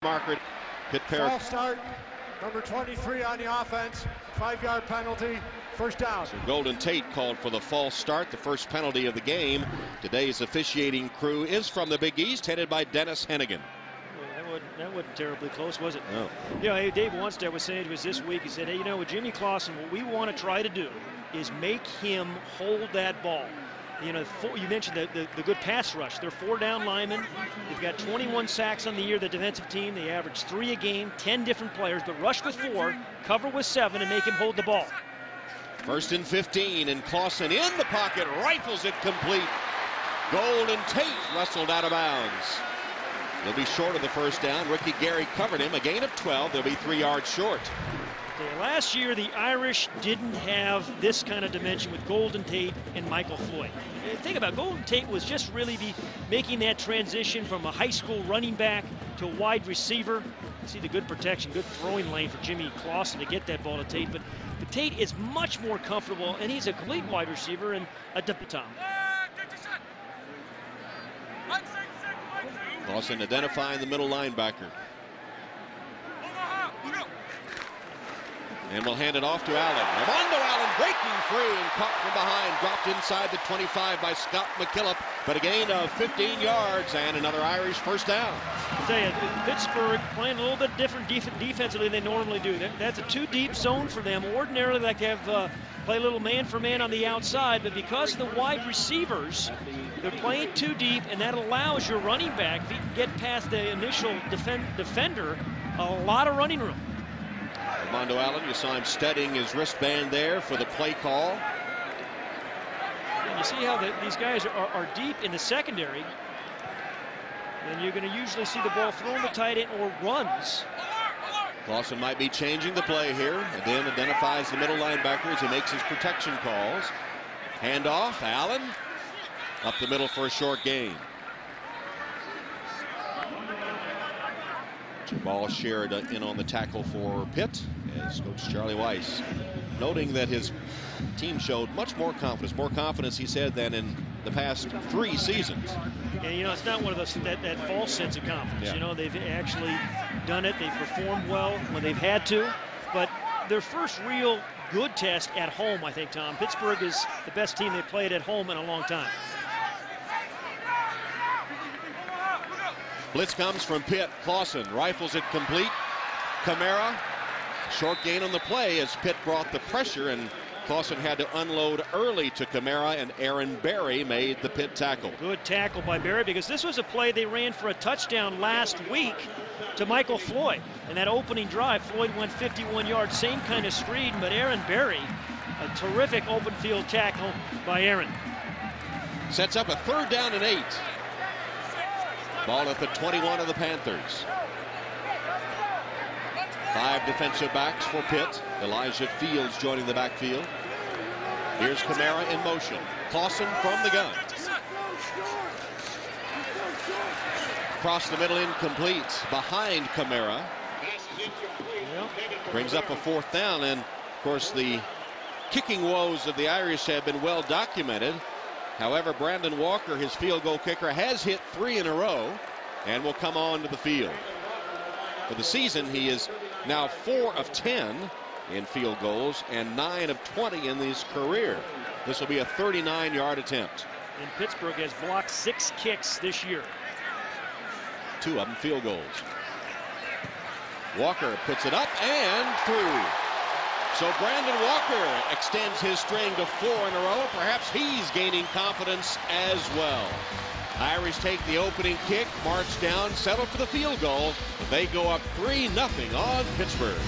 marker. Pitt False start. Number 23 on the offense. 5-yard penalty. First down. So Golden Tate called for the false start, the first penalty of the game. Today's officiating crew is from the Big East, headed by Dennis Hennigan. Well, that wasn't terribly close, was it? No. You know, hey, Dave Onstead was saying to us this week, he said, hey, you know, with Jimmy Clausen, what we want to try to do is make him hold that ball. You know, you mentioned the good pass rush. They're 4-down linemen. They've got 21 sacks on the year, the defensive team. They average 3 a game, 10 different players, but rush with 4, cover with 7, and make him hold the ball. First and 15, and Clausen in the pocket, rifles it complete. Golden Tate wrestled out of bounds. They'll be short of the first down. Ricky Gary covered him, a gain of 12. They'll be 3 yards short. Okay, last year, the Irish didn't have this kind of dimension with Golden Tate and Michael Floyd. Think about it, Golden Tate was just really making that transition from a high school running back to a wide receiver. You see the good protection, good throwing lane for Jimmy Clausen to get that ball to Tate. But Tate is much more comfortable, and he's a complete wide receiver and a Tom. Clausen identifying the middle linebacker. And we'll hand it off to Allen. Armando Allen breaking free and caught from behind. Dropped inside the 25 by Scott McKillop. But a gain of 15 yards and another Irish first down. I tell you, Pittsburgh playing a little bit different defensively than they normally do. That's a too-deep zone for them. Ordinarily, they like to have play a little man-for-man on the outside. But because of the wide receivers, they're playing too deep, and that allows your running back, if he can get past the initial defender, a lot of running room. Armando Allen, you saw him studying his wristband there for the play call. And you see how these guys are deep in the secondary. And you're going to usually see the ball thrown to tight end or runs. Clausen might be changing the play here, and then identifies the middle linebacker as he makes his protection calls. Handoff, Allen up the middle for a short gain. Ball shared in on the tackle for Pitt as Coach Charlie Weiss noting that his team showed much more confidence, he said, than in the past 3 seasons. Yeah, you know, it's not one of those that false sense of confidence. Yeah. You know, they've actually done it. They've performed well when they've had to. But their first real good test at home, I think, Tom. Pittsburgh is the best team they've played at home in a long time. Blitz comes from Pitt. Clausen rifles it complete. Kamara, short gain on the play as Pitt brought the pressure, and Clausen had to unload early to Kamara, and Aaron Berry made the Pitt tackle. Good tackle by Berry, because this was a play they ran for a touchdown last week to Michael Floyd. And that opening drive, Floyd went 51 yards, same kind of screen, but Aaron Berry, a terrific open field tackle by Aaron. Sets up a 3rd down and 8. Ball at the 21 of the Panthers. 5 defensive backs for Pitt. Elijah Fields joining the backfield. Here's Kamara in motion. Clausen from the gun. Across the middle, incomplete. Behind Kamara. Brings up a 4th down, and of course the kicking woes of the Irish have been well documented. However, Brandon Walker, his field goal kicker, has hit 3 in a row and will come on to the field. For the season, he is now 4 of 10 in field goals and 9 of 20 in his career. This will be a 39-yard attempt. And Pittsburgh has blocked 6 kicks this year. 2 of them field goals. Walker puts it up and through. So Brandon Walker extends his string to 4 in a row. Perhaps he's gaining confidence as well. Irish take the opening kick, march down, settle for the field goal. They go up 3-0 on Pittsburgh.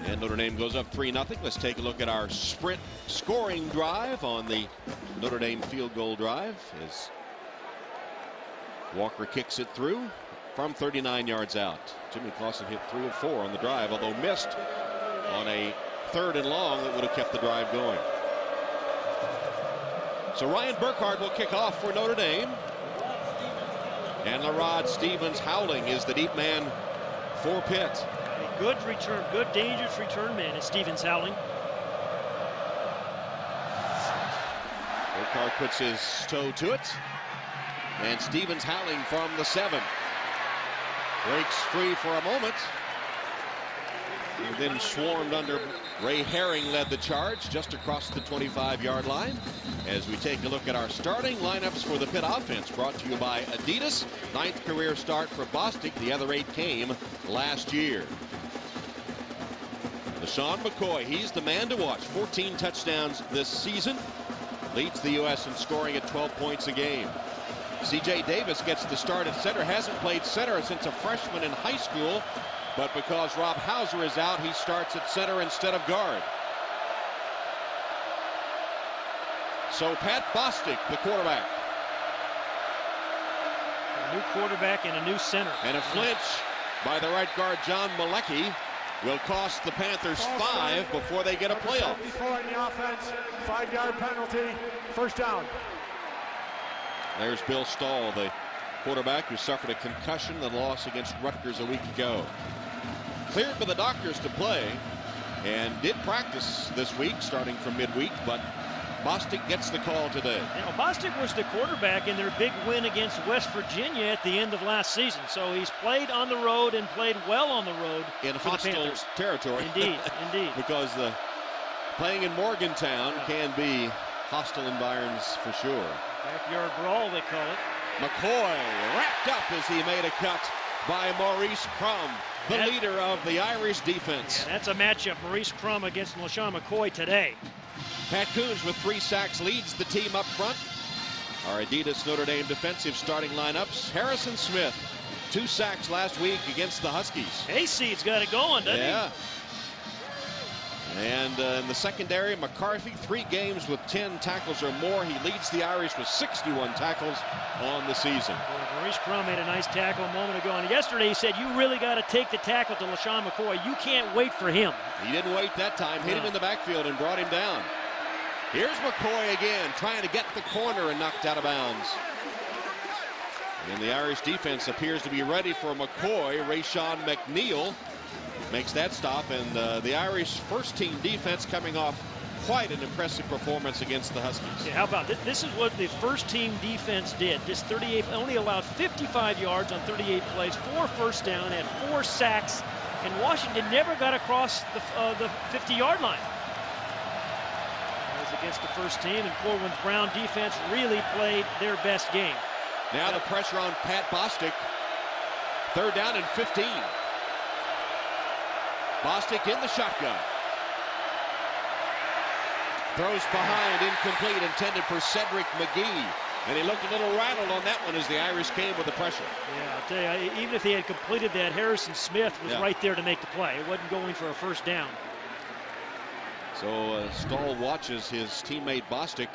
And Notre Dame goes up 3-0. Let's take a look at our sprint scoring drive on the Notre Dame field goal drive as Walker kicks it through from 39 yards out. Jimmy Clausen hit 3 of 4 on the drive, although missed on a 3rd and long that would have kept the drive going. So Ryan Burkhardt will kick off for Notre Dame. And LaRod Stevens Howling is the deep man for Pitt. A good return, good dangerous return man is Stevens Howling. Burkhardt puts his toe to it. And Stevens howling from the 7. Breaks free for a moment. And then swarmed under. Ray Herring led the charge just across the 25-yard line. As we take a look at our starting lineups for the Pitt offense, brought to you by Adidas. 9th career start for Bostic. The other 8 came last year. LaShawn McCoy, he's the man to watch. 14 touchdowns this season. Leads the U.S. in scoring at 12 points a game. C.J. Davis gets the start at center. Hasn't played center since a freshman in high school. But because Rob Hauser is out, he starts at center instead of guard. So Pat Bostic, the quarterback. A new quarterback and a new center. And a flinch by the right guard, John Malecki, will cost the Panthers 5 before they get a playoff. 74 in the offense, 5-yard penalty, first down. There's Bill Stahl, the quarterback who suffered a concussion in the loss against Rutgers a week ago. Cleared by the doctors to play and did practice this week starting from midweek, but Bostic gets the call today. Bostic was the quarterback in their big win against West Virginia at the end of last season. So he's played on the road and played well on the road in hostile territory. Indeed, indeed. Because playing in Morgantown can be hostile environs for sure. Backyard brawl, they call it. McCoy wrapped up as he made a cut by Maurice Crum, the leader of the Irish defense. Yeah, that's a matchup, Maurice Crum against LaShawn McCoy today. Pat Coons with 3 sacks leads the team up front. Our Adidas Notre Dame defensive starting lineups. Harrison Smith, 2 sacks last week against the Huskies. Hayseed's got it going, doesn't he? Yeah. And in the secondary, McCarthy, 3 games with 10 tackles or more. He leads the Irish with 61 tackles on the season. Well, Maurice Crum made a nice tackle a moment ago. And yesterday he said, you really got to take the tackle to LaShawn McCoy. You can't wait for him. He didn't wait that time. Hit him in the backfield and brought him down. Here's McCoy again, trying to get the corner and knocked out of bounds. And the Irish defense appears to be ready for McCoy. Rayshon McNeil makes that stop, and the Irish first-team defense coming off quite an impressive performance against the Huskies. Yeah, how about this? This is what the first-team defense did. This 38 only allowed 55 yards on 38 plays, 4 first down, had 4 sacks, and Washington never got across the 50-yard line. That was against the first team, and Corwin's Brown defense really played their best game. Now the pressure on Pat Bostic. 3rd down and 15. Bostic in the shotgun. Throws behind, incomplete, intended for Cedric McGee. And he looked a little rattled on that one as the Irish came with the pressure. Yeah, I'll tell you, even if he had completed that, Harrison Smith was right there to make the play. It wasn't going for a first down. So Stahl watches his teammate Bostic.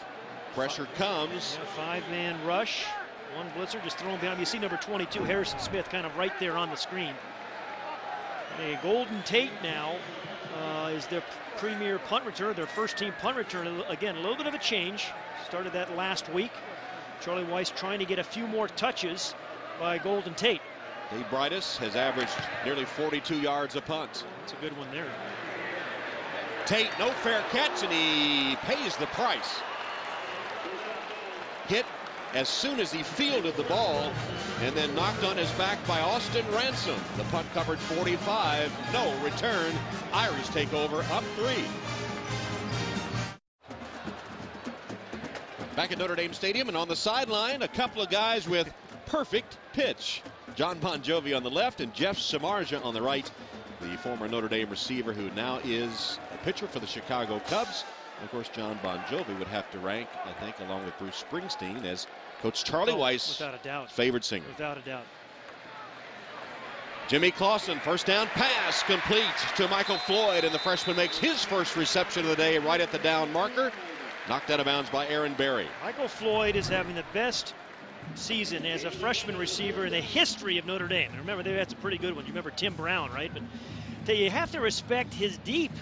Pressure comes. Yeah, 5-man rush. 1 blitzer just thrown behind. You see number 22, Harrison Smith, kind of right there on the screen. Golden Tate now is their premier punt returner, their first-team punt returner. Again, a little bit of a change. Started that last week. Charlie Weiss trying to get a few more touches by Golden Tate. Dave Brightus has averaged nearly 42 yards a punt. That's a good one there. Tate, no fair catch, and he pays the price. Hit as soon as he fielded the ball, and then knocked on his back by Austin Ransom. The punt covered 45. No return. Irish take over, up 3. Back at Notre Dame Stadium, and on the sideline, a couple of guys with perfect pitch. John Bon Jovi on the left and Jeff Samardzija on the right, the former Notre Dame receiver who now is a pitcher for the Chicago Cubs. And of course, John Bon Jovi would have to rank, I think, along with Bruce Springsteen, as Coach Charlie Weiss' without a doubt, favorite singer. Without a doubt. Jimmy Clausen, first down pass complete to Michael Floyd, and the freshman makes his first reception of the day right at the down marker. Knocked out of bounds by Aaron Berry. Michael Floyd is having the best season as a freshman receiver in the history of Notre Dame. And remember, that's a pretty good one. You remember Tim Brown, right? But you have to respect his deep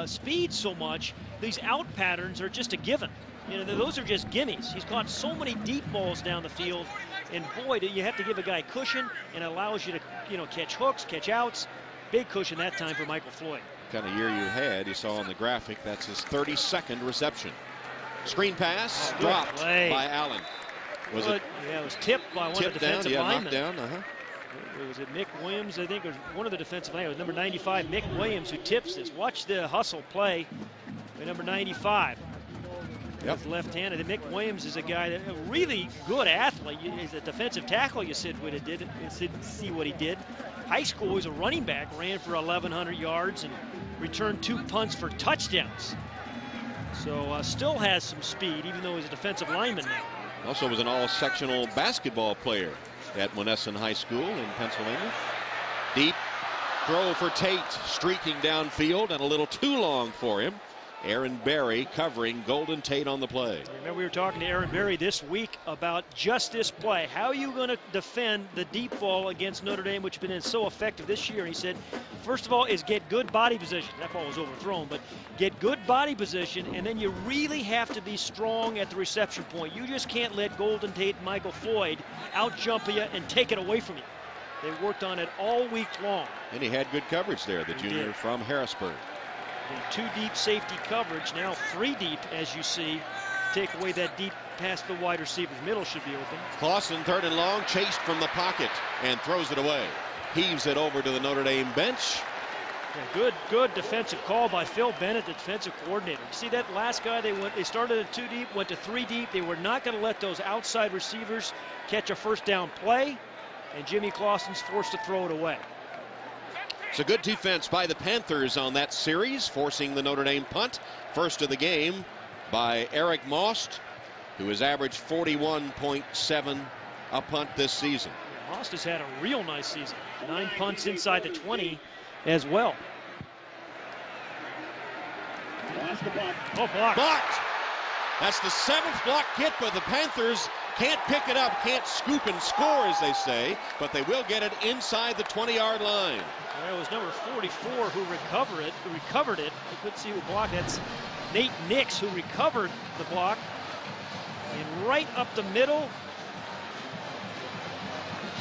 speed so much. These out patterns are just a given. You know, those are just gimmies. He's caught so many deep balls down the field, and boy, do you have to give a guy cushion, and it allows you to, catch hooks, catch outs. Big cushion that time for Michael Floyd. Kind of year you had, you saw on the graphic, that's his 32nd reception. Screen pass, dropped by Allen. Was it? Yeah, it was tipped by one of the defensive linemen. Knocked down. Was it Mick Williams? I think it was one of the defensive linemen. It was number 95, Mick Williams, who tips this. Watch the hustle play by number 95. Yep. With left-handed. Mick Williams is a guy that a really good athlete. He's a defensive tackle. You said what it did. See what he did. High school, he was a running back, ran for 1,100 yards and returned 2 punts for touchdowns. So still has some speed, even though he's a defensive lineman now. Also was an all-sectional basketball player at Monessen High School in Pennsylvania. Deep throw for Tate, streaking downfield, and a little too long for him. Aaron Berry covering Golden Tate on the play. Remember, we were talking to Aaron Berry this week about just this play. How are you going to defend the deep ball against Notre Dame, which has been so effective this year? And he said, first of all, is get good body position. That ball was overthrown, but get good body position, and then you really have to be strong at the reception point. You just can't let Golden Tate and Michael Floyd out-jump you and take it away from you. They worked on it all week long. And he had good coverage there, the junior from Harrisburg. The 2 deep safety coverage, now 3 deep, as you see. Take away that deep past the wide receivers. Middle should be open. Clausen, 3rd and long, chased from the pocket and throws it away. Heaves it over to the Notre Dame bench. Yeah, good defensive call by Phil Bennett, the defensive coordinator. You see that last guy, they started at 2 deep, went to 3 deep. They were not going to let those outside receivers catch a first down play, and Jimmy Clausen's forced to throw it away. It's a good defense by the Panthers on that series, forcing the Notre Dame punt. First of the game by Eric Most, who has averaged 41.7 a punt this season. Most has had a real nice season. 9 punts inside the 20 as well. Oh, blocked. Blocked! That's the 7th block hit, but the Panthers can't pick it up, can't scoop and score, as they say, but they will get it inside the 20-yard line. Well, it was number 44 who recovered it. You couldn't see who blocked. That's Nate Nix who recovered the block. And right up the middle,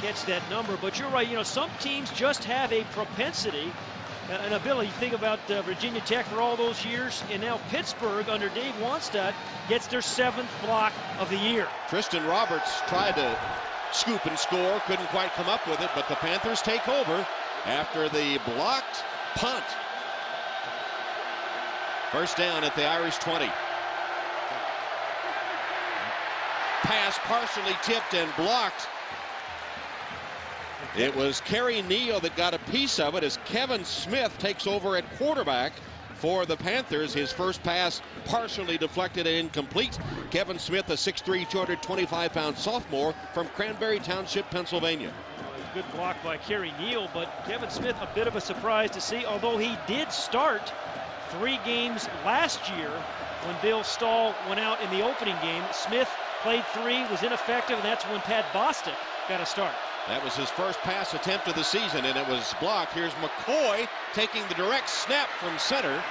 catch that number. But you're right, some teams just have a propensity, an ability. Think about Virginia Tech for all those years, and now Pittsburgh under Dave Wannstedt gets their 7th block of the year. Tristan Roberts tried to scoop and score, couldn't quite come up with it, but the Panthers take over after the blocked punt. First down at the Irish 20. Pass partially tipped and blocked. It was Kerry Neal that got a piece of it as Kevin Smith takes over at quarterback for the Panthers. His first pass partially deflected and incomplete. Kevin Smith, a 6'3", 225-pound sophomore from Cranberry Township, Pennsylvania. Good block by Kerry Neal, but Kevin Smith a bit of a surprise to see, although he did start 3 games last year when Bill Stahl went out in the opening game. Smith played 3, was ineffective, and that's when Pat Bostic got a start. That was his first pass attempt of the season, and it was blocked. Here's McCoy taking the direct snap from center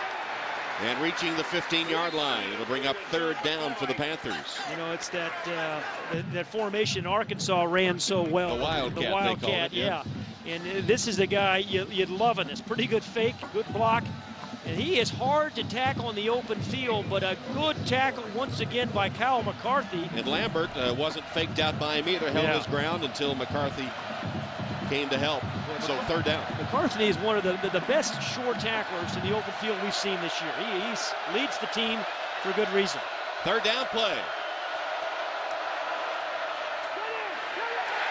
and reaching the 15-yard line. It'll bring up 3rd down for the Panthers. It's that formation Arkansas ran so well. The Wildcat, they call it, yeah. And this is the guy you'd love in this. Pretty good fake, good block. And he is hard to tackle in the open field, but a good tackle once again by Kyle McCarthy. And Lambert wasn't faked out by him either, held his ground until McCarthy came to help. So 3rd down. McCarthy is one of the best short tacklers in the open field we've seen this year. He leads the team for good reason. 3rd down play.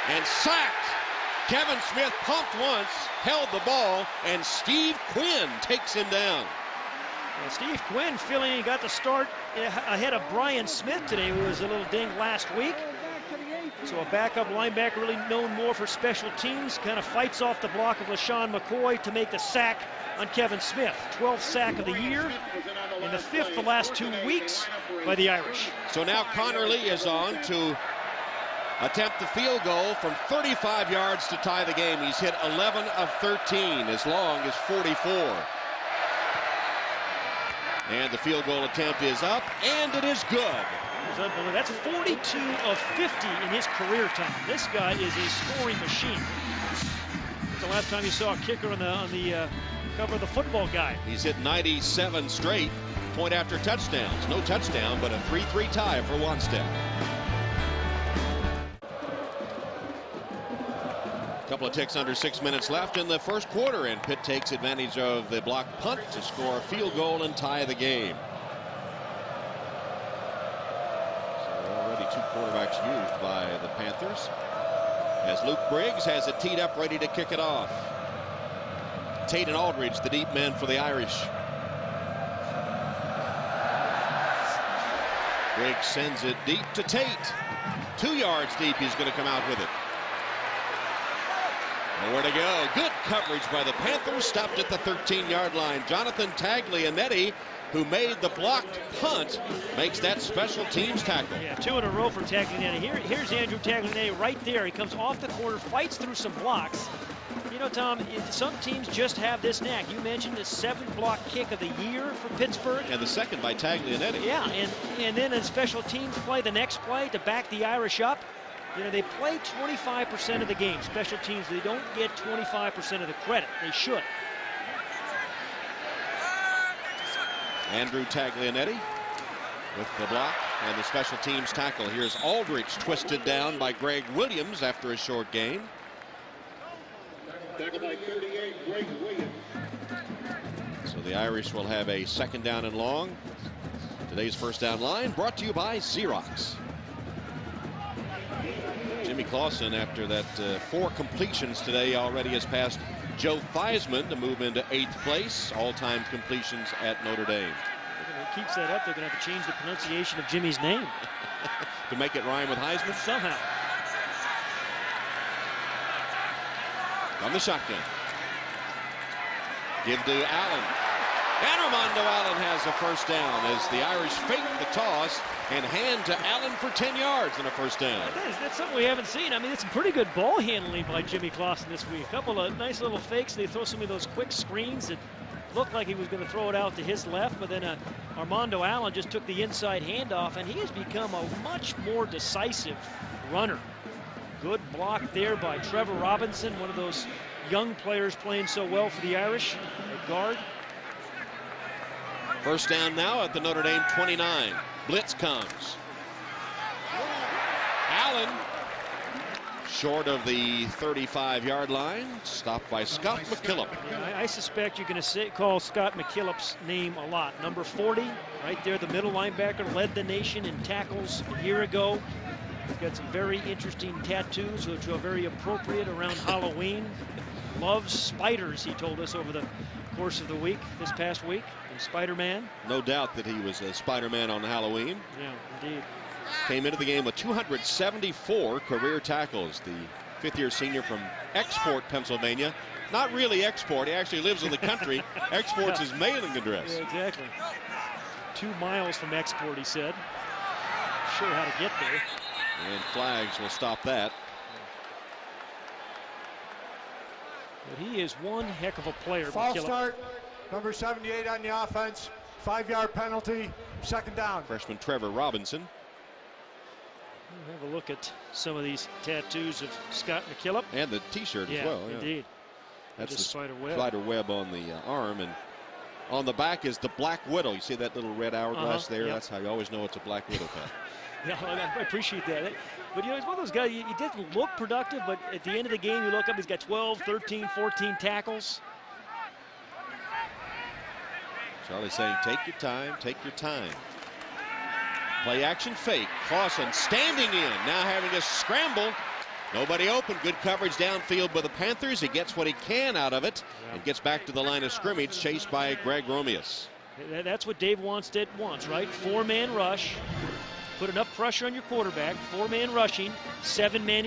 And sacked. Kevin Smith pumped once, held the ball, and Steve Quinn takes him down. Steve Quinn feeling he got the start ahead of Brian Smith today, who was a little dinged last week. So a backup linebacker really known more for special teams, kind of fights off the block of LaShawn McCoy to make the sack on Kevin Smith. 12th sack of the year, and the 5th the last 2 weeks by the Irish. So now Connor Lee is on to attempt the field goal from 35 yards to tie the game. He's hit 11 of 13, as long as 44. And the field goal attempt is up, and it is good. That's 42 of 50 in his career time. This guy is a scoring machine. That's the last time you saw a kicker on the cover of the Football Guide. He's hit 97 straight point after touchdowns. No touchdown, but a 3-3 tie for Wannstedt. couple of ticks under 6 minutes left in the first quarter, and Pitt takes advantage of the block punt to score a field goal and tie the game. So already 2 quarterbacks used by the Panthers, as Luke Briggs has it teed up ready to kick it off. Tate and Aldridge, the deep men for the Irish. Briggs sends it deep to Tate. 2 yards deep, he's going to come out with it. Nowhere to go. Good coverage by the Panthers. Stopped at the 13-yard line. Jonathan Taglianetti, who made the blocked punt, makes that special teams tackle. Yeah, 2 in a row for Taglianetti. Here's Andrew Taglianetti right there. He comes off the corner, fights through some blocks. You know, Tom, some teams just have this knack. You mentioned the 7th block kick of the year for Pittsburgh. And the second by Taglianetti. Yeah, and then in special teams play, the next play to back the Irish up. You know, they play 25% of the game. Special teams, they don't get 25% of the credit. They should. Andrew Taglianetti with the block and the special teams tackle. Here's Aldridge twisted down by Greg Williams after a short gain. So the Irish will have a 2nd down and long. Today's first down line brought to you by Xerox. Jimmy Clausen, after that 4 completions today, already has passed Joe Theismann to move into 8th place. All-time completions at Notre Dame. If he keeps that up, they're going to have to change the pronunciation of Jimmy's name. To make it rhyme with Heisman? Somehow. From the shotgun. Give to Allen. And Armando Allen has a first down as the Irish fake the toss and hand to Allen for 10 yards and a first down. That's something we haven't seen. I mean, it's some pretty good ball handling by Jimmy Clausen this week. A couple of nice little fakes. They throw some of those quick screens that looked like he was going to throw it out to his left, but then Armando Allen just took the inside handoff, and he has become a much more decisive runner. Good block there by Trevor Robinson, one of those young players playing so well for the Irish at guard. First down now at the Notre Dame 29. Blitz comes. Allen short of the 35-yard line. Stopped by Scott McKillop. Yeah, I suspect you're going to call Scott McKillop's name a lot. Number 40, right there, the middle linebacker, led the nation in tackles a year ago. He's got some very interesting tattoos, which are very appropriate around Halloween. Loves spiders, he told us over the course of the week, this past week. Spider-Man. No doubt that he was a Spider-Man on Halloween. Yeah, indeed. Came into the game with 274 career tackles. The 5th-year senior from Export, Pennsylvania. Not really Export. He actually lives in the country. Export's his mailing address. Yeah, exactly. 2 miles from Export, he said. Sure how to get there. And flags will stop that. But he is one heck of a player. False start. Number 78 on the offense. 5-yard penalty. 2nd down. Freshman Trevor Robinson. We'll have a look at some of these tattoos of Scott McKillop. And the T-shirt as well. Yeah, indeed. That's the spider web. Spider web on the arm. And on the back is the Black Widow. You see that little red hourglass there? Yep. That's how you always know it's a Black Widow pet. Yeah, I appreciate that. But, you know, he's one of those guys, he didn't look productive, but at the end of the game, you look up, he's got 12, 13, 14 tackles. Charlie's saying, take your time, take your time. Play action fake. Clausen standing in, now having a scramble. Nobody open. Good coverage downfield by the Panthers. He gets what he can out of it and gets back to the line of scrimmage, chased by Greg Romeus. That's what Dave Wanstead wants, right? 4-man rush. Put enough pressure on your quarterback. 4-man rushing, 7-man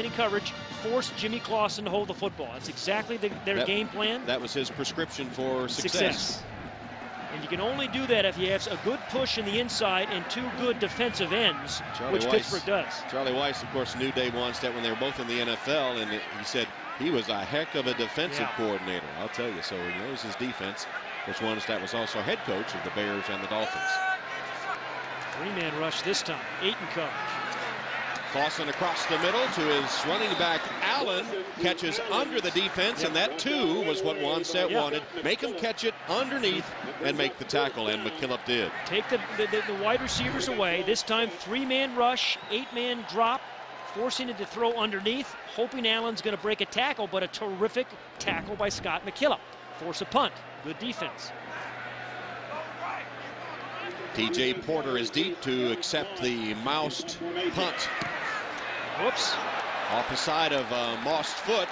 in coverage. Force Jimmy Clausen to hold the football. That's exactly their game plan. That was his prescription for success. And you can only do that if you have a good push in the inside and 2 good defensive ends, which Pittsburgh does. Charlie Weiss, of course, knew Dave Wanstead when they were both in the NFL, and he said he was a heck of a defensive coordinator. I'll tell you. So he knows his defense, which Wanstead was also head coach of the Bears and the Dolphins. 3-man rush this time, 8 in coverage. Clausen across the middle to his running back Allen, catches under the defense, and that too was what Wanstead wanted. Make him catch it underneath and make the tackle, and McKillop did. Take the wide receivers away. This time 3-man rush, 8-man drop, forcing it to throw underneath, hoping Allen's going to break a tackle, but a terrific tackle by Scott McKillop. Force a punt. Good defense. T.J. Porter is deep to accept the moused punt. Whoops. Off the side of Most's foot.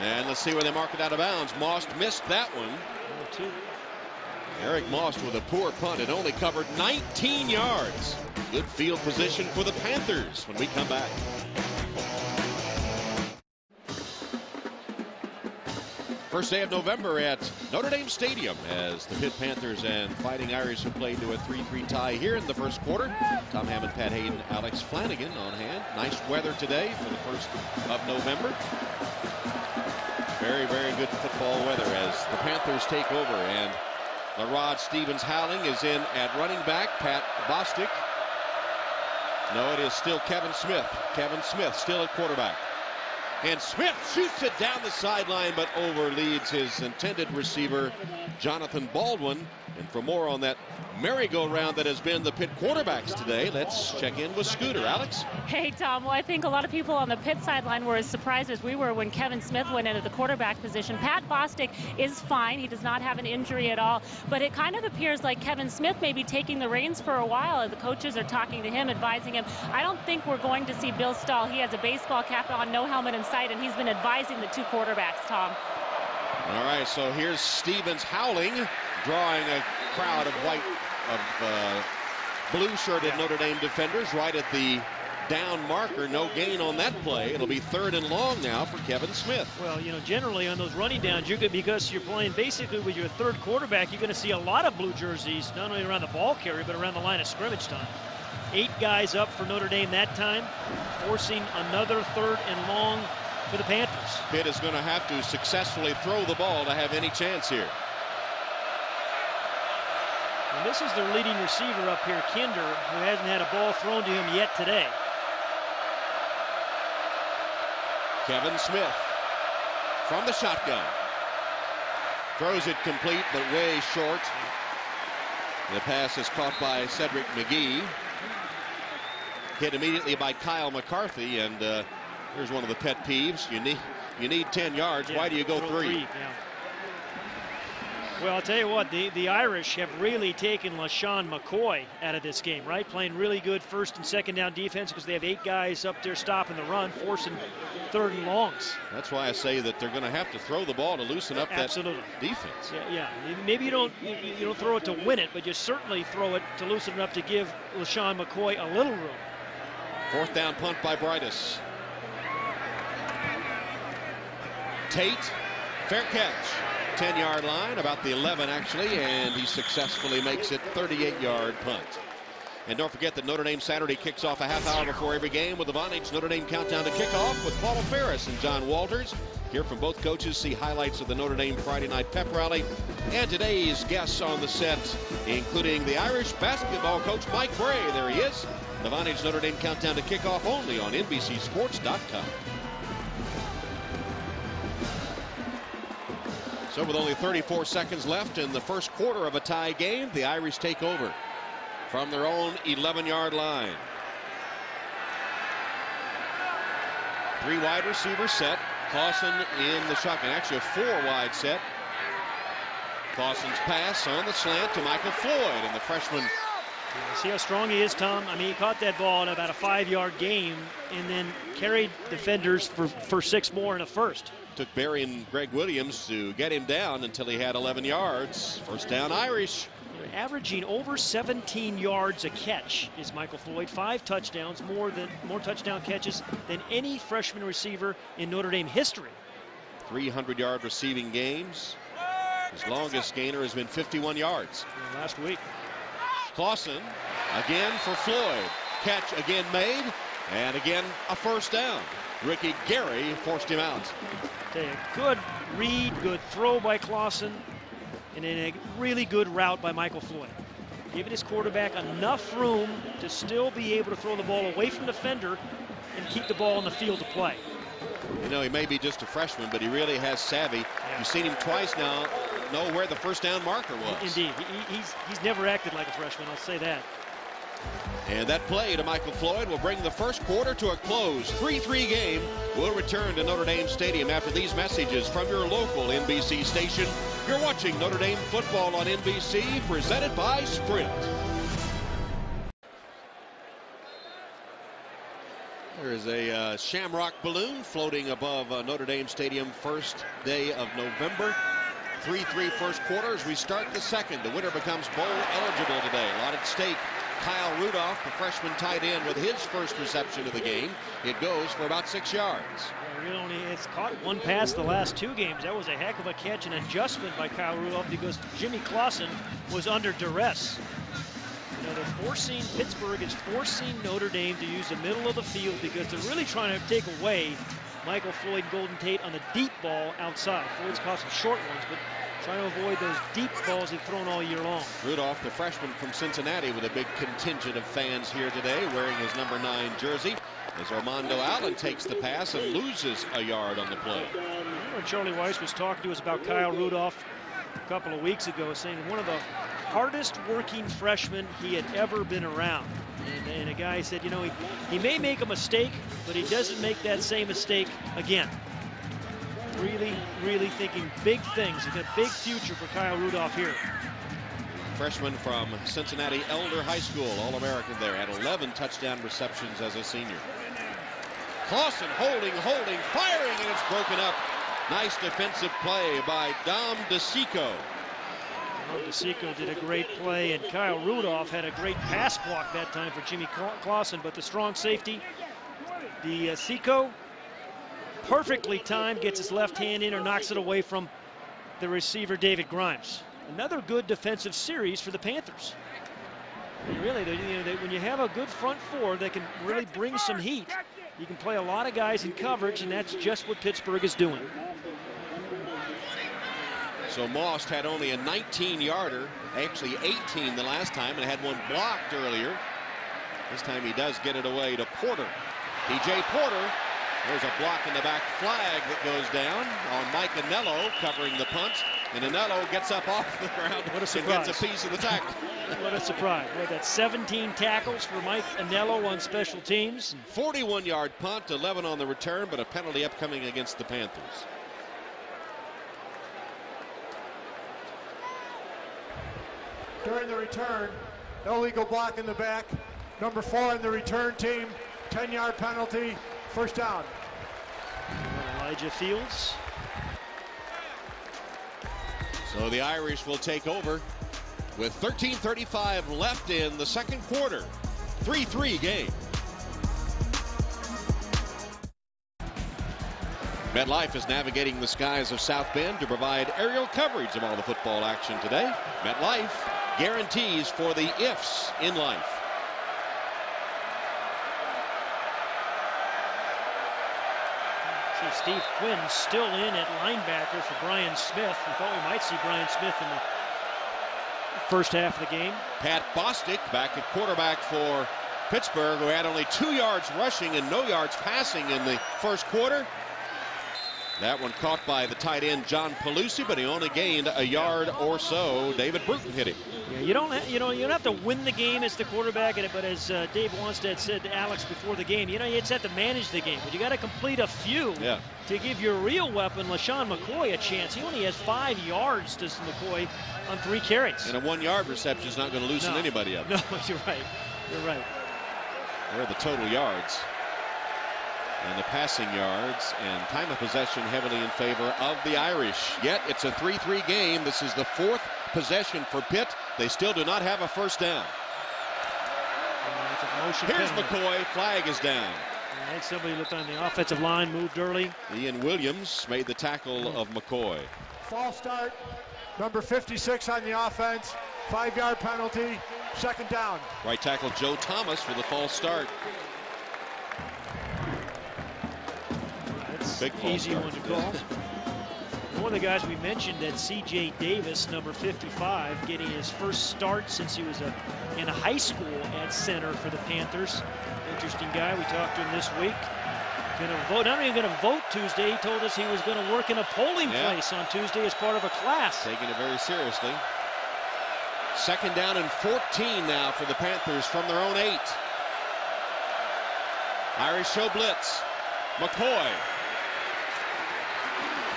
And let's see where they mark it out of bounds. Most missed that one. Eric Most with a poor punt. It only covered 19 yards. Good field position for the Panthers when we come back. First day of November at Notre Dame Stadium as the Pitt Panthers and Fighting Irish have played to a 3-3 tie here in the first quarter. Tom Hammond, Pat Hayden, Alex Flanagan on hand. Nice weather today for the 1st of November. Very, very good football weather as the Panthers take over. And LaRod Stevens-Howling is in at running back. Pat Bostic. No, it is still Kevin Smith. Kevin Smith still at quarterback. And Smith shoots it down the sideline, but overleads his intended receiver, Jonathan Baldwin. And for more on that merry-go-round that has been the Pitt quarterbacks today, let's check in with Scooter. Alex? Hey, Tom. Well, I think a lot of people on the Pitt sideline were as surprised as we were when Kevin Smith went into the quarterback position. Pat Bostic is fine. He does not have an injury at all. But it kind of appears like Kevin Smith may be taking the reins for a while. The coaches are talking to him, advising him. I don't think we're going to see Bill Stahl. He has a baseball cap on, no helmet in sight, and he's been advising the two quarterbacks, Tom. All right, so here's Stevens-Howling, drawing a crowd of blue-shirted Notre Dame defenders right at the down marker. No gain on that play. It'll be 3rd and long now for Kevin Smith. Well, generally on those running downs, because you're playing basically with your third quarterback, you're going to see a lot of blue jerseys, not only around the ball carrier, but around the line of scrimmage time. 8 guys up for Notre Dame that time, forcing another 3rd and long for the Panthers. Pitt is going to have to successfully throw the ball to have any chance here. And this is their leading receiver up here, Kinder, who hasn't had a ball thrown to him yet today. Kevin Smith from the shotgun. Throws it complete, but way short. The pass is caught by Cedric McGee. Hit immediately by Kyle McCarthy, and here's one of the pet peeves. You need 10 yards. Why do you go 3? Yeah. Well, I'll tell you what, the Irish have really taken LaShawn McCoy out of this game, right? Playing really good 1st and 2nd down defense because they have 8 guys up there stopping the run, forcing 3rd and longs. That's why I say that they're going to have to throw the ball to loosen up that defense. Yeah. Maybe you don't throw it to win it, but you certainly throw it to loosen it up to give LaShawn McCoy a little room. 4th down punt by Brightus. Tate, fair catch. 10-yard line, about the 11 actually, and he successfully makes it 38-yard punt. And don't forget that Notre Dame Saturday kicks off a half hour before every game with the Vonage Notre Dame Countdown to Kickoff with Paul Ferris and John Walters. Hear from both coaches, see highlights of the Notre Dame Friday night pep rally, and today's guests on the set, including the Irish basketball coach Mike Bray. There he is. The Vonage Notre Dame Countdown to Kickoff only on NBCSports.com. So with only 34 seconds left in the first quarter of a tie game, the Irish take over from their own 11-yard line. 3 wide receivers set. Clausen in the shotgun. Actually a 4 wide set. Clausen's pass on the slant to Michael Floyd, and the freshman. See how strong he is, Tom? I mean, he caught that ball in about a 5-yard game and then carried defenders for 6 more in a first. Took Barry and Greg Williams to get him down until he had 11 yards. First down, Irish. Averaging over 17 yards a catch is Michael Floyd. 5 touchdowns, more touchdown catches than any freshman receiver in Notre Dame history. 300-yard receiving games. His longest gainer has been 51 yards. Last week. Clausen again for Floyd. Catch again made, and again a first down. Ricky Gary forced him out. Tell you, good read, good throw by Clausen, and then a really good route by Michael Floyd. Giving his quarterback enough room to still be able to throw the ball away from the defender and keep the ball in the field to play. You know, he may be just a freshman, but he really has savvy. Yeah. You've seen him twice now, know where the first down marker was. Indeed. He's never acted like a freshman, I'll say that. And that play to Michael Floyd will bring the first quarter to a close. 3-3 game will return to Notre Dame Stadium after these messages from your local NBC station. You're watching Notre Dame football on NBC, presented by Sprint. There is a shamrock balloon floating above Notre Dame Stadium, first day of November. 3-3 first quarter as we start the second. The winner becomes bowl eligible today. A lot at stake. Kyle Rudolph, the freshman tight end, with his first reception of the game. It goes for about 6 yards. It's caught one pass the last two games. That was a heck of a catch and adjustment by Kyle Rudolph because Jimmy Clausen was under duress. Pittsburgh is forcing Notre Dame to use the middle of the field because they're really trying to take away Michael Floyd, Golden Tate on the deep ball outside. Floyd's caught some short ones, but trying to avoid those deep balls they've thrown all year long. Rudolph, the freshman from Cincinnati, with a big contingent of fans here today, wearing his number 9 jersey, as Armando Allen takes the pass and loses a yard on the play. Charlie Weiss was talking to us about Kyle Rudolph a couple of weeks ago, saying one of the hardest working freshmen he had ever been around. And a guy said, he may make a mistake, but he doesn't make that same mistake again. Really, really thinking big things. He's got a big future for Kyle Rudolph here. Freshman from Cincinnati Elder High School, All-American there, had 11 touchdown receptions as a senior. Clausen holding, firing, and it's broken up. Nice defensive play by Dom DeSico. Dom DeSico did a great play, and Kyle Rudolph had a great pass block that time for Jimmy Clausen, but the strong safety, DeSico, perfectly timed, gets his left hand in or knocks it away from the receiver, David Grimes. Another good defensive series for the Panthers. Really, when you have a good front four that can really bring some heat, you can play a lot of guys in coverage, and that's just what Pittsburgh is doing. So Moss had only a 19-yarder, actually 18 the last time, and had one blocked earlier. This time he does get it away to Porter. DJ Porter. There's a block in the back, flag that goes down on Mike Anello covering the punt, and Anello gets up off the ground and gets a piece of the tackle. What a surprise. Boy, that's 17 tackles for Mike Anello on special teams. 41-yard punt, 11 on the return, but a penalty upcoming against the Panthers. During the return, illegal block in the back. Number 4 in the return team, 10-yard penalty, first down. Elijah Fields. So the Irish will take over with 13:35 left in the second quarter. 3-3 game. MetLife is navigating the skies of South Bend to provide aerial coverage of all the football action today. MetLife guarantees for the ifs in life. See Steve Quinn still in at linebacker for Brian Smith. We thought we might see Brian Smith in the first half of the game. Pat Bostic back at quarterback for Pittsburgh, who had only 2 yards rushing and no yards passing in the first quarter. That one caught by the tight end John Pelusi, but he only gained a yard or so. David Bruton hit him. Yeah, you don't have to win the game as the quarterback, but as Dave Wanstead said to Alex before the game, you just have to manage the game, but you got to complete a few to give your real weapon, LaShawn McCoy, a chance. He only has 5 yards to McCoy on 3 carries. And a 1-yard reception is not going to loosen anybody up. No, you're right. You're right. There are the total yards and the passing yards, and time of possession heavily in favor of the Irish. Yet it's a 3-3 game. This is the 4th possession for Pitt. They still do not have a first down. Here's McCoy. Flag is down. Right, somebody looked on the offensive line, moved early. Ian Williams made the tackle of McCoy. False start. Number 56 on the offense. 5-yard penalty. Second down. Right tackle Joe Thomas for the false start. Big easy one to call. One of the guys we mentioned, that C.J. Davis, number 55, getting his first start since he was in high school at center for the Panthers. Interesting guy. We talked to him this week. Not only going to vote Tuesday, he told us he was going to work in a polling place on Tuesday as part of a class. Taking it very seriously. Second down and 14 now for the Panthers from their own 8. Irish show blitz. McCoy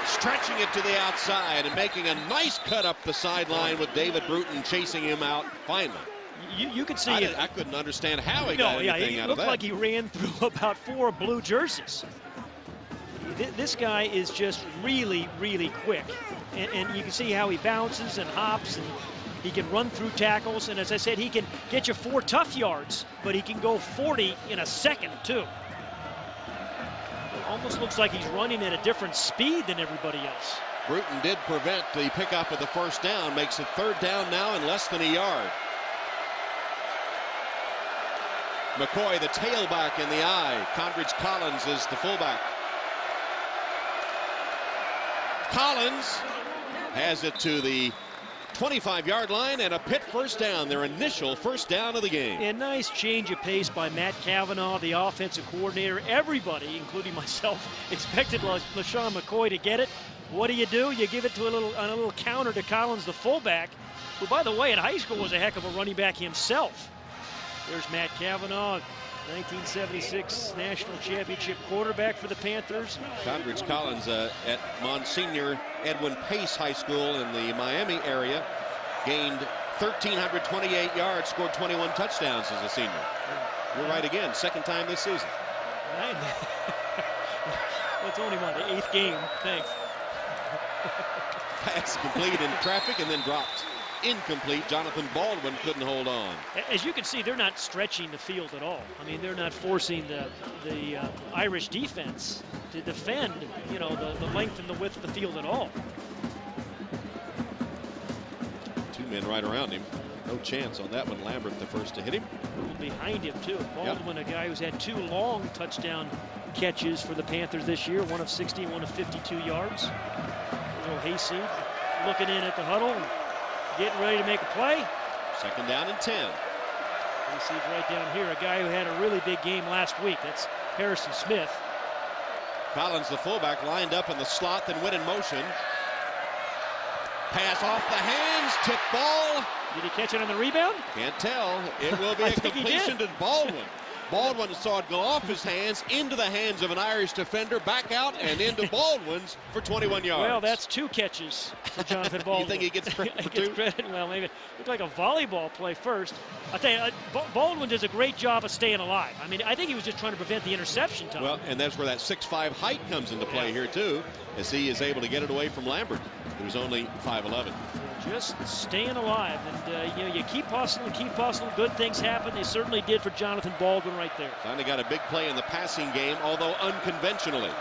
stretching it to the outside and making a nice cut up the sideline with David Bruton chasing him out finally. You could see I couldn't understand how he got anything out of that. It looked like he ran through about 4 blue jerseys. This guy is just really, really quick. And you can see how he bounces and hops, and he can run through tackles. And as I said, he can get you 4 tough yards, but he can go 40 in a second, too. It almost looks like he's running at a different speed than everybody else. Bruton did prevent the pickup of the first down, makes it 3rd down now and less than a yard. McCoy, the tailback in the eye. Condredge Collins is the fullback. Collins has it to the 25-yard line and a Pitt first down, their initial first down of the game. A nice change of pace by Matt Cavanaugh, the offensive coordinator. Everybody, including myself, expected LaShawn McCoy to get it. What do? You give it to a little counter to Collins, the fullback, who, by the way, in high school was a heck of a running back himself. There's Matt Cavanaugh, 1976 National Championship quarterback for the Panthers. Condredge Collins at Monsignor Edwin Pace High School in the Miami area gained 1,328 yards, scored 21 touchdowns as a senior. You're right again, second time this season. It's only the 8th game. Thanks. Pass complete in traffic and then dropped. Incomplete. Jonathan Baldwin couldn't hold on. As you can see, they're not stretching the field at all. I mean, they're not forcing the Irish defense to defend, the length and the width of the field at all. 2 men right around him. No chance on that one. Lambert the first to hit him. Behind him, too. Baldwin, a guy who's had 2 long touchdown catches for the Panthers this year, one of 60, one of 52 yards. Little hayseed looking in at the huddle, getting ready to make a play. Second down and 10. Hayseed right down here, a guy who had a really big game last week. That's Harrison Smith. Collins, the fullback, lined up in the slot, then went in motion. Pass off the hands, tip ball. Did he catch it on the rebound? Can't tell. It will be a completion to Baldwin. Baldwin saw it go off his hands, into the hands of an Irish defender, back out and into Baldwin's for 21 yards. Well, that's 2 catches for Jonathan Baldwin. You think he gets credit for 2? Well, maybe it looked like a volleyball play first. I tell you, Baldwin does a great job of staying alive. I mean, I think he was just trying to prevent the interception, Tom. Well, and that's where that 6'5" height comes into play here, too, as he is able to get it away from Lambert, who's only 5'11". Just staying alive, and you keep hustling, good things happen. They certainly did for Jonathan Baldwin right there. Finally got a big play in the passing game, although unconventionally.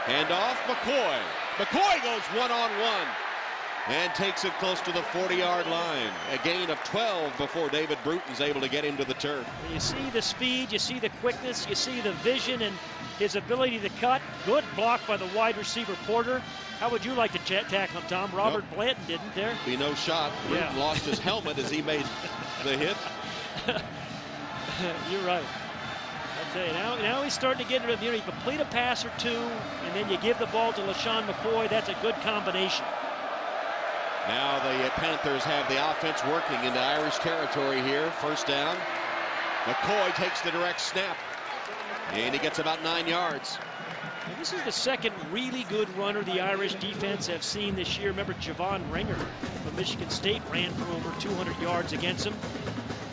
Handoff, McCoy. McCoy goes one-on-one and takes it close to the 40-yard line. A gain of 12 before David Bruton's able to get him to the turf. You see the speed, you see the quickness, you see the vision and his ability to cut. Good block by the wide receiver Porter. How would you like to tackle him, Tom? Robert Blanton didn't there. Be no shot. Bruton lost his helmet as he made the hit. You're right. I'll tell you, now he's starting to get into the, you complete a pass or 2, and then you give the ball to LaShawn McCoy. That's a good combination. Now the Panthers have the offense working into Irish territory here. First down. McCoy takes the direct snap, and he gets about 9 yards. And this is the second really good runner the Irish defense have seen this year. Remember, Javon Ringer from Michigan State ran for over 200 yards against him.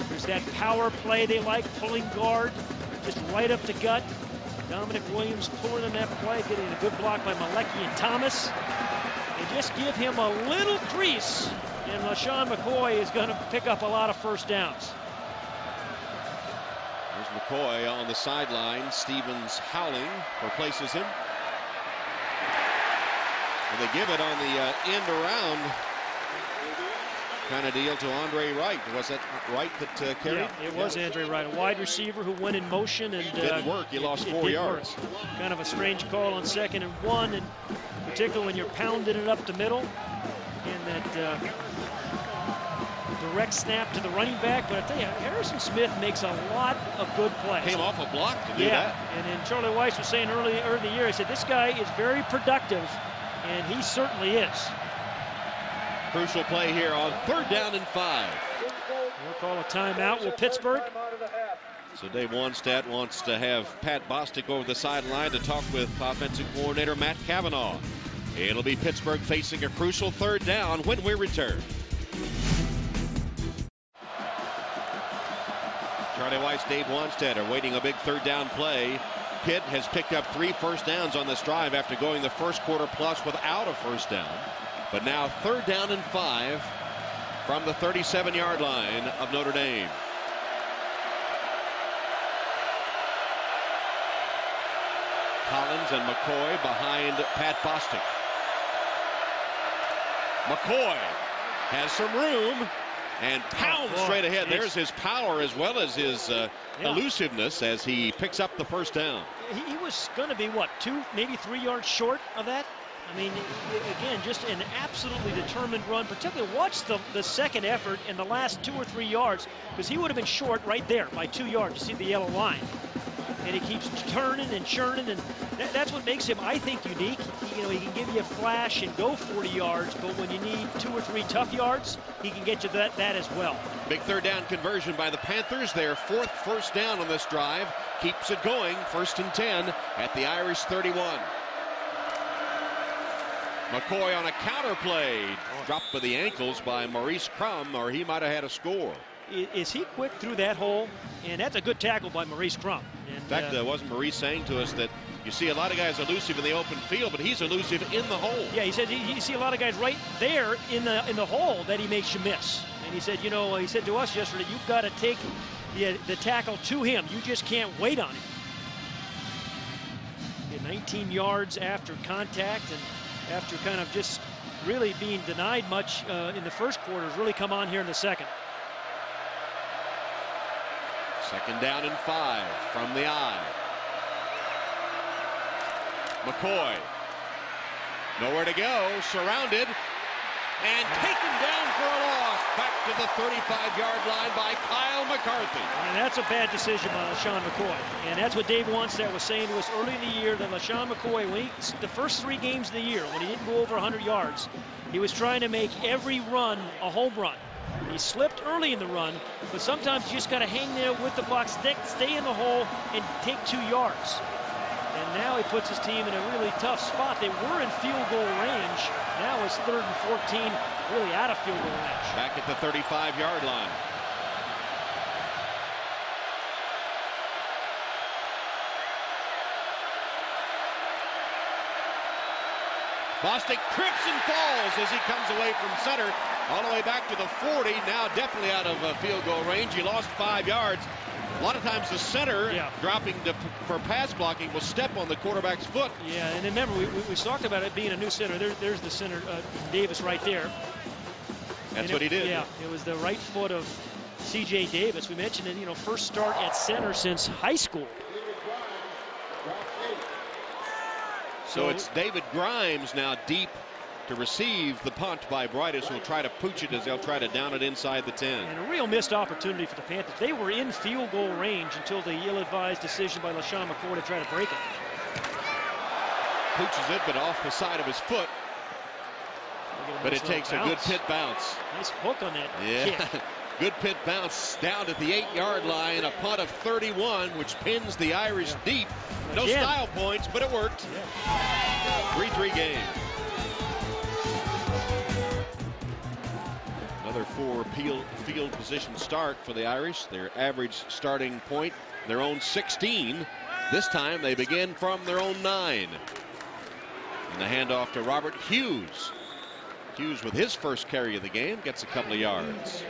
There's that power play they like, pulling guard, just right up the gut. Dominic Williams pulling in that play, getting a good block by Malecki and Thomas. And just give him a little crease, and LaShawn McCoy is going to pick up a lot of first downs. There's McCoy on the sideline. Stevens howling, replaces him. And they give it on the end around kind of deal to Andre Wright. Was that Wright that carried? Yeah, it was Andre Wright, a wide receiver who went in motion and didn't work. He lost 4 yards. Kind of a strange call on 2nd and 1, and particularly when you're pounding it up the middle, and that direct snap to the running back. But I tell you, Harrison Smith makes a lot of good plays. Came off a block to do that. And then Charlie Weiss was saying early in the year, he said, this guy is very productive, and he certainly is. Crucial play here on 3rd down and 5. We'll call a timeout. Will Pittsburgh? So Dave Wannstedt wants to have Pat Bostic over the sideline to talk with offensive coordinator Matt Cavanaugh. It'll be Pittsburgh facing a crucial 3rd down when we return. Charlie Weiss, Dave Wannstedt are waiting a big 3rd down play. Pitt has picked up 3 first downs on this drive after going the first quarter plus without a first down. But now 3rd down and 5 from the 37-yard line of Notre Dame. Collins and McCoy behind Pat Bostic. McCoy has some room and pounds straight ahead. There's his power as well as his elusiveness as he picks up the first down. He was going to be, what, 2, maybe 3 yards short of that? I mean, again, just an absolutely determined run. Particularly watch the second effort in the last 2 or 3 yards, because he would have been short right there by 2 yards. You see the yellow line. And he keeps turning and churning, and that's what makes him, I think, unique. He can give you a flash and go 40 yards, but when you need 2 or 3 tough yards, he can get you that as well. Big 3rd down conversion by the Panthers. Their 4th first down on this drive. Keeps it going. 1st and 10 at the Irish 31. McCoy on a counter play. Dropped by the ankles by Maurice Crum, or he might have had a score. Is he quick through that hole? And that's a good tackle by Maurice Crum. And, in fact, wasn't Maurice saying to us that you see a lot of guys elusive in the open field, but he's elusive in the hole? Yeah, he said you see a lot of guys right there in the hole that he makes you miss. And he said, he said to us yesterday, you've got to take the tackle to him. You just can't wait on him. 19 yards after contact and after kind of just really being denied much in the first quarter, has really come on here in the second. 2nd down and 5 from the eye. McCoy. Nowhere to go. Surrounded. And taken down for a loss. Back to the 35-yard line by Kyle McCarthy. And that's a bad decision by LaShawn McCoy. And that's what Dave Wannstedt was saying to us early in the year, that LaShawn McCoy, the first 3 games of the year, when he didn't go over 100 yards, he was trying to make every run a home run. He slipped early in the run, but sometimes you just got to hang there with the box, stay in the hole, and take 2 yards. And now he puts his team in a really tough spot. They were in field goal range. Now it's 3rd and 14, really out of field goal range. Back at the 35-yard line. Bostic trips and falls as he comes away from center all the way back to the 40. Now definitely out of field goal range. He lost 5 yards. A lot of times the center dropping for pass blocking will step on the quarterback's foot. Yeah, and remember, we talked about it being a new center. There's the center, Davis, right there. That's what he did. Yeah, it was the right foot of C.J. Davis. We mentioned it, first start at center since high school. So it's David Grimes now deep to receive the punt by Brightus, who will try to pooch it as they'll try to down it inside the 10. And a real missed opportunity for the Panthers. They were in field goal range until the ill-advised decision by LaShawn McCoy to try to break it. Pooches it, but off the side of his foot. But it takes a good pit bounce. Nice hook on that kick. Good pit bounce down at the 8-yard line. A punt of 31, which pins the Irish deep. No style points, but it worked. 3-3 game. Another 4 field position start for the Irish. Their average starting point, their own 16. This time they begin from their own 9. And the handoff to Robert Hughes. Hughes with his first carry of the game gets a couple of yards.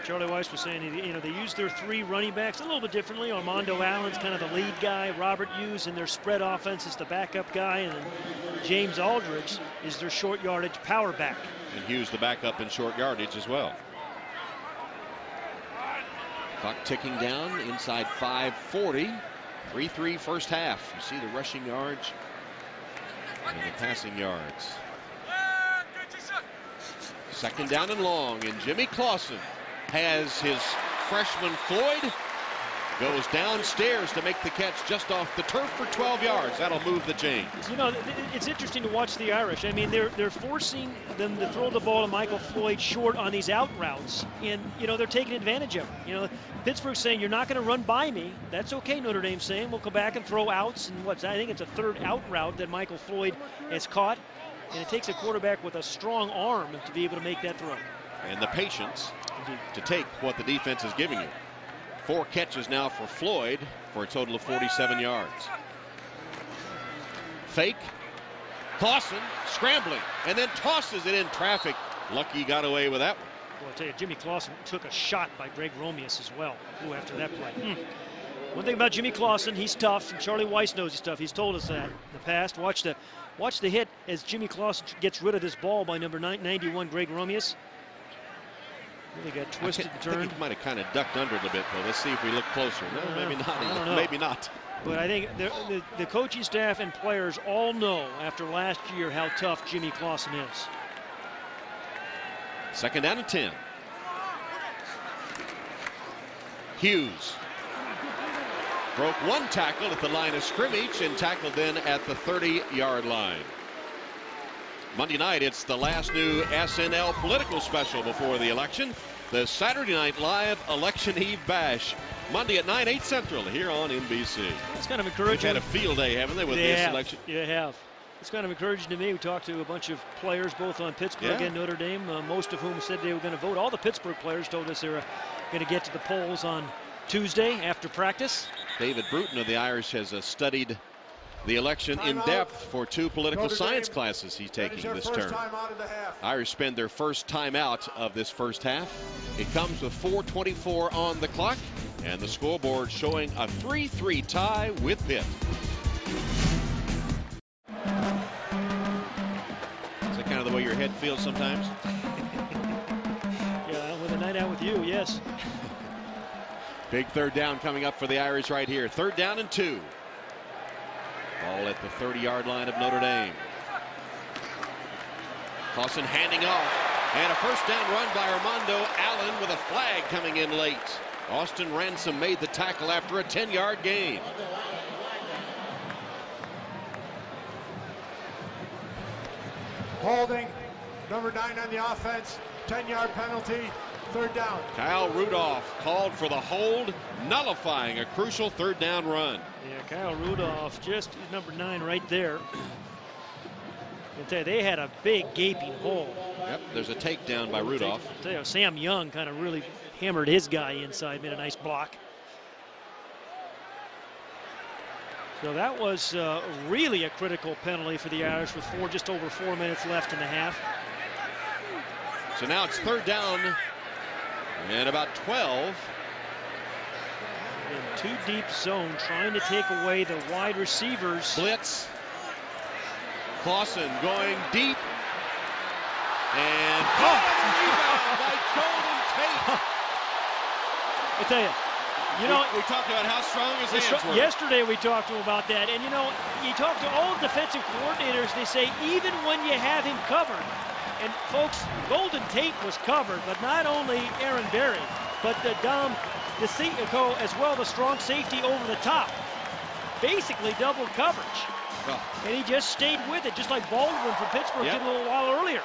Charlie Weiss was saying, they use their 3 running backs a little bit differently. Armando Allen's kind of the lead guy. Robert Hughes in their spread offense is the backup guy. And then James Aldridge is their short yardage power back. And Hughes the backup in short yardage as well. Clock ticking down inside 5:40. 3-3 first half. You see the rushing yards and the passing yards. 2nd down and long, and Jimmy Clausen has his freshman Floyd goes downstairs to make the catch just off the turf for 12 yards. That'll move the chains. You know, it's interesting to watch the Irish. I mean, they're forcing them to throw the ball to Michael Floyd short on these out routes, and you know they're taking advantage of it. You know, Pittsburgh's saying you're not going to run by me. That's okay. Notre Dame's saying we'll come back and throw outs, and I think it's a third out route that Michael Floyd has caught, and it takes a quarterback with a strong arm to be able to make that throw. And the patience to take what the defense is giving you. 4 catches now for Floyd for a total of 47 yards. Fake. Clausen scrambling and then tosses it in traffic. Lucky he got away with that one. Well, I'll tell you, Jimmy Clausen took a shot by Greg Romius as well. Ooh, after that play. One thing about Jimmy Clausen, he's tough, and Charlie Weiss knows he's tough. He's told us that in the past. Watch the hit as Jimmy Clausen gets rid of this ball by number 91, Greg Romius. Really got twisted and turned. I think he might have kind of ducked under it a bit, though. Let's see if we look closer. No, maybe not. I don't know. Maybe not. But I think the coaching staff and players all know after last year how tough Jimmy Clausen is. 2nd down and 10. Hughes broke 1 tackle at the line of scrimmage and tackled then at the 30-yard line. Monday night, it's the last new SNL political special before the election, the Saturday Night Live Election Eve Bash. Monday at 9, 8 Central here on NBC. It's kind of encouraging. They've had a field day, haven't they, with this election? Yeah, they have. It's kind of encouraging to me. We talked to a bunch of players, both on Pittsburgh and Notre Dame, most of whom said they were going to vote. All the Pittsburgh players told us they were going to get to the polls on Tuesday after practice. David Bruton of the Irish has studied the election in depth for 2 political science classes he's taking this term. Irish spend their first time out of this first half. It comes with 4:24 on the clock, and the scoreboard showing a 3-3 tie with Pitt. Is that kind of the way your head feels sometimes? Yeah, with a night out with you, yes. Big 3rd down coming up for the Irish right here. 3rd down and 2. Ball at the 30-yard line of Notre Dame. Clausen handing off. And a first down run by Armando Allen with a flag coming in late. Austin Ransom made the tackle after a 10-yard gain. Holding. Number 9 on the offense. 10-yard penalty. 3rd down. Kyle Rudolph called for the hold, nullifying a crucial 3rd down run. Yeah, Kyle Rudolph, just number 9 right there. I'll tell you, they had a big gaping hole. Yep, there's a takedown by Rudolph. I'll tell you, Sam Young kind of really hammered his guy inside, made a nice block. So that was really a critical penalty for the Irish with just over 4 minutes left in the half. So now it's 3rd down and about 12. In 2 deep zone, trying to take away the wide receivers. Blitz. Clausen going deep. And rebound by Golden Tate. I tell you know, we talked about how strong his hands were. Yesterday we talked to him about that, and you know, you talk to all defensive coordinators, they say even when you have him covered, and folks, Golden Tate was covered, but not only Aaron Berry, but the as well, the strong safety over the top. Basically double coverage. Oh. And he just stayed with it, just like Baldwin from Pittsburgh did a little while earlier.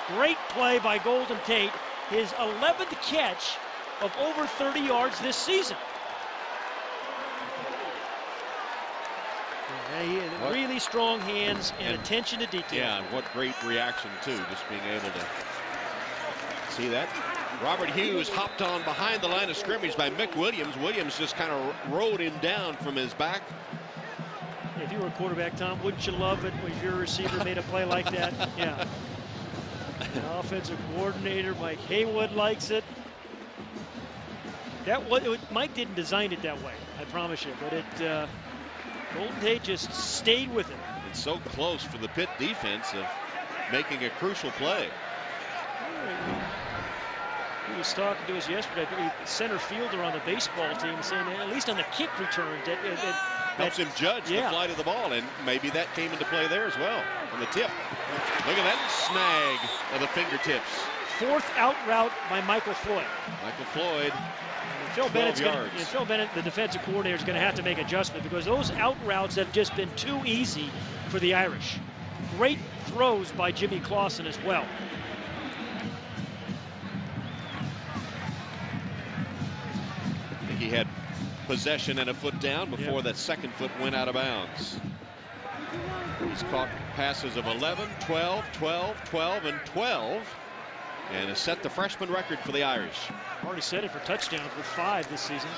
Great play by Golden Tate. His 11th catch of over 30 yards this season. Yeah, he had really strong hands and attention to detail. Yeah, and what great reaction, too, just being able to see that. Robert Hughes hopped on behind the line of scrimmage by Mick Williams. Williams just kind of rode him down from his back. If you were a quarterback, Tom, wouldn't you love it if your receiver made a play like that? Yeah. The offensive coordinator, Mike Haywood, likes it. Mike didn't design it that way, I promise you, but Golden Tate just stayed with it. It's so close for the Pitt defense of making a crucial play. He was talking to us yesterday, center fielder on the baseball team, saying that at least on the kick returns, that helps him judge the flight of the ball, and maybe that came into play there as well on the tip. Look at that snag of the fingertips. 4th out route by Michael Floyd. Michael Floyd. Phil Bennett, the defensive coordinator, is going to have to make adjustment because those out routes have just been too easy for the Irish. Great throws by Jimmy Clausen as well. I think he had possession and a foot down before that second foot went out of bounds. He's caught passes of 11, 12, 12, 12, and 12. And has set the freshman record for the Irish. Already set it for touchdowns with 5 this season.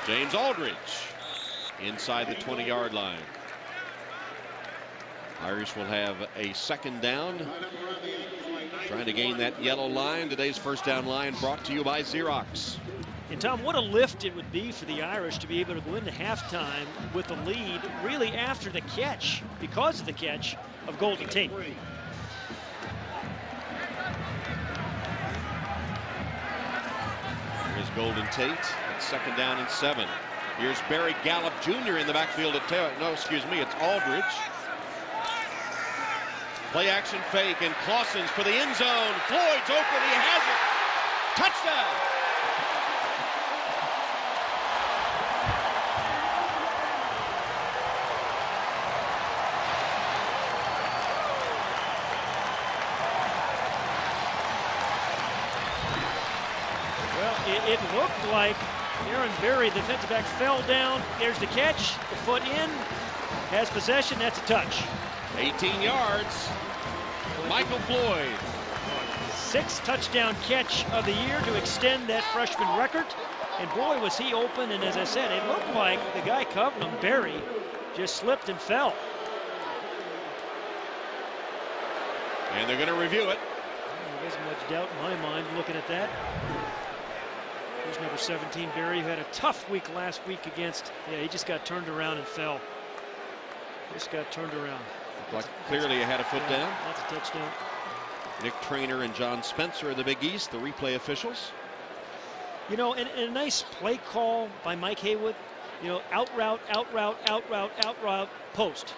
James Aldridge inside the 20-yard line. Irish will have a second down. Trying to gain that yellow line. Today's first down line brought to you by Xerox. And Tom, what a lift it would be for the Irish to be able to go into halftime with a lead really after the catch, because of the catch of Golden Tate. Here's Golden Tate at second down and 7. Here's Barry Gallup Jr. in the backfield at it's Aldridge. Play action fake, and Clausen's for the end zone. Floyd's open, he has it. Touchdown. It looked like Aaron Berry, the defensive back, fell down. There's the catch. The foot in. Has possession. That's a touch. 18 yards. Michael Floyd. 6th touchdown catch of the year to extend that freshman record. And boy, was he open. And as I said, it looked like the guy covering him, Berry, just slipped and fell. And they're going to review it. There isn't much doubt in my mind looking at that. Here's number 17, Berry, who had a tough week last week against. He just got turned around and fell. Just got turned around. Like clearly he had a foot down. That's a touchdown. Nick Traynor and John Spencer of the Big East, the replay officials. You know, and a nice play call by Mike Haywood. You know, out route, post.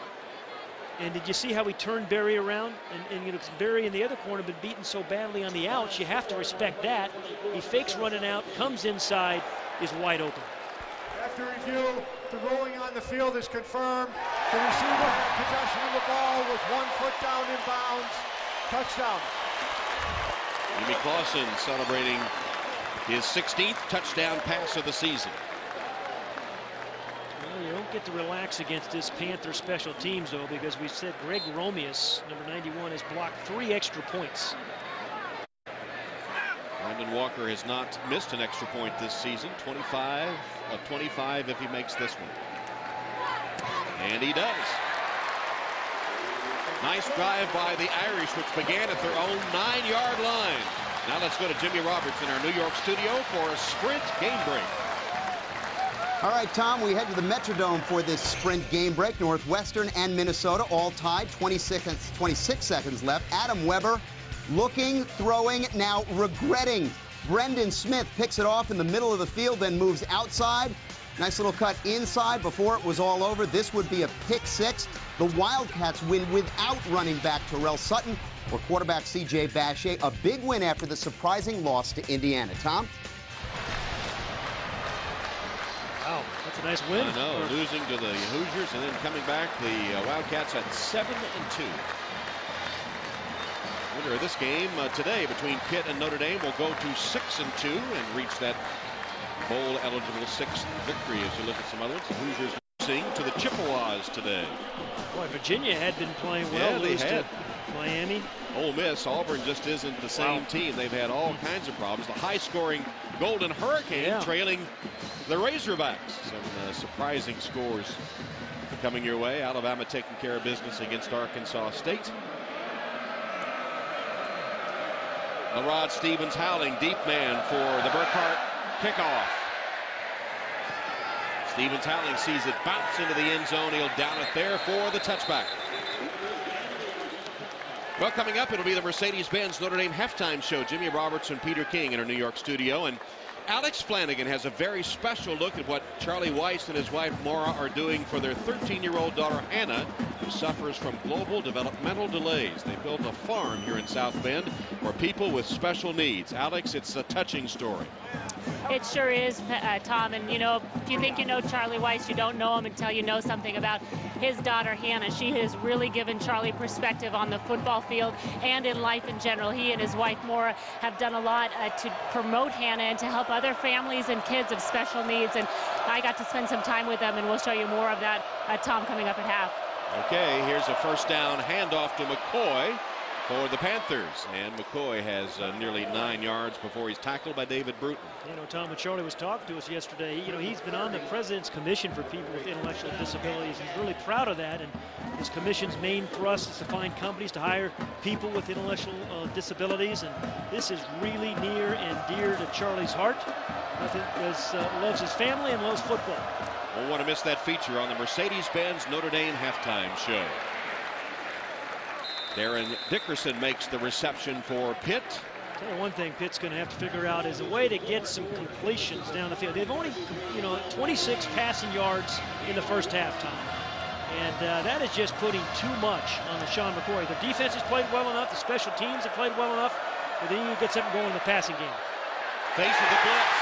And did you see how he turned Berry around? And you know, Berry in the other corner been beaten so badly on the outs, you have to respect that. He fakes running out, comes inside, is wide open. After review, the ruling on the field is confirmed. The receiver had possession of the ball with 1 foot down in bounds. Touchdown. Jimmy Clausen celebrating his 16th touchdown pass of the season. Well, you don't get to relax against this Panther special teams, though, because we said Greg Romeus, number 91, has blocked 3 extra points. Brandon Walker has not missed an extra point this season. 25 of 25 if he makes this one. And he does. Nice drive by the Irish, which began at their own 9-yard line. Now let's go to Jimmy Roberts in our New York studio for a Sprint game break. All right, Tom, we head to the Metrodome for this Sprint game break. Northwestern and Minnesota all tied. 26 seconds left. Adam Weber looking, throwing, now regretting. Brendan Smith picks it off in the middle of the field, then moves outside. Nice little cut inside before it was all over. This would be a pick 6. The Wildcats win without running back Terrell Sutton or quarterback C.J. Bache. A big win after the surprising loss to Indiana. Tom? Wow, that's a nice win. I know, losing to the Hoosiers and then coming back. The Wildcats at 7-2. Winner of this game today between Pitt and Notre Dame will go to 6-2 and reach that bowl-eligible 6th victory. As you look at some other ones, the Hoosiers losing to the Chippewas today. Boy, Virginia had been playing well. Yeah, they had. Miami. Ole Miss, Auburn just isn't the same team. They've had all kinds of problems. The high-scoring Golden Hurricane trailing the Razorbacks. Some surprising scores coming your way. Alabama taking care of business against Arkansas State. LaRod Stevens howling, deep man for the Burkhart kickoff. Stevens howling sees it bounce into the end zone. He'll down it there for the touchback. Well, coming up, it'll be the Mercedes-Benz Notre Dame halftime show. Jimmy Roberts and Peter King in our New York studio. And Alex Flanagan has a very special look at what Charlie Weiss and his wife Maura are doing for their 13-year-old daughter Hannah, who suffers from global developmental delays. They built a farm here in South Bend for people with special needs. Alex, it's a touching story. It sure is, Tom. And, you know, if you think you know Charlie Weiss, you don't know him until you know something about his daughter, Hannah. She has really given Charlie perspective on the football field and in life in general. He and his wife, Maura, have done a lot to promote Hannah and to help other families and kids of special needs. And I got to spend some time with them, and we'll show you more of that, Tom, coming up at half. Okay, here's a first down handoff to McCoy for the Panthers, and McCoy has nearly 9 yards before he's tackled by David Bruton. You know, Tom, when Charlie was talking to us yesterday, you know, he's been on the President's Commission for people with intellectual disabilities. He's really proud of that, and his commission's main thrust is to find companies to hire people with intellectual disabilities, and this is really near and dear to Charlie's heart. I think because loves his family and loves football. Won't want to miss that feature on the Mercedes-Benz Notre Dame halftime show. Darren Dickerson makes the reception for Pitt. Tell you one thing Pitt's going to have to figure out is a way to get some completions down the field. They've only, 26 passing yards in the first half, Tom. And that is just putting too much on LaShawn McCoy. The defense has played well enough. The special teams have played well enough. But then you get something going in the passing game. Face of the blitz.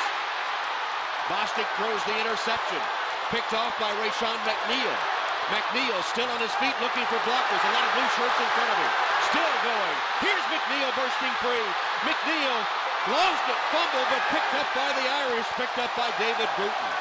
Bostic throws the interception. Picked off by Rashawn McNeil. McNeil still on his feet looking for blockers. A lot of blue shirts in front of him. Still going. Here's McNeil bursting free. McNeil lost it, fumble, but picked up by the Irish. Picked up by David Bruton.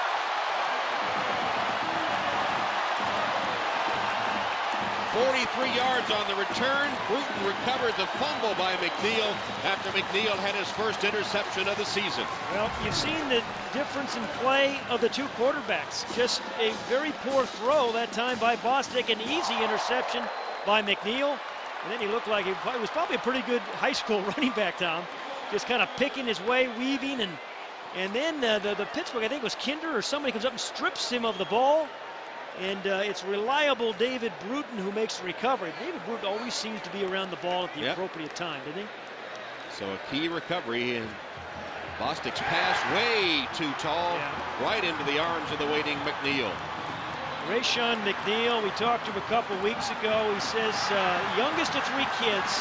43 yards on the return. Bruton recovered the fumble by McNeil after McNeil had his first interception of the season. Well, you've seen the difference in play of the two quarterbacks. Just a very poor throw that time by Bostic, an easy interception by McNeil. And then he looked like he was probably a pretty good high school running back, Tom. Just kind of picking his way, weaving, and then the Pittsburgh, I think it was Kinder or somebody comes up and strips him of the ball. And it's reliable David Bruton who makes the recovery. David Bruton always seems to be around the ball at the appropriate time, doesn't he? So a key recovery, and Bostic's pass way too tall, right into the arms of the waiting McNeil. Rashawn McNeil, we talked to him a couple weeks ago. He says youngest of 3 kids,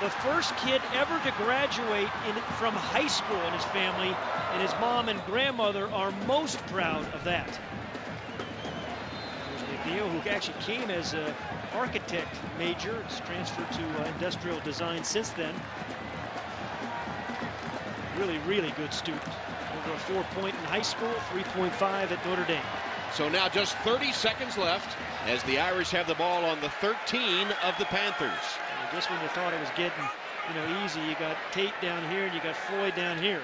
the first kid ever to graduate from high school in his family, and his mom and grandmother are most proud of that. McNeil, who actually came as an architect major, has transferred to industrial design since then. Really, really good student. Over a 4-point in high school, 3.5 at Notre Dame. So now just 30 seconds left as the Irish have the ball on the 13 of the Panthers. And just when you thought it was getting, easy, you got Tate down here and you got Floyd down here.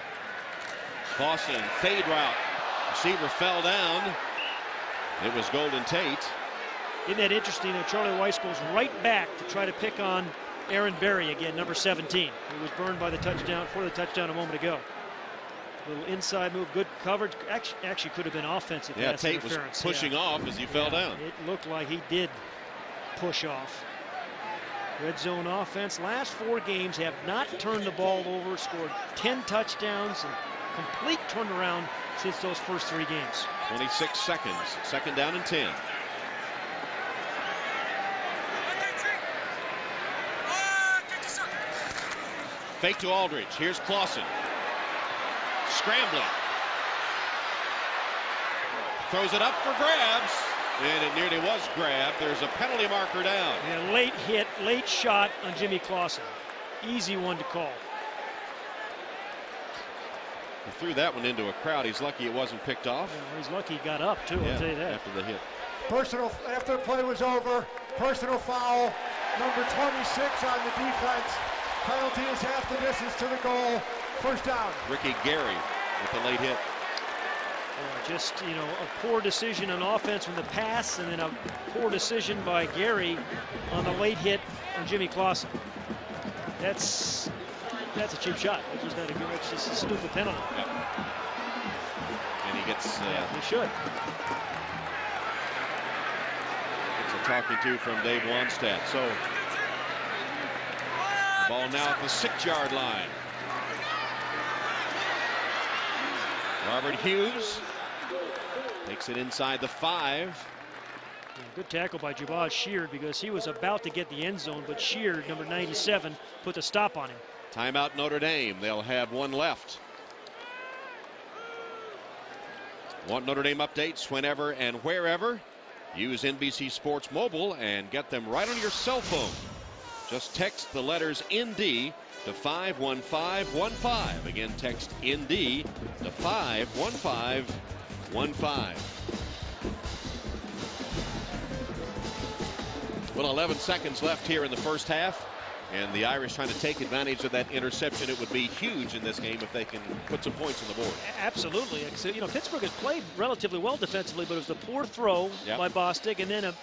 Clausen, fade route. Receiver fell down. It was Golden Tate. Isn't that interesting? Charlie Weiss goes right back to try to pick on Aaron Berry again, number 17, who was burned by the touchdown a moment ago. Little inside move, good coverage. Actually could have been offensive. Yeah, Tate was pushing off as he fell down. It looked like he did push off. Red zone offense. Last 4 games have not turned the ball over, scored 10 touchdowns, and complete turnaround since those first 3 games. 26 seconds. Second down and 10. Fake to Aldridge. Here's Clausen. Scrambling. Throws it up for grabs. And it nearly was grabbed. There's a penalty marker down. Yeah, late hit, late shot on Jimmy Clausen. Easy one to call. He threw that one into a crowd. He's lucky it wasn't picked off. Yeah, he's lucky he got up, too, I'll tell you that. After the hit. Personal, after the play was over, personal foul, number 26 on the defense. Penalty is half the distance to the goal. First down. Ricky Gary with the late hit. Just, a poor decision on offense from the pass, and then a poor decision by Gary on the late hit on Jimmy Clausen. That's a cheap shot. It's just a stupid penalty. Yeah. And he gets... he should. Gets a talking to from Dave Wannstedt. So, ball now at the 6-yard line. Robert Hughes takes it inside the 5. Good tackle by Jabaz Sheard because he was about to get the end zone, but Sheard, number 97, put the stop on him. Timeout Notre Dame. They'll have one left. Want Notre Dame updates whenever and wherever? Use NBC Sports Mobile and get them right on your cell phone. Just text the letters ND to 51515. Again, text ND to 51515. Well, 11 seconds left here in the first half, and the Irish trying to take advantage of that interception. It would be huge in this game if they can put some points on the board. Absolutely. You know, Pittsburgh has played relatively well defensively, but it was the poor throw by Bostic, and then a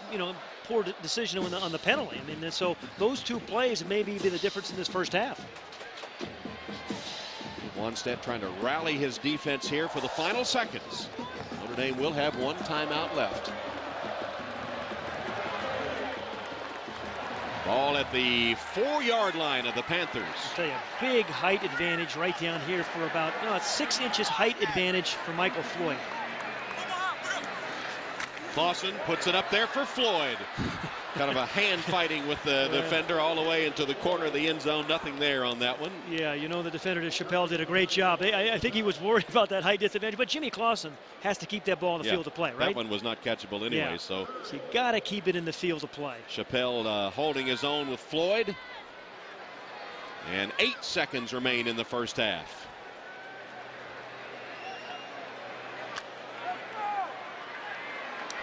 poor decision on the penalty. I mean, so those two plays may be the difference in this first half. Wannstedt trying to rally his defense here for the final seconds. Notre Dame will have one timeout left. Ball at the 4-yard line of the Panthers. I'll tell you, a big height advantage right down here for about 6 inches height advantage for Michael Floyd. Clausen puts it up there for Floyd. Kind of a hand fighting with the defender all the way into the corner of the end zone. Nothing there on that one. Yeah, the defender, Chappelle, did a great job. I think he was worried about that height disadvantage, but Jimmy Clausen has to keep that ball in the field of play, right? That one was not catchable anyway. So you got to keep it in the field of play. Chappelle holding his own with Floyd. And 8 seconds remain in the first half.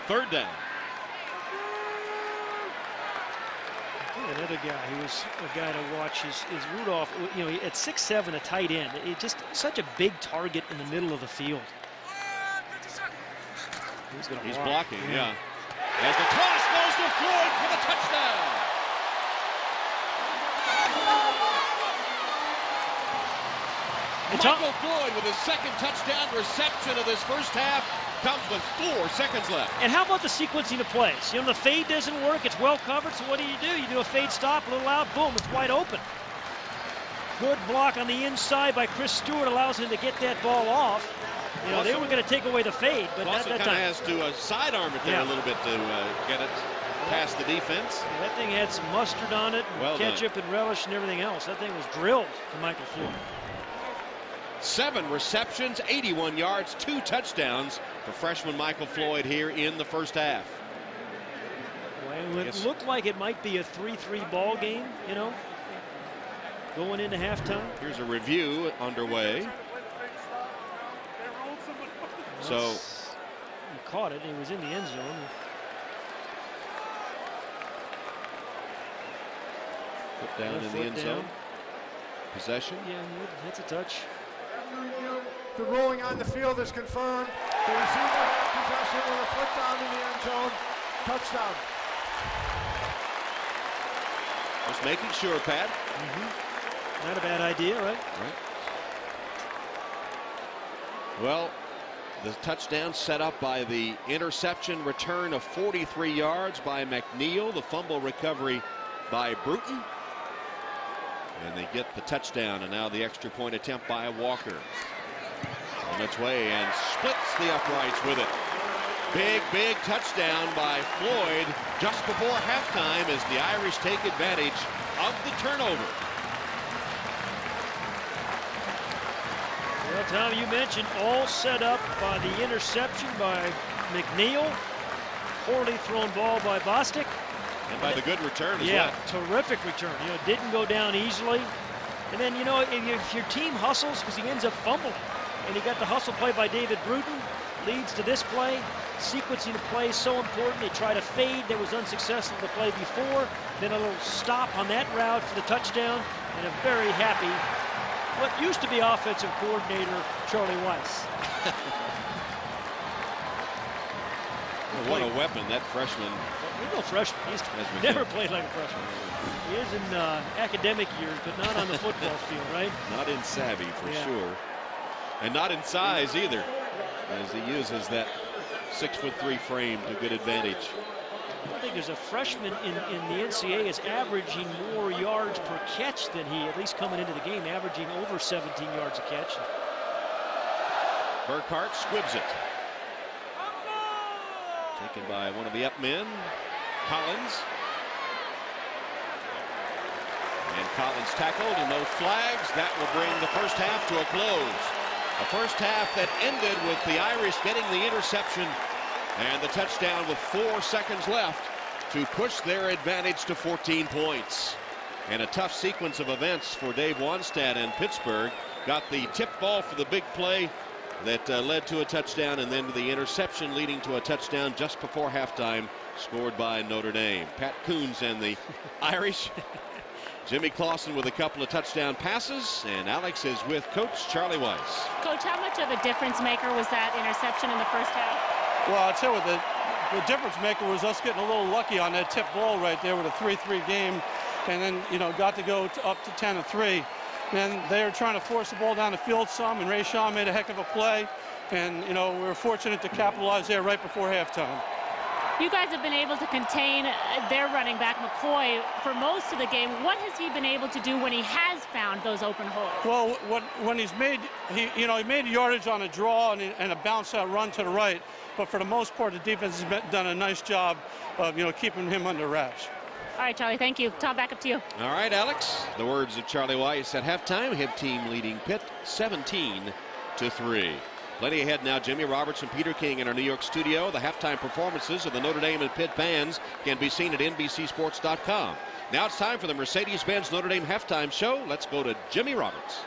Third down. Another guy who was a guy to watch is Rudolph. At 6'7", a tight end. It's just such a big target in the middle of the field. He's blocking, yeah. As the toss goes to Floyd for the touchdown. Michael Floyd with his second touchdown reception of this first half comes with 4 seconds left. And how about the sequencing of plays? The fade doesn't work. It's well covered, so what do? You do a fade stop, a little out, boom, it's wide open. Good block on the inside by Chris Stewart allows him to get that ball off. They were going to take away the fade, but that time has to sidearm it there a little bit to get it past the defense. Yeah, that thing had some mustard on it, ketchup and relish and everything else. That thing was drilled to Michael Floyd. 7 receptions, 81 yards, 2 touchdowns for freshman Michael Floyd here in the first half. Well, it looked like it might be a 3-3 ball game, going into halftime. Here's a review underway. So he caught it. He was in the end zone. Put down in the end zone. Possession. Yeah, that's a touch. The ruling on the field is confirmed. The receiver has possession with a foot down in the end zone. Touchdown. Just making sure, Pat. Not a bad idea, right? Well, the touchdown set up by the interception return of 43 yards by McNeil. The fumble recovery by Bruton. And they get the touchdown, and now the extra point attempt by Walker. On its way and splits the uprights with it. Big touchdown by Floyd just before halftime as the Irish take advantage of the turnover. Well, Tom, you mentioned all set up by the interception by McNeil. Poorly thrown ball by Bostic. And by the good return as well. Terrific return. Didn't go down easily. And then, if your team hustles, because he ends up fumbling, and he got the hustle play by David Bruton, leads to this play. Sequencing the play is so important. They tried a fade that was unsuccessful the play before. Then a little stop on that route for the touchdown. And a very happy, what used to be offensive coordinator, Charlie Weiss. What a weapon, that freshman. He's no freshman. He's never played like a freshman. He is in academic years, but not on the football field, right? Not in savvy, for sure. And not in size either, as he uses that 6'3" frame to good advantage. I don't think there's a freshman in the NCAA is averaging more yards per catch than he, at least coming into the game, averaging over 17 yards a catch. Burkhart squibs it. Taken by one of the up men, Collins. And Collins tackled and no flags. That will bring the first half to a close. A first half that ended with the Irish getting the interception and the touchdown with 4 seconds left to push their advantage to 14 points. And a tough sequence of events for Dave Wannstedt and Pittsburgh. Got the tip ball for the big play that led to a touchdown, and then the interception leading to a touchdown just before halftime, scored by Notre Dame. Pat Coons and the Irish. Jimmy Clausen with a couple of touchdown passes, and Alex is with Coach Charlie Weiss. Coach, how much of a difference maker was that interception in the first half? Well, I'll tell you what, the difference maker was us getting a little lucky on that tip ball right there with a 3-3 game, and then, got to go up to 10-3. And they were trying to force the ball down the field some, and Ray Shaw made a heck of a play, and, we were fortunate to capitalize there right before halftime. You guys have been able to contain their running back, McCoy, for most of the game. What has he been able to do when he has found those open holes? Well, when he's made, he made yardage on a draw and a bounce out run to the right. But for the most part, the defense has done a nice job of, keeping him under wraps. All right, Charlie, thank you. Tom, back up to you. All right, Alex. The words of Charlie Weiss at halftime. Hib team leading Pitt 17-3. Plenty ahead now. Jimmy Roberts and Peter King in our New York studio. The halftime performances of the Notre Dame and Pitt bands can be seen at NBCSports.com. Now it's time for the Mercedes-Benz Notre Dame halftime show. Let's go to Jimmy Roberts.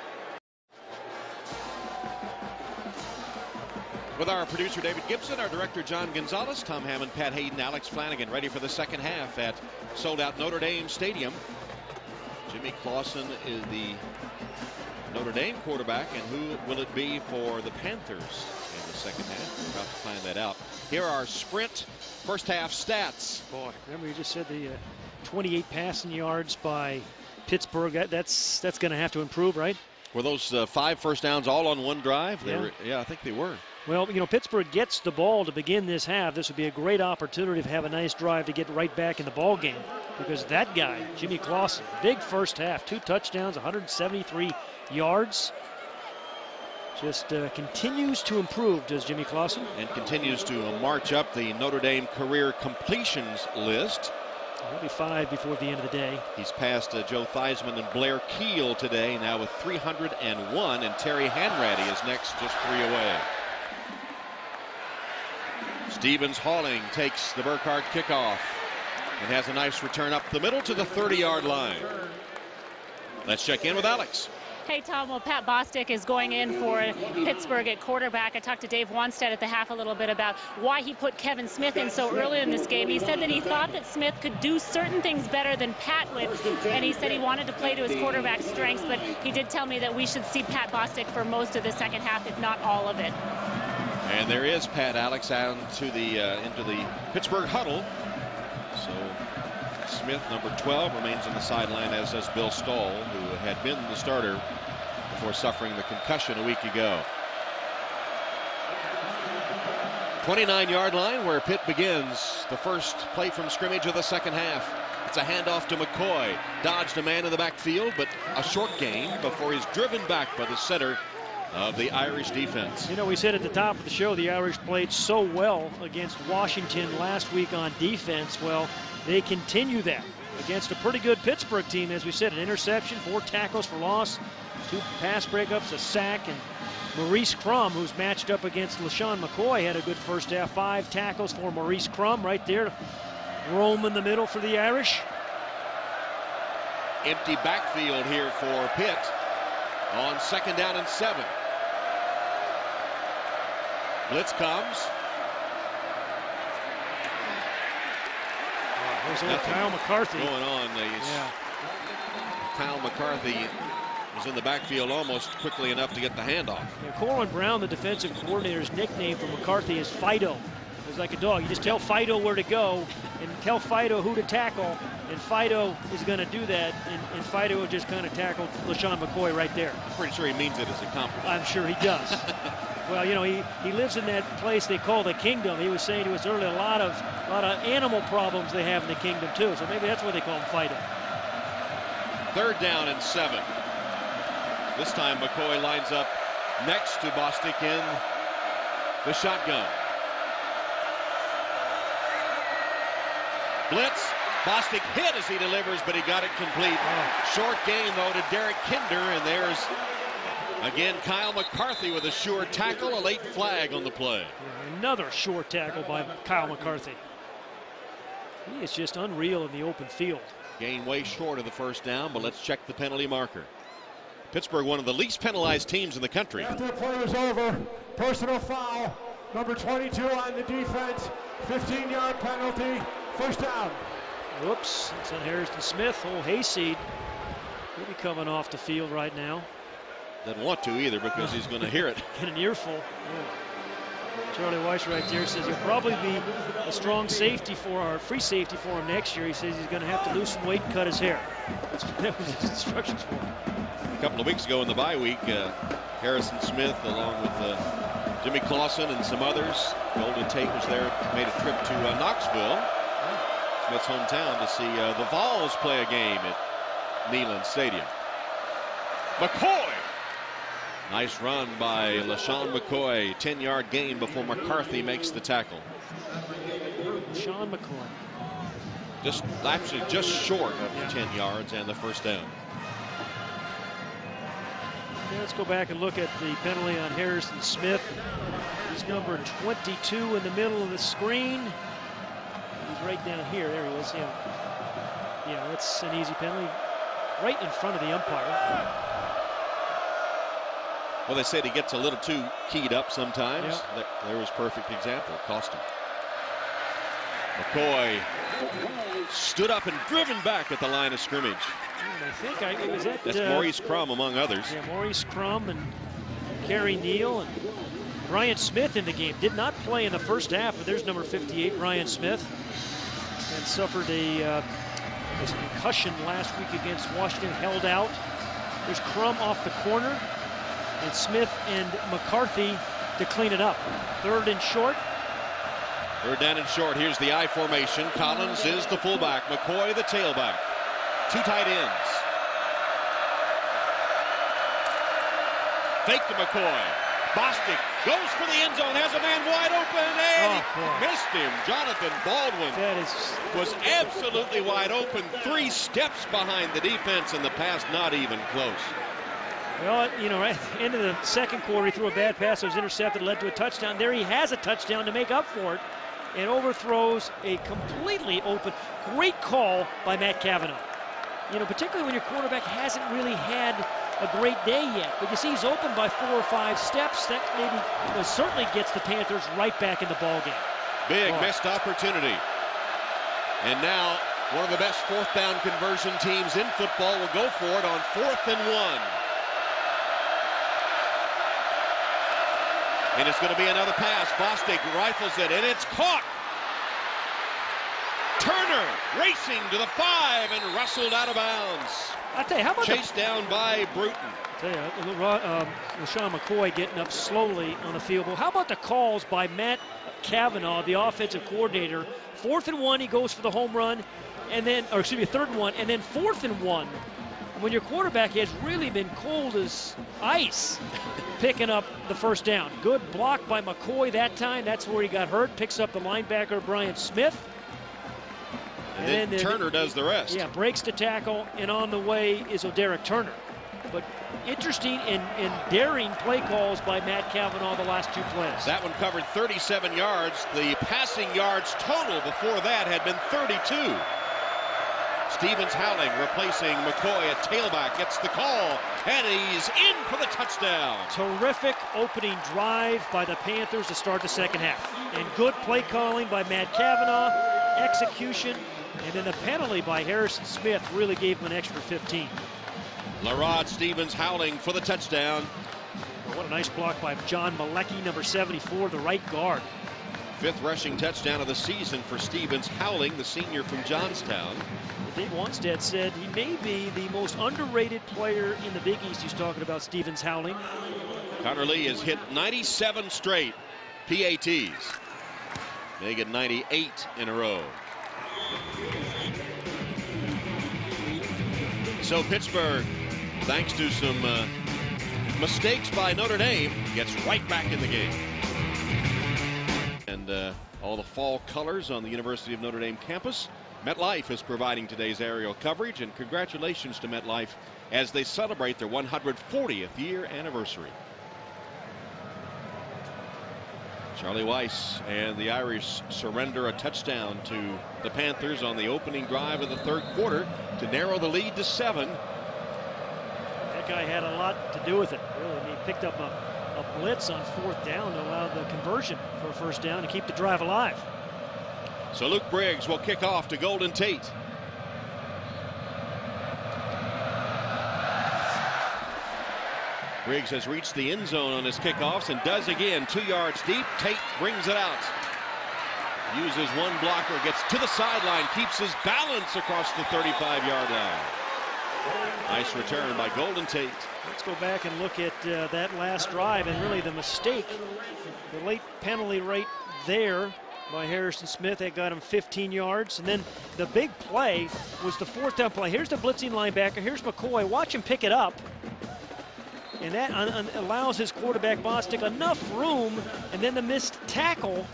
With our producer David Gibson, our director John Gonzalez, Tom Hammond, Pat Hayden, Alex Flanagan, ready for the second half at sold-out Notre Dame Stadium. Jimmy Clausen is the Notre Dame quarterback, and who will it be for the Panthers in the second half? We're about to find that out. Here are Sprint first half stats. Boy, remember you just said the 28 passing yards by Pittsburgh. That's going to have to improve, right? Were those 5 first downs all on one drive? Yeah. I think they were. Well, Pittsburgh gets the ball to begin this half. This would be a great opportunity to have a nice drive to get right back in the ball game, because that guy, Jimmy Clausen, big first half, 2 touchdowns, 173 yards. Just continues to improve, does Jimmy Clausen. And continues to march up the Notre Dame career completions list. He'll be 5 before the end of the day. He's passed Joe Theismann and Blair Keel today, now with 301, and Terry Hanratty is next, just 3 away. Stevens Halling takes the Burkhart kickoff and has a nice return up the middle to the 30-yard line. Let's check in with Alex. Hey, Tom. Well, Pat Bostic is going in for Pittsburgh at quarterback. I talked to Dave Wannstedt at the half a little bit about why he put Kevin Smith in so early in this game. He said that he thought that Smith could do certain things better than Pat would, and he said he wanted to play to his quarterback strengths, but he did tell me that we should see Pat Bostic for most of the second half, if not all of it. And there is Pat, Alex, out into the Pittsburgh huddle. So Smith, number 12, remains on the sideline, as does Bill Stahl, who had been the starter before suffering the concussion a week ago. 29-yard line where Pitt begins the first play from scrimmage of the second half. It's a handoff to McCoy. Dodged a man in the backfield, but a short gain before he's driven back by the center of the Irish defense. We said at the top of the show the Irish played so well against Washington last week on defense. Well, they continue that against a pretty good Pittsburgh team. As we said, an interception, 4 tackles for loss, 2 pass breakups, a sack, and Maurice Crum, who's matched up against LaShawn McCoy, had a good first half. 5 tackles for Maurice Crum right there. Roam in the middle for the Irish. Empty backfield here for Pitt on 2nd down and 7. Blitz comes. There's old Kyle McCarthy going on. Kyle McCarthy was in the backfield almost quickly enough to get the handoff. Corwin Brown, the defensive coordinator's nickname for McCarthy is Fido. It's like a dog. You just tell Fido where to go and tell Fido who to tackle, and Fido is going to do that, and Fido just kind of tackled LaShawn McCoy right there. I'm pretty sure he means it as a compliment. I'm sure he does. Well, he lives in that place they call the Kingdom. He was saying to us earlier, a lot of animal problems they have in the Kingdom too. So maybe that's why they call him Fido. 3rd down and 7. This time McCoy lines up next to Bostic in the shotgun. Blitz. Bostic hit as he delivers, but he got it complete. Short gain, though, to Derek Kinder, and there's, again, Kyle McCarthy with a sure tackle, a late flag on the play. Another short tackle by Kyle McCarthy. He is just unreal in the open field. Gain way short of the first down, but let's check the penalty marker. Pittsburgh, one of the least penalized teams in the country. After the play was over, personal foul, number 22 on the defense, 15-yard penalty, first down. Whoops, it's on Harrison Smith. Old hayseed. He'll be coming off the field right now. Doesn't want to either because he's going to hear it. Get an earful. Oh. Charlie Weiss right there says he'll probably be a strong safety for our free safety for him next year. He says he's going to have to lose some weight and cut his hair. That was his instructions for him. A couple of weeks ago in the bye week, Harrison Smith, along with Jimmy Clausen and some others, Golden Tate was there, made a trip to Knoxville, Smith's hometown, to see the Vols play a game at Neyland Stadium. McCoy. Nice run by LaShawn McCoy. 10-yard gain before McCarthy makes the tackle. LaShawn McCoy. Just short of the 10 yards and the first down. Yeah, let's go back and look at the penalty on Harrison Smith. He's number 22 in the middle of the screen. He's right down here. There he is. Yeah, that's an easy penalty. Right in front of the umpire. Well, they said he gets a little too keyed up sometimes. Yeah. There was perfect example. Cost him. McCoy stood up and driven back at the line of scrimmage. I think it was that. That's Maurice Crum, among others. Yeah, Maurice Crum and Kerry Neal and Ryan Smith in the game. Did not play in the first half, but there's number 58, Ryan Smith, and suffered a concussion last week against Washington. Held out. There's Crum off the corner, and Smith and McCarthy to clean it up. Third and short. Third down and short. Here's the I formation. Collins is the fullback. McCoy the tailback. Two tight ends. Fake to McCoy. Bostic goes for the end zone. Has a man wide open, and he missed him. Jonathan Baldwin was absolutely wide open. 3 steps behind the defense, and the pass not even close. Well, right at the end of the second quarter, he threw a bad pass that was intercepted, led to a touchdown. There he has a touchdown to make up for it, and overthrows a completely open. Great call by Matt Cavanaugh. Particularly when your quarterback hasn't really had a great day yet. But you see he's open by 4 or 5 steps. That maybe certainly gets the Panthers right back in the ballgame. Big missed opportunity. And now one of the best fourth down conversion teams in football will go for it on 4th and 1. And it's going to be another pass. Bostic rifles it, and it's caught. Turner racing to the 5 and wrestled out of bounds. I tell you, how about chased down by Bruton? I tell you, LaShawn McCoy getting up slowly on the field. Well, how about the calls by Matt Cavanaugh, the offensive coordinator? 4th and 1, he goes for the home run, and then, 3rd and 1, and then 4th and 1. When your quarterback has really been cold as ice, picking up the first down. Good block by McCoy that time. That's where he got hurt. Picks up the linebacker, Brian Smith. And then Turner does the rest. Yeah, breaks the tackle, and on the way is O'Derrick Turner. But interesting and daring play calls by Matt Cavanaugh the last 2 plays. That one covered 37 yards. The passing yards total before that had been 32. Stevens Howling replacing McCoy at tailback, gets the call, and he's in for the touchdown. Terrific opening drive by the Panthers to start the second half. And good play calling by Matt Cavanaugh, execution, and then the penalty by Harrison Smith really gave him an extra 15. LaRod Stevens Howling for the touchdown. What a nice block by John Malecki, number 74, the right guard. 5th rushing touchdown of the season for Stevens Howling, the senior from Johnstown. Dave Wanstead said he may be the most underrated player in the Big East. He's talking about Stevens Howling. Connor Lee has hit 97 straight PATs. Making 98 in a row. So Pittsburgh, thanks to some mistakes by Notre Dame, gets right back in the game. all the fall colors on the University of Notre Dame campus. MetLife is providing today's aerial coverage, and congratulations to MetLife as they celebrate their 140th year anniversary. Charlie Weiss and the Irish surrender a touchdown to the Panthers on the opening drive of the third quarter to narrow the lead to 7. That guy had a lot to do with it, really. He picked up a blitz on 4th down to allow the conversion for a first down to keep the drive alive. So Luke Briggs will kick off to Golden Tate. Briggs has reached the end zone on his kickoffs and does again. 2 yards deep. Tate brings it out. Uses one blocker, gets to the sideline, keeps his balance across the 35-yard line. Nice return by Golden Tate. Let's go back and look at that last drive and really the mistake. The late penalty right there by Harrison Smith. That got him 15 yards. And then the big play was the 4th down play. Here's the blitzing linebacker. Here's McCoy. Watch him pick it up. And that allows his quarterback Bostic enough room, and then the missed tackle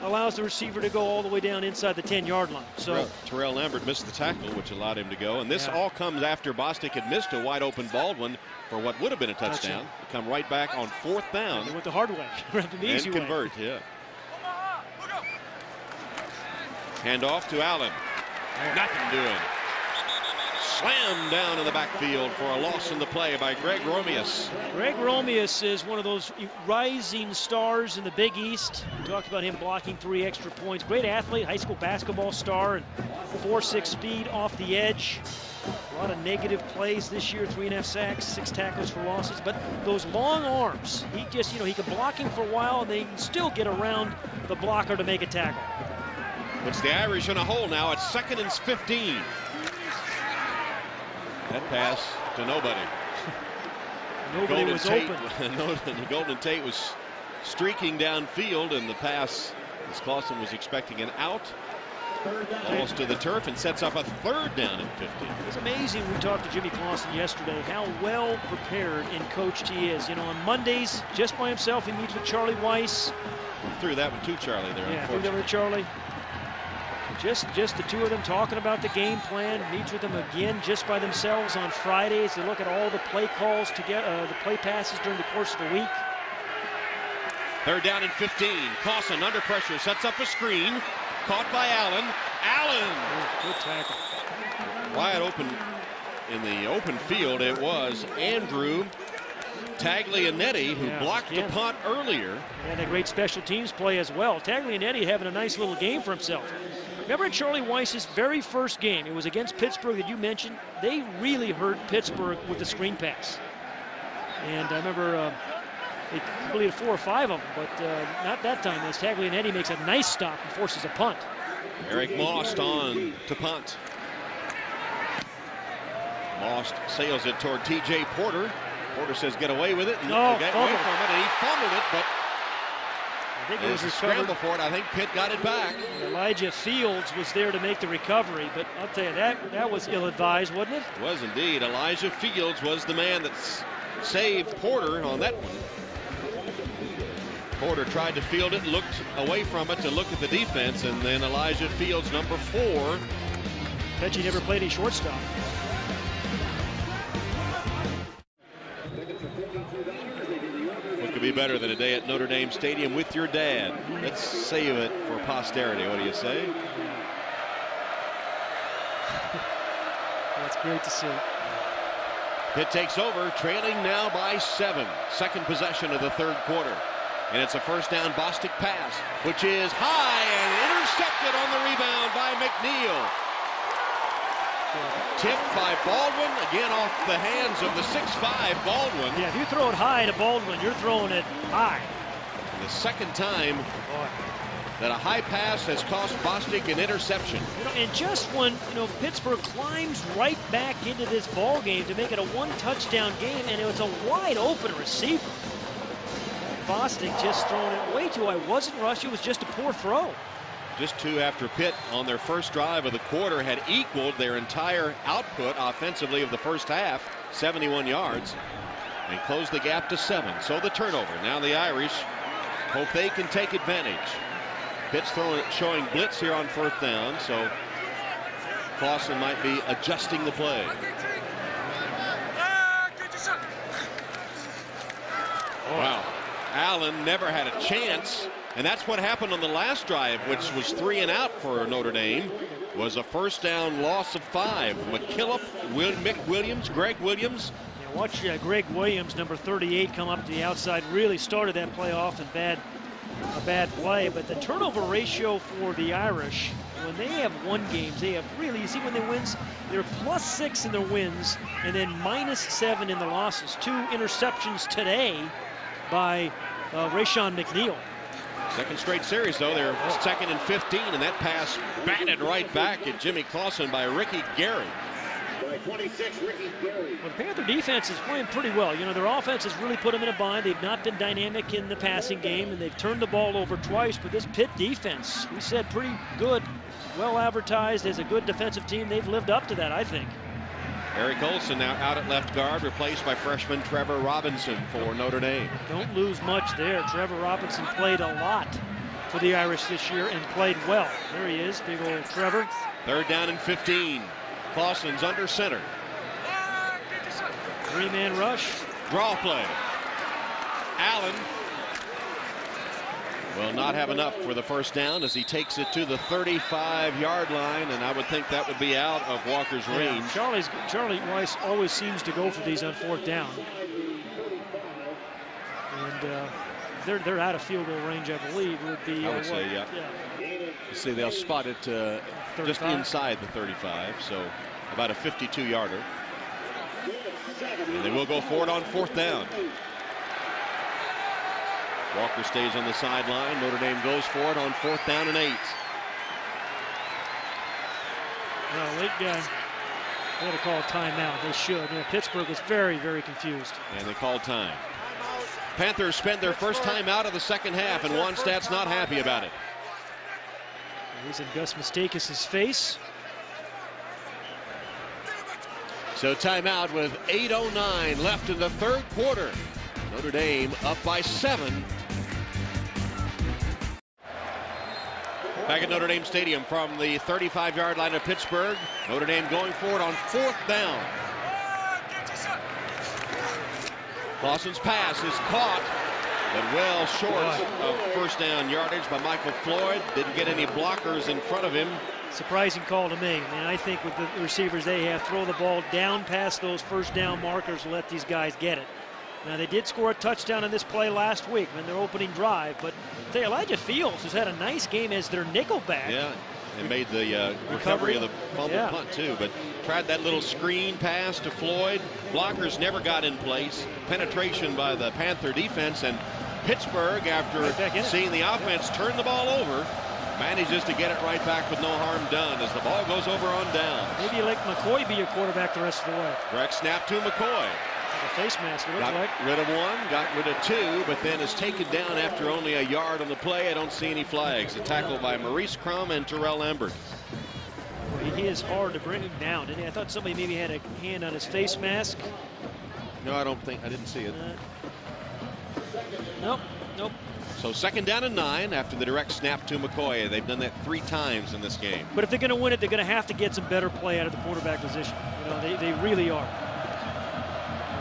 allows the receiver to go all the way down inside the 10-yard line. So Terrell Lambert missed the tackle, which allowed him to go. And this all comes after Bostic had missed a wide open Baldwin for what would have been a touchdown. To come right back on 4th down. They went the hard way, the easy and convert, way. yeah. Hand off to Allen. Nothing doing. Slammed down in the backfield for a loss in the play by Greg Romeus. Greg Romeus is one of those rising stars in the Big East. We talked about him blocking 3 extra points. Great athlete, high school basketball star, and 4.6 speed off the edge. A lot of negative plays this year, 3.5 sacks, 6 tackles for losses. But those long arms, he just, he can block him for a while, and they can still get around the blocker to make a tackle. Puts the Irish in a hole now at 2nd and 15. That pass to nobody. Nobody was open. Golden Tate was streaking downfield, and the pass, as Clausen was expecting an out, falls to the turf and sets up a 3rd down and 15. It's amazing. We talked to Jimmy Clausen yesterday how well prepared and coached he is. On Mondays, just by himself, he meets with Charlie Weiss. Threw that one to Charlie there. Yeah, threw that with Charlie. Just the 2 of them talking about the game plan. Meets with them again just by themselves on Fridays. They look at all the play calls to get the play passes during the course of the week. 3rd down and 15. Clausen under pressure, sets up a screen. Caught by Allen. Allen! Good tackle. Wide open in the open field. It was Andrew Taglianetti who blocked the punt earlier. And a great special teams play as well. Taglianetti having a nice little game for himself. Remember in Charlie Weiss's very first game, it was against Pittsburgh that you mentioned. They really hurt Pittsburgh with the screen pass. And I remember they completed 4 or 5 of them, but not that time. As Taglianetti makes a nice stop and forces a punt. Eric Most on to punt. Most sails it toward T.J. Porter. Porter says get away with it. And get away from it, and he fumbled it, but I think it was a scramble for it. I think Pitt got it back. Elijah Fields was there to make the recovery, but I'll tell you, that was ill-advised, wasn't it? It was indeed. Elijah Fields was the man that saved Porter on that one. Porter tried to field it, looked away from it to look at the defense, and then Elijah Fields, number 4. Bet you never played a shortstop. What could be better than a day at Notre Dame Stadium with your dad? Let's save it for posterity. What do you say? That's great to see. Pitt takes over, trailing now by 7. Second possession of the third quarter. And it's a first down Bostic pass, which is high and intercepted on the rebound by McNeil. Tipped by Baldwin, again off the hands of the 6'5 Baldwin. Yeah, if you throw it high to Baldwin, you're throwing it high. The second time that a high pass has cost Bostic an interception. And just when Pittsburgh climbs right back into this ball game to make it a 1-touchdown game, and it was a wide open receiver. Bostic just throwing it way too high. Wasn't rushed, it was just a poor throw. Just 2 after Pitt on their first drive of the quarter had equaled their entire output offensively of the first half, 71 yards, and closed the gap to 7. So the turnover. Now the Irish hope they can take advantage. Pitt's showing blitz here on 4th down, so Clausen might be adjusting the play. Wow. Allen never had a chance, and that's what happened on the last drive, which was 3 and out for Notre Dame, was a 1st down loss of 5. McKillop, Mick Williams, Greg Williams. Yeah, watch Greg Williams, number 38, come up to the outside. Really started that play off in a bad play, but the turnover ratio for the Irish, when they have won games, they have really, you see when they wins, they're +6 in their wins and then -7 in the losses. 2 interceptions today by Rayshon McNeil. Second straight series, though. They're 2nd and 15, and that pass batted right back at Jimmy Clausen by Ricky Gary. Well, the Panther defense is playing pretty well. You know, their offense has really put them in a bind. They've not been dynamic in the passing game, and they've turned the ball over twice. But this Pitt defense, we said pretty good, well advertised as a good defensive team. They've lived up to that, I think. Eric Olson now out at left guard, replaced by freshman Trevor Robinson for Notre Dame. Don't lose much there. Trevor Robinson played a lot for the Irish this year and played well. There he is, big old Trevor. 3rd down and 15. Clausen's under center. 3-man rush. Draw play. Allen will not have enough for the 1st down as he takes it to the 35-yard line, and I would think that would be out of Walker's range. Charlie Weiss always seems to go for these on 4th down. And they're out of field goal range, I believe. Would be, I would say, yeah. You see, they'll spot it just inside the 35, so about a 52-yarder. And they will go for it on 4th down. Walker stays on the sideline. Notre Dame goes for it on 4th down and 8. Well, late guy. They ought to call a timeout. They should. You know, Pittsburgh was very, very confused. And they called time. Panthers spend their first timeout of the 2nd half, and Wannstedt's not happy about it. He's in Gus Mistakis' face. So timeout with 8:09 left in the 3rd quarter. Notre Dame up by 7. Back at Notre Dame Stadium from the 35-yard line of Pittsburgh. Notre Dame going for it on 4th down. Clausen's pass is caught, but well short of 1st down yardage by Michael Floyd. Didn't get any blockers in front of him. Surprising call to me. I mean, I think with the receivers they have, throw the ball down past those 1st down markers and let these guys get it. Now, they did score a touchdown on this play last week in their opening drive, but Elijah Fields has had a nice game as their nickelback. Yeah, and made the recovery of the fumble punt, too, but tried that little screen pass to Floyd. Blockers never got in place. Penetration by the Panther defense, and Pittsburgh, after seeing the offense turn the ball over, manages to get it right back with no harm done as the ball goes over on down. Maybe you let McCoy be your quarterback the rest of the way. Direct snap to McCoy. The face mask, it looks got like. Rid of 1, got rid of 2, but then is taken down after only a yard on the play. I don't see any flags. A tackle by Maurice Crum and Terrell Lambert. Well, he is hard to bring him down, didn't he? I thought somebody maybe had a hand on his face mask. No, I didn't see it. Nope. So 2nd down and 9 after the direct snap to McCoy. They've done that 3 times in this game. But if they're going to win it, they're going to have to get some better play out of the quarterback position. You know, they really are.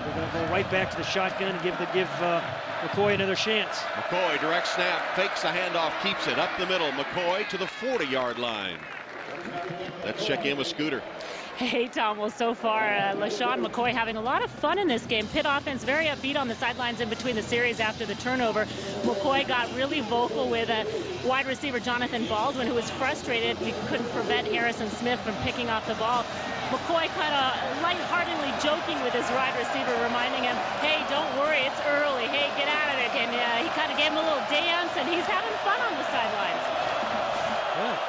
They're going to go right back to the shotgun and give McCoy another chance. McCoy, direct snap, fakes a handoff, keeps it up the middle. McCoy to the 40-yard line. Let's check in with Scooter. Hey, Tom. Well, so far, LaShawn McCoy having a lot of fun in this game. Pitt offense very upbeat on the sidelines in between the series after the turnover. McCoy got really vocal with wide receiver Jonathan Baldwin, who was frustrated he couldn't prevent Harrison Smith from picking off the ball. McCoy kind of lightheartedly joking with his wide receiver, reminding him, hey, don't worry, it's early. Hey, get out of it. And he kind of gave him a little dance, and he's having fun on the sidelines. Yeah.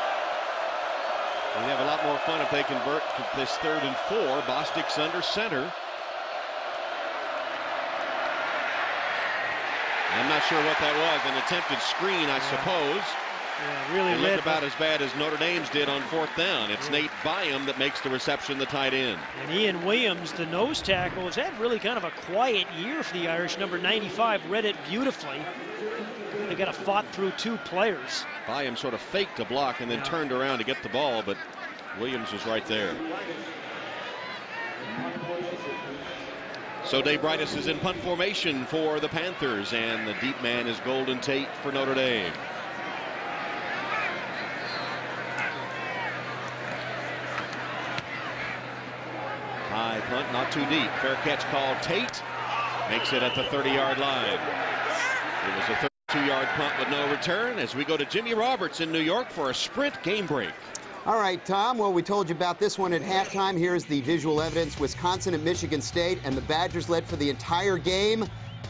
They'd have a lot more fun if they convert to this 3rd and 4. Bostic's under center. I'm not sure what that was. An attempted screen, I suppose. Yeah, really It looked about as bad as Notre Dame's did on 4th down. It's Nate Byam that makes the reception the tight end. And Ian Williams, the nose tackle, has had really kind of a quiet year for the Irish. Number 95 read it beautifully. They got to fought through 2 players. Byam sort of faked a block and then turned around to get the ball, but Williams was right there. So Dave Brightus is in punt formation for the Panthers, and the deep man is Golden Tate for Notre Dame. High punt, not too deep. Fair catch called. Tate makes it at the 30-yard line. It was a 32-yard punt with no return as we go to Jimmy Roberts in New York for a Sprint game break. All right, Tom. Well, we told you about this one at halftime. Here's the visual evidence. Wisconsin and Michigan State, and the Badgers led for the entire game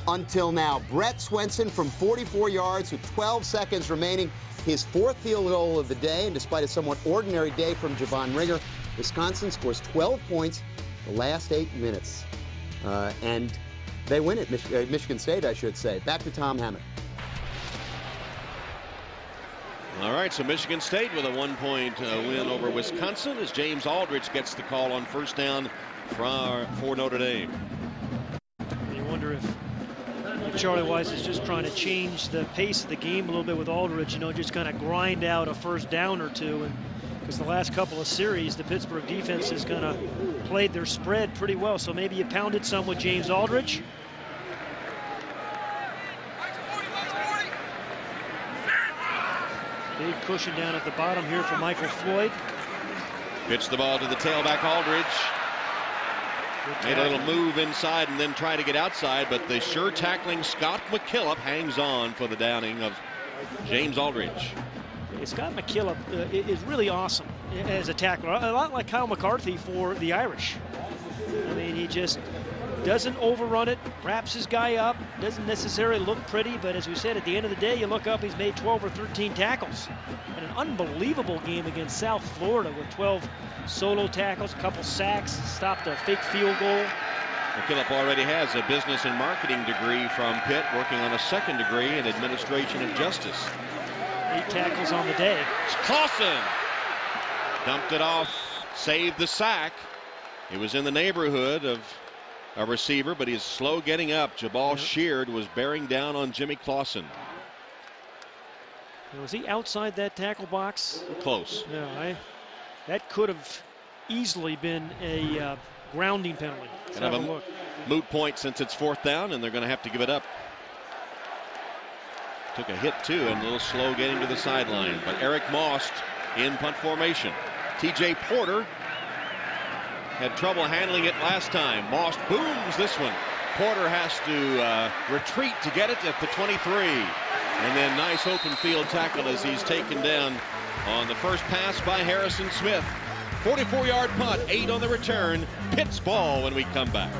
until now. Brett Swenson from 44 yards with 12 seconds remaining. His 4th field goal of the day, and despite a somewhat ordinary day from Javon Ringer, Wisconsin scores 12 points the last 8 minutes. And they win it, Michigan State, I should say. Back to Tom Hammond. All right, so Michigan State with a 1-point win over Wisconsin as James Aldridge gets the call on 1st down for Notre Dame. You wonder if Charlie Wise is just trying to change the pace of the game a little bit with Aldridge, just kind of grind out a 1st down or 2. And because the last couple of series, the Pittsburgh defense has kind of played their spread pretty well. So maybe you pounded some with James Aldridge. Big cushion down at the bottom here for Michael Floyd. Pitched the ball to the tailback, Aldridge. Made a little move inside and then tried to get outside, but the sure tackling Scott McKillop hangs on for the downing of James Aldridge. Scott McKillop is really awesome as a tackler, a lot like Kyle McCarthy for the Irish. I mean, he just doesn't overrun it, wraps his guy up, doesn't necessarily look pretty, but as we said, at the end of the day, you look up, he's made 12 or 13 tackles. And an unbelievable game against South Florida with 12 solo tackles, a couple sacks, stopped a fake field goal. McKillop already has a business and marketing degree from Pitt, working on a 2nd degree in administration and justice. 8 tackles on the day. Clausen dumped it off, saved the sack. He was in the neighborhood of a receiver, but he's slow getting up. Jabal Sheard was bearing down on Jimmy Clausen. Was he outside that tackle box? Close. Yeah, that could have easily been a grounding penalty. Let's have a look. Moot point since it's 4th down, and they're going to have to give it up. Took a hit, too, and a little slow getting to the sideline. But Eric Most in punt formation. T.J. Porter had trouble handling it last time. Most booms this one. Porter has to retreat to get it at the 23. And then nice open field tackle as he's taken down on the first pass by Harrison Smith. 44-yard punt, 8 on the return. Pitt's ball when we come back.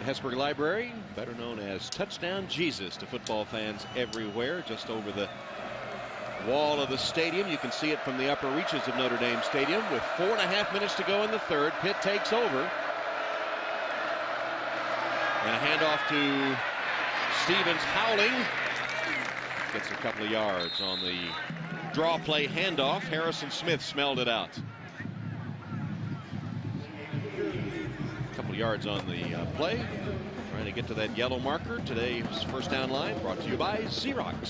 The Hesburgh Library, better known as Touchdown Jesus to football fans everywhere, just over the wall of the stadium. You can see it from the upper reaches of Notre Dame Stadium. With 4.5 minutes to go in the 3rd, Pitt takes over. And a handoff to Stevens Howling. Gets a couple of yards on the draw play handoff. Harrison Smith smelled it out. A couple of yards on the play. Trying to get to that yellow marker. Today's 1st down line brought to you by Xerox.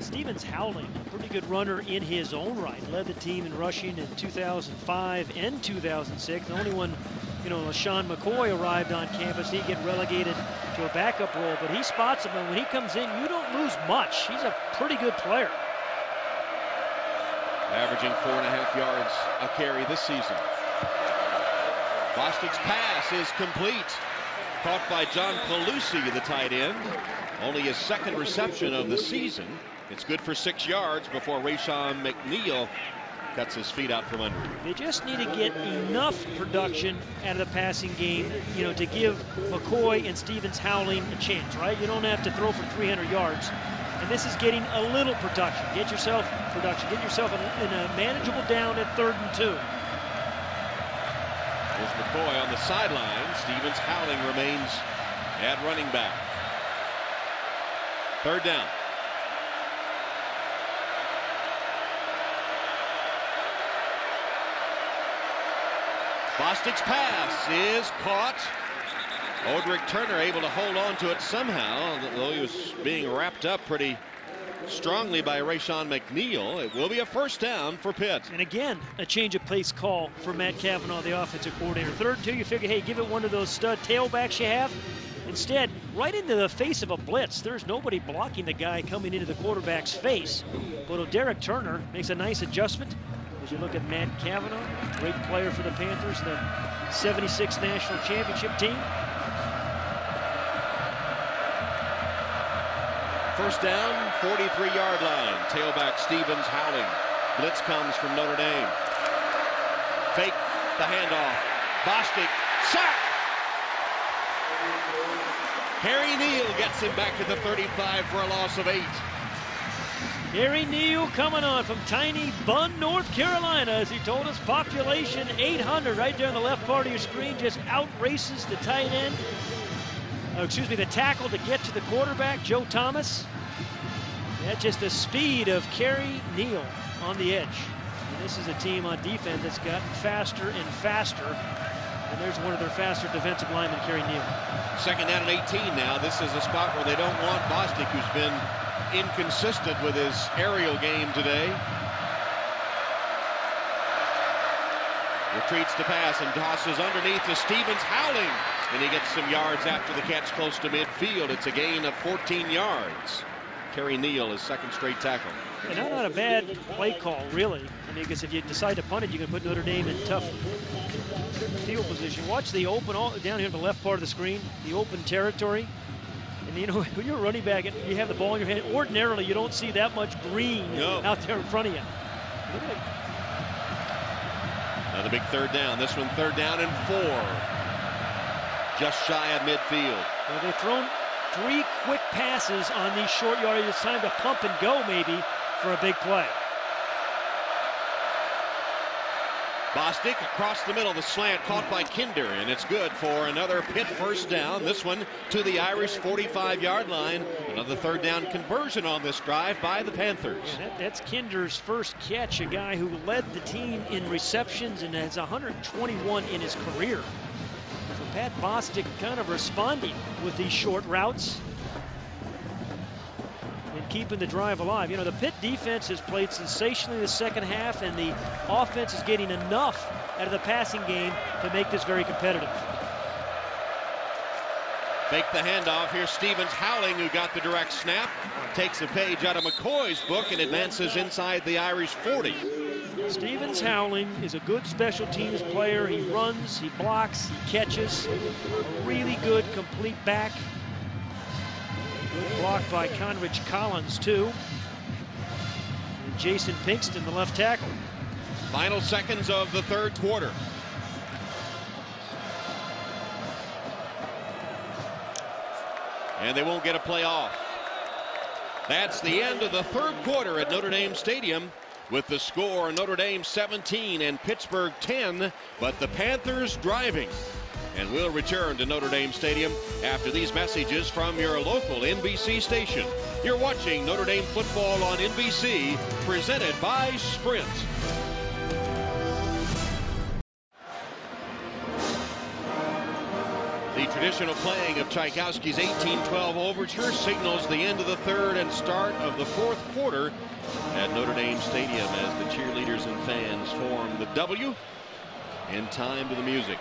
Stevens Howling, a pretty good runner in his own right. Led the team in rushing in 2005 and 2006. The only one, LaShawn McCoy arrived on campus. He'd get relegated to a backup role, but he spots him, and when he comes in, you don't lose much. He's a pretty good player. Averaging 4.5 yards a carry this season. Bostic's pass is complete. Caught by John Pelusi, the tight end. Only his 2nd reception of the season. It's good for 6 yards before Rashawn McNeil cuts his feet out from under him. They just need to get enough production out of the passing game, to give McCoy and Stevens Howling a chance, right? You don't have to throw for 300 yards. And this is getting a little production. Get yourself production. Get yourself in a manageable down at 3rd and 2. There's McCoy on the sideline. Stevens Howling remains at running back. Third down. Bostic's pass is caught. Odrick Turner able to hold on to it somehow, though he was being wrapped up pretty strongly by Rayshon McNeil. It will be a first down for Pitt. And again, a change of pace call for Matt Cavanaugh, the offensive coordinator. 3rd and 2, you figure, hey, give it one of those stud tailbacks you have. Instead, right into the face of a blitz. There's nobody blocking the guy coming into the quarterback's face. But Derek Turner makes a nice adjustment. As you look at Matt Cavanaugh, great player for the Panthers, the 76 national championship team. First down, 43-yard line. Tailback Stevens howling. Blitz comes from Notre Dame. Fake the handoff. Bostic, sack! Harry Neal gets him back to the 35 for a loss of 8. Harry Neal coming on from tiny Bunn, North Carolina. As he told us, population 800 right there on the left part of your screen. Just outraces the tight end. The tackle to get to the quarterback, Joe Thomas. That's just the speed of Kerry Neal on the edge. And this is a team on defense that's gotten faster and faster. And there's one of their faster defensive linemen, Kerry Neal. Second down and 18 now. This is a spot where they don't want Bostic, who's been inconsistent with his aerial game today. Retreats to pass and tosses underneath to Stevens, howling. And he gets some yards after the catch close to midfield. It's a gain of 14 yards. Kerry Neal, his second straight tackle. And not a bad play call, really. I mean, because if you decide to punt it, you can put Notre Dame in tough field position. Watch the open, down here in the left part of the screen, the open territory. And, you know, when you're a running back and you have the ball in your hand, ordinarily you don't see that much green out there in front of you. Look at it. Another big third down. This one 3rd down and 4. Just shy of midfield. Well, they've thrown 3 quick passes on these short yardage. It's time to pump and go maybe for a big play. Bostic across the middle, the slant caught by Kinder, and it's good for another Pitt first down. This one to the Irish 45-yard line. Another 3rd down conversion on this drive by the Panthers. Yeah, that's Kinder's first catch, a guy who led the team in receptions and has 121 in his career. So Pat Bostic kind of responding with these short routes and keeping the drive alive. You know, the Pitt defense has played sensationally in the second half, and the offense is getting enough out of the passing game to make this very competitive. Fake the handoff. Here's Stevens howling, who got the direct snap. Takes a page out of McCoy's book and advances inside the Irish 40. Stevens Howling is a good special teams player. He runs, he blocks, he catches. A really good complete back. Good block by Conrich Collins, too. And Jason Pinkston, the left tackle. Final seconds of the 3rd quarter. And they won't get a play off. That's the end of the 3rd quarter at Notre Dame Stadium, with the score Notre Dame 17 and Pittsburgh 10, but the Panthers driving. And we'll return to Notre Dame Stadium after these messages from your local NBC station. You're watching Notre Dame football on NBC, presented by Sprint. The traditional playing of Tchaikovsky's 18-12 overture signals the end of the 3rd and start of the 4th quarter at Notre Dame Stadium as the cheerleaders and fans form the W in time to the music.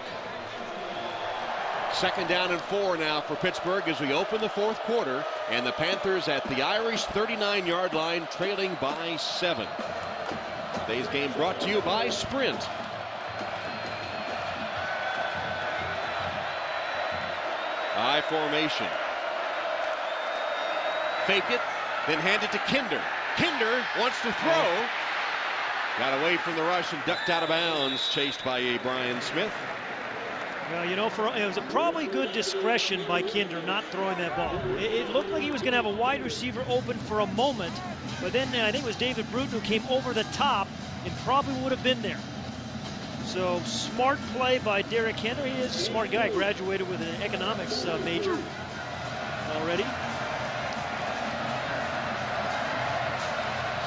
2nd down and 4 now for Pittsburgh as we open the 4th quarter, and the Panthers at the Irish 39-yard line, trailing by 7. Today's game brought to you by Sprint. I formation. Fake it, then hand it to Kinder. Kinder wants to throw. Got away from the rush and ducked out of bounds, chased by a Brian Smith. Well, you know, it was probably good discretion by Kinder not throwing that ball. It looked like he was going to have a wide receiver open for a moment, but then I think it was David Bruton who came over the top and probably would have been there. So smart play by Derek Henry. He is a smart guy, graduated with an economics major already.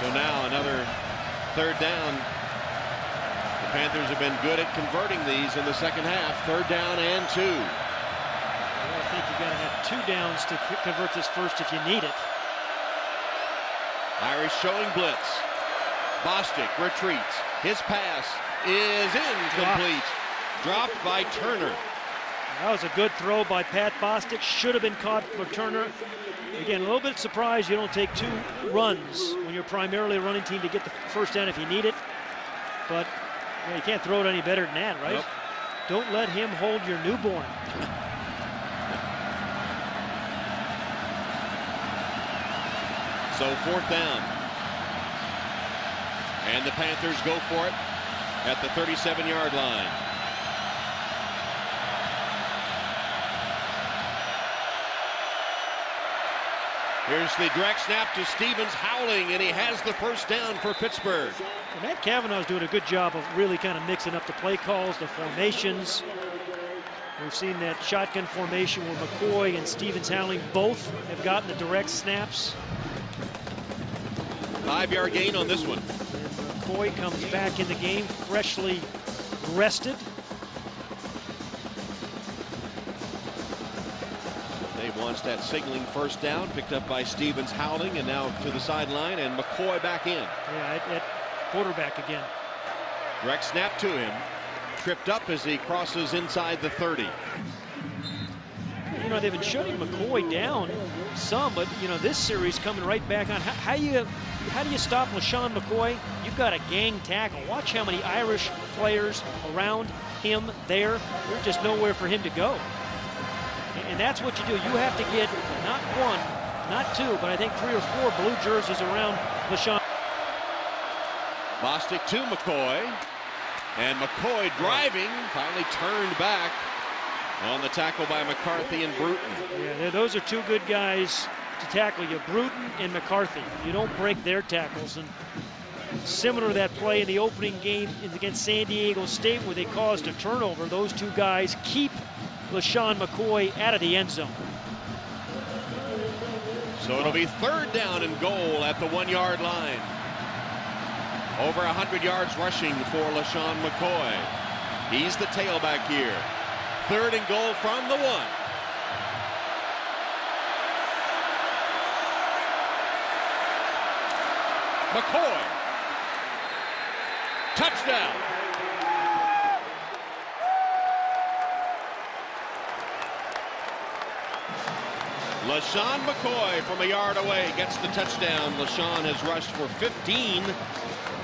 So now another third down. The Panthers have been good at converting these in the second half. Third down and 2. I think you got to have 2 downs to convert this first if you need it. Irish showing blitz. Bostic retreats. His pass is incomplete. Dropped by Turner. That was a good throw by Pat Bostic. Should have been caught for Turner. Again, a little bit surprised you don't take 2 runs when you're primarily a running team to get the first down if you need it. But you can't throw it any better than that, right? Nope. Don't let him hold your newborn. So 4th down. And the Panthers go for it at the 37-yard line. Here's the direct snap to Stevens, howling, and he has the first down for Pittsburgh. And Matt Cavanaugh's doing a good job of really kind of mixing up the play calls, the formations. We've seen that shotgun formation where McCoy and Stevens Howling both have gotten the direct snaps. 5-yard gain on this one. And McCoy comes back in the game, freshly rested. Dave wants that signaling first down, picked up by Stevens Howling, and now to the sideline, and McCoy back in. Yeah, at quarterback again. Direct snap to him. Tripped up as he crosses inside the 30. You know, they've been shutting McCoy down some, but, you know, this series coming right back on. How do you stop LaShawn McCoy? You've got a gang tackle. Watch how many Irish players around him there. There's just nowhere for him to go. And that's what you do. You have to get not 1, not 2, but I think 3 or 4 blue jerseys around LaShawn. Bostic to McCoy. And McCoy driving, finally turned back on the tackle by McCarthy and Bruton. Yeah, those are 2 good guys to tackle you, Bruton and McCarthy. You don't break their tackles. And similar to that play in the opening game against San Diego State where they caused a turnover, those 2 guys keep LaShawn McCoy out of the end zone. So it'll be 3rd down and goal at the 1-yard line. Over 100 yards rushing for LaShawn McCoy. He's the tailback here. 3rd and goal from the 1. McCoy. Touchdown. LaShawn McCoy from a yard away gets the touchdown. LaShawn has rushed for 15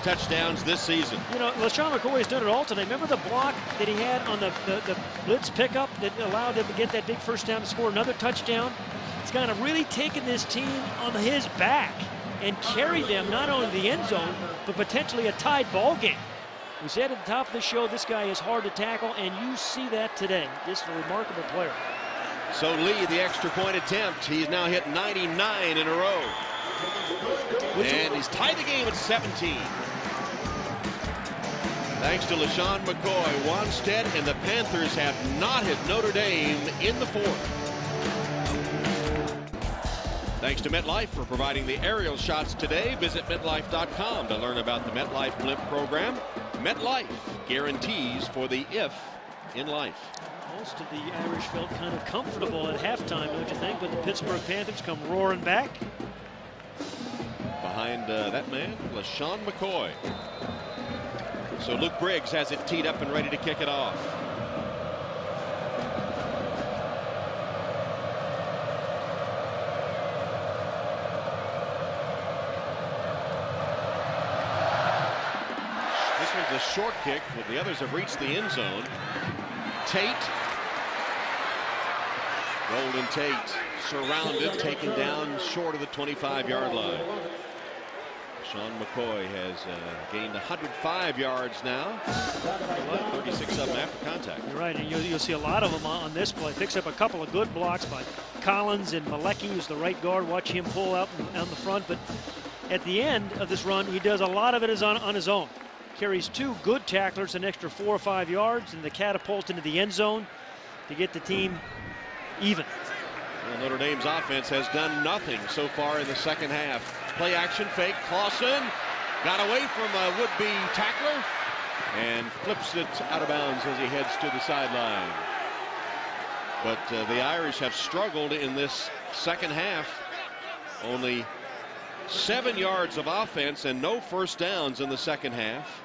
touchdowns this season. You know, LaShawn McCoy has done it all today. Remember the block that he had on the blitz pickup that allowed him to get that big first down to score another touchdown? It's kind of really taken this team on his back and carried them not only to the end zone, but potentially a tied ball game. We said at the top of the show, this guy is hard to tackle, and you see that today. Just a remarkable player. So Lee, the extra point attempt, he's now hit 99 in a row. And he's tied the game at 17. Thanks to LaShawn McCoy, Wanstead and the Panthers have not hit Notre Dame in the 4th. Thanks to MetLife for providing the aerial shots today. Visit MetLife.com to learn about the MetLife Blimp program. MetLife guarantees for the if in life. Most of the Irish felt kind of comfortable at halftime, don't you think? But the Pittsburgh Panthers come roaring back. Behind that man, LaShawn McCoy. So Luke Briggs has it teed up and ready to kick it off. This one's a short kick, but the others have reached the end zone. Tate. Golden Tate surrounded, taken down short of the 25-yard line. Sean McCoy has gained 105 yards now. 36 of them after contact. You're right, and you'll see a lot of them on this play. Picks up a couple of good blocks by Collins and Malecki, who's the right guard. Watch him pull out on the front. But at the end of this run, he does a lot of it on his own. Carries 2 good tacklers, an extra 4 or 5 yards, and the catapult into the end zone to get the team even. Well, Notre Dame's offense has done nothing so far in the second half. Play action fake. Clausen got away from a would-be tackler and flips it out of bounds as he heads to the sideline. But the Irish have struggled in this second half. Only 7 yards of offense and no first downs in the second half,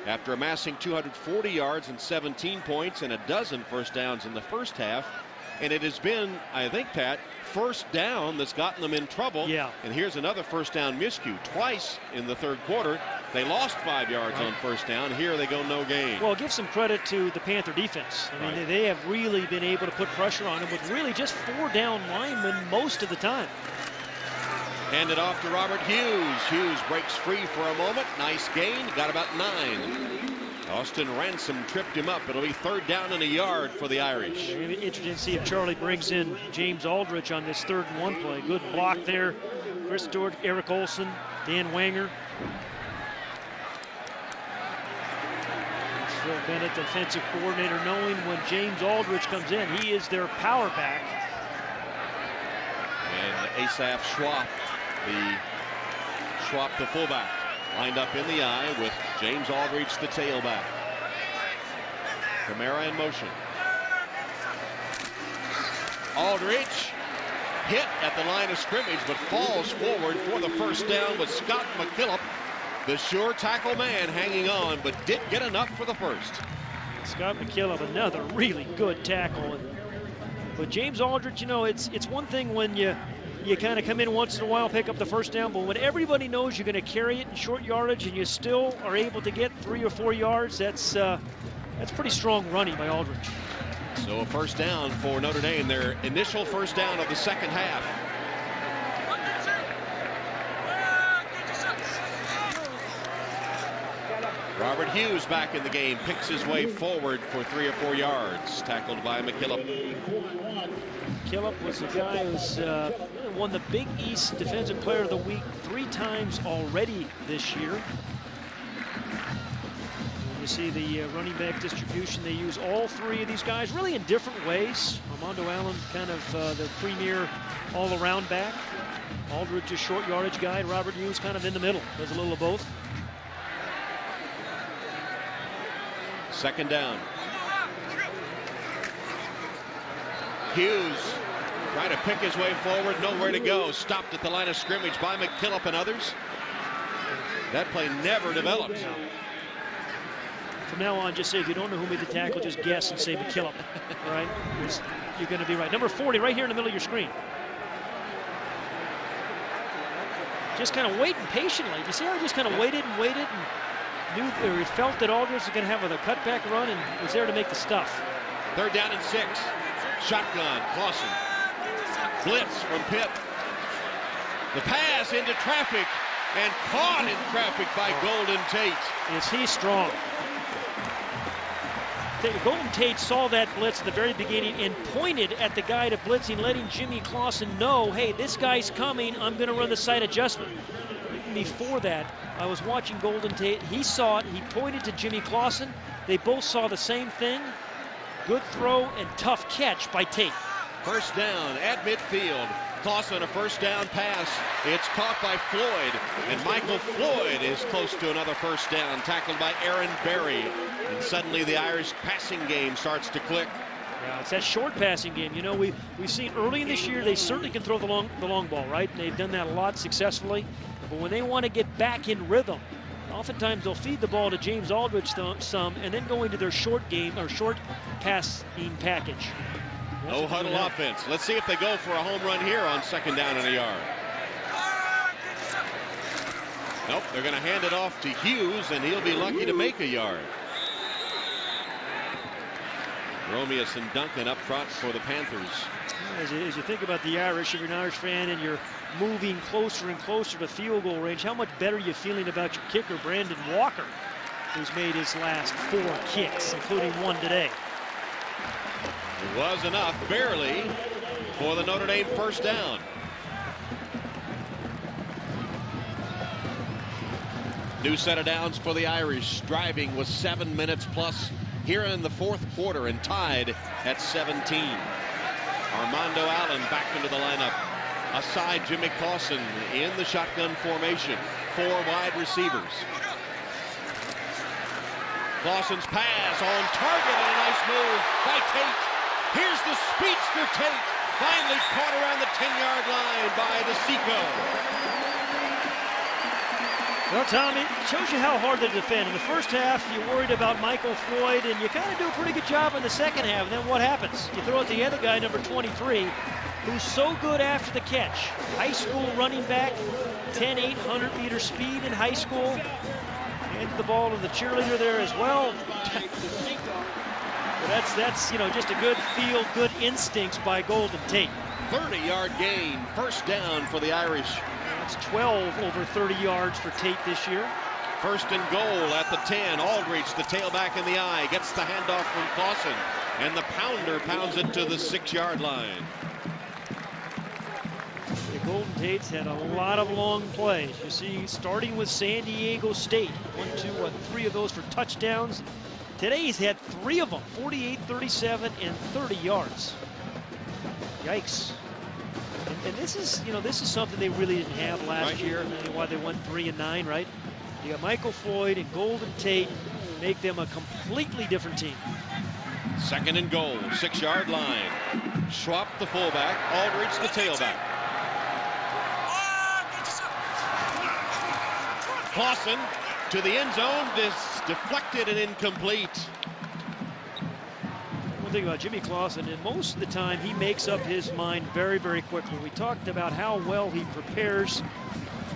after amassing 240 yards and 17 points and a dozen first downs in the first half. And it has been, I think, Pat, first down that's gotten them in trouble. Yeah. And here's another first down miscue. Twice in the third quarter, they lost 5 yards on first down. Here they go no gain. Well, give some credit to the Panther defense. I mean, they have really been able to put pressure on them with really just 4 down linemen most of the time. Hand it off to Robert Hughes. Hughes breaks free for a moment. Nice gain. Got about 9. Austin Ransom tripped him up. It'll be 3rd down and a yard for the Irish. Interesting to see if Charlie brings in James Aldrich on this 3rd and 1 play. Good block there. Chris Stewart, Eric Olson, Dan Wanger. Phil Bennett, defensive coordinator, knowing when James Aldrich comes in, he is their power back. And Asaph Schwab, the fullback, lined up in the eye with James Aldrich, the tailback. Kamara in motion. Aldrich hit at the line of scrimmage, but falls forward for the first down with Scott McKillop, the sure tackle man, hanging on, but didn't get enough for the first. Scott McKillop, another really good tackle. But James Aldrich, you know, it's one thing when you kind of come in once in a while, pick up the first down, but when everybody knows you're going to carry it in short yardage and you still are able to get 3 or 4 yards, that's pretty strong running by Aldrich. So a first down for Notre Dame, their initial first down of the second half. Robert Hughes back in the game, picks his way forward for 3 or 4 yards, tackled by McKillop. McKillop was the guy who's won the Big East Defensive Player of the Week 3 times already this year. You see the running back distribution. They use all 3 of these guys really in different ways. Armando Allen, kind of the premier all-around back. Aldridge, a short yardage guy. And Robert Hughes kind of in the middle. Does a little of both. Second down. Hughes trying to pick his way forward, nowhere to go. Stopped at the line of scrimmage by McKillop and others. That play never developed. From now on, just say if you don't know who made the tackle, just guess and say McKillop. All right? You're going to be right. Number 40, right here in the middle of your screen. Just kind of waiting patiently. You see how he just kind of waited and waited and knew, or he felt that Aldridge was going to have a cutback run and was there to make the stuff. 3rd down and 6. Shotgun, Clausen. Blitz from Pitt. The pass into traffic and caught in traffic by Golden Tate. Is he strong? Golden Tate saw that blitz at the very beginning and pointed at the guy to blitzing, letting Jimmy Clausen know, hey, this guy's coming. I'm going to run the side adjustment. Before that, I was watching Golden Tate. He saw it. He pointed to Jimmy Clausen. They both saw the same thing. Good throw and tough catch by Tate. First down at midfield. Clausen, a first down pass. It's caught by Floyd, and Michael Floyd is close to another first down, tackled by Aaron Berry. And suddenly the Irish passing game starts to click. Yeah, it's that short passing game. You know, we've seen early in this year they certainly can throw the long ball, right? They've done that a lot successfully. But when they want to get back in rhythm, oftentimes they'll feed the ball to James Aldrich some and then go into their short game or short passing package. No huddle offense. Let's see if they go for a home run here on 2nd down and a yard. Nope, they're going to hand it off to Hughes, and he'll be lucky to make a yard. Romeus and Duncan up front for the Panthers. As you think about the Irish, if you're an Irish fan and you're moving closer and closer to field goal range, how much better are you feeling about your kicker, Brandon Walker, who's made his last 4 kicks, including one today? It was enough, barely, for the Notre Dame first down. New set of downs for the Irish, driving with 7 minutes plus here in the 4th quarter and tied at 17. Armando Allen back into the lineup. Aside Jimmy Clausen in the shotgun formation. 4 wide receivers. Clausen's pass on target and a nice move by Tate. Here's the speedster Tate. Finally caught around the 10-yard line by DeSico. Well, Tom, it shows you how hard they defend. In the first half, you worried about Michael Floyd, and you kind of do a pretty good job in the second half. And then what happens? You throw it to the other guy, number 23, who's so good after the catch. High school running back, 10, 800-meter speed in high school. Handed the ball to the cheerleader there as well. That's just a good feel, good instincts by Golden Tate. 30-yard gain, first down for the Irish. That's 12 over 30 yards for Tate this year. First and goal at the 10. Aldridge, the tailback in the eye, gets the handoff from Clausen, and the pounder pounds it to the 6-yard line. The Golden Tates had a lot of long plays. You see, starting with San Diego State, 3 of those for touchdowns. Today he's had 3 of them, 48, 37, and 30 yards. Yikes. And this is something they really didn't have last year. I mean, why they went 3-9, right? You got Michael Floyd and Golden Tate, make them a completely different team. Second and goal, 6-yard line. Schwab, the fullback. Aldridge, the tailback. Clausen to the end zone, deflected and incomplete. One thing about Jimmy Clausen, and most of the time he makes up his mind very, very quickly. We talked about how well he prepares.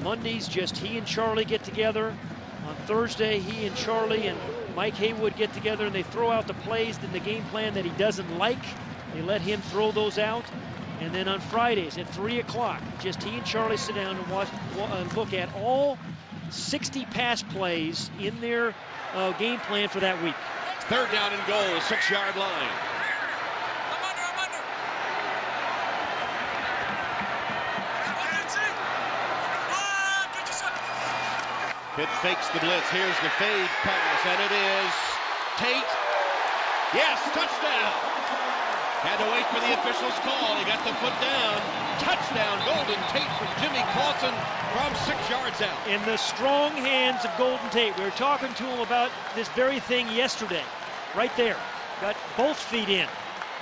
Mondays, just he and Charlie get together. On Thursday, he and Charlie and Mike Haywood get together and they throw out the plays in the game plan that he doesn't like. They let him throw those out. And then on Fridays at 3 o'clock, just he and Charlie sit down and look at all 60 pass plays in their game plan for that week. Third down and goal, 6-yard line. Pitt fakes the blitz. Here's the fade pass, and it is Tate. Yes, touchdown. Had to wait for the official's call. He got the foot down. Touchdown, Golden Tate from Jimmy Clausen from 6 yards out. In the strong hands of Golden Tate. We were talking to him about this very thing yesterday. Right there. Got both feet in.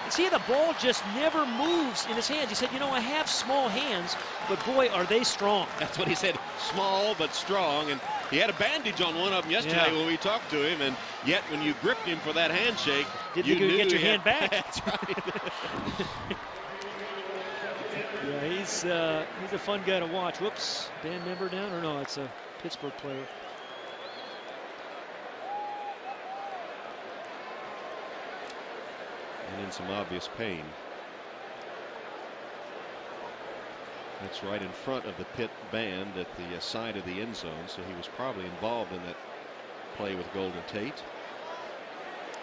And see, the ball just never moves in his hands. He said, I have small hands, but boy, are they strong. That's what he said. Small but strong. And he had a bandage on one of them yesterday when we talked to him. And yet, when you gripped him for that handshake, you knew get your hand back. That's right. Yeah, he's a fun guy to watch. Whoops, band member down, or no, it's a Pittsburgh player. And in some obvious pain. That's right in front of the Pitt band at the side of the end zone, so he was probably involved in that play with Golden Tate.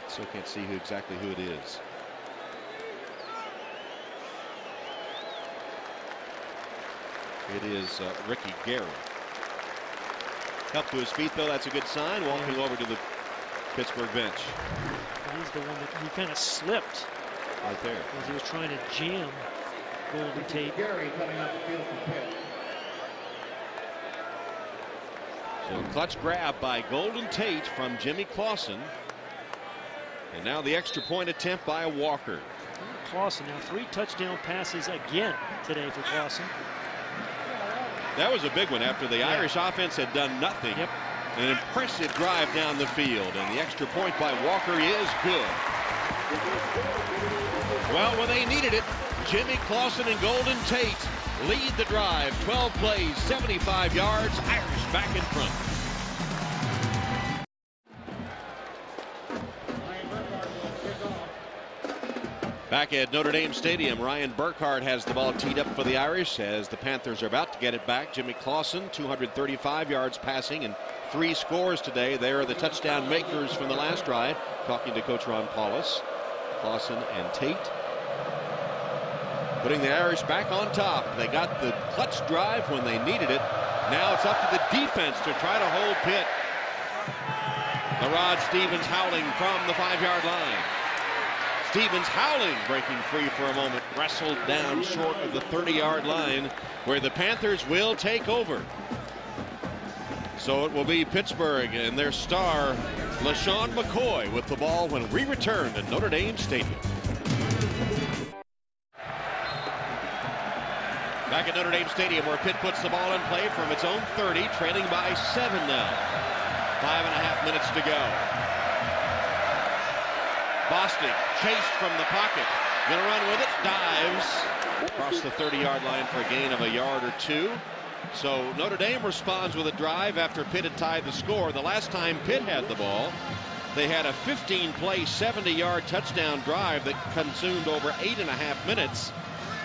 So can't see exactly who it is. It is Ricky Gary. Help to his feet, though. That's a good sign. Walking over to the Pittsburgh bench. He's the one that he kind of slipped right there as he was trying to jam Golden Tate. Gary coming up the field for Pitt. So clutch grab by Golden Tate from Jimmy Clausen. And now the extra point attempt by Walker. Clausen now 3 touchdown passes again today for Clausen. That was a big one after the Irish offense had done nothing. Yep. An impressive drive down the field, and the extra point by Walker is good. Well, when they needed it, Jimmy Clausen and Golden Tate lead the drive. 12 plays, 75 yards. Irish back in front. Back at Notre Dame Stadium, Ryan Burkhardt has the ball teed up for the Irish as the Panthers are about to get it back. Jimmy Clausen, 235 yards passing and 3 scores today. They are the touchdown makers from the last drive. Talking to Coach Ron Paulus. Clausen and Tate putting the Irish back on top. They got the clutch drive when they needed it. Now it's up to the defense to try to hold Pitt. The Rod Stevens howling from the 5-yard line. Stevens howling, breaking free for a moment, wrestled down short of the 30-yard line where the Panthers will take over. So it will be Pittsburgh and their star, LaShawn McCoy, with the ball when we return to Notre Dame Stadium. Back at Notre Dame Stadium, where Pitt puts the ball in play from its own 30, trailing by 7 now. 5.5 minutes to go. Bostic chased from the pocket. Gonna run with it, dives across the 30-yard line for a gain of a yard or two. So Notre Dame responds with a drive after Pitt had tied the score. The last time Pitt had the ball, they had a 15-play, 70-yard touchdown drive that consumed over 8.5 minutes,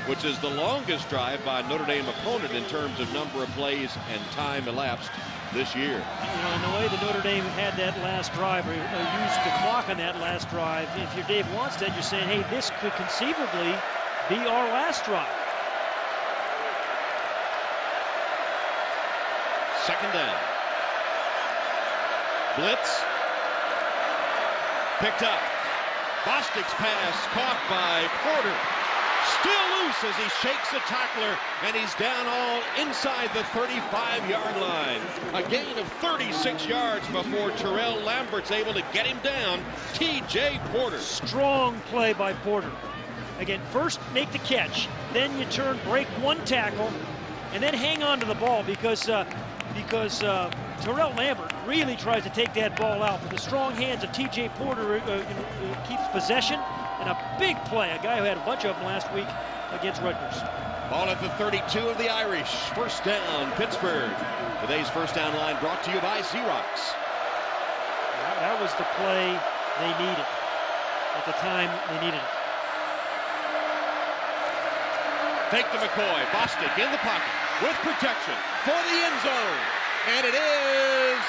which is the longest drive by a Notre Dame opponent in terms of number of plays and time elapsed this year. You know, in the way that Notre Dame had that last drive, or used the clock on that last drive, if you're Dave Wanstead, you're saying, hey, this could conceivably be our last drive. Second down. Blitz. Picked up. Bostic's pass caught by Porter. Still loose as he shakes a tackler, and he's down all inside the 35-yard line. A gain of 36 yards before Terrell Lambert's able to get him down. T.J. Porter. Strong play by Porter. Again, first make the catch, then you turn, break one tackle, and then hang on to the ball because Terrell Lambert really tries to take that ball out. But the strong hands of T.J. Porter keeps possession, and a big play. A guy who had a bunch of them last week against Rutgers. Ball at the 32 of the Irish. First down, Pittsburgh. Today's first down line brought to you by Xerox. That was the play they needed at the time they needed it. Fake to McCoy. Bostic in the pocket with protection for the end zone. And it is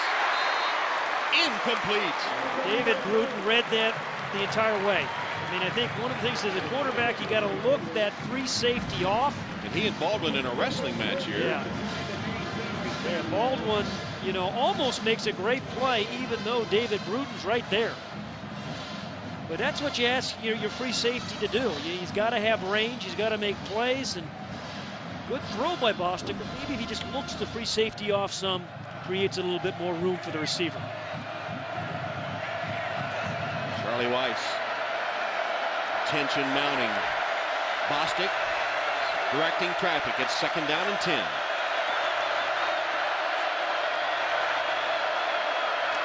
incomplete. David Bruton read that the entire way. I mean, I think one of the things as a quarterback, you got to look that free safety off. And he and Baldwin in a wrestling match here. Yeah, Baldwin, you know, almost makes a great play, even though David Bruton's right there. But that's what you ask your free safety to do. He's got to have range. He's got to make plays. And good throw by Bostic. But maybe if he just looks the free safety off some, creates a little bit more room for the receiver. Charlie Weiss. Tension mounting. Bostic directing traffic. It's second down and 10.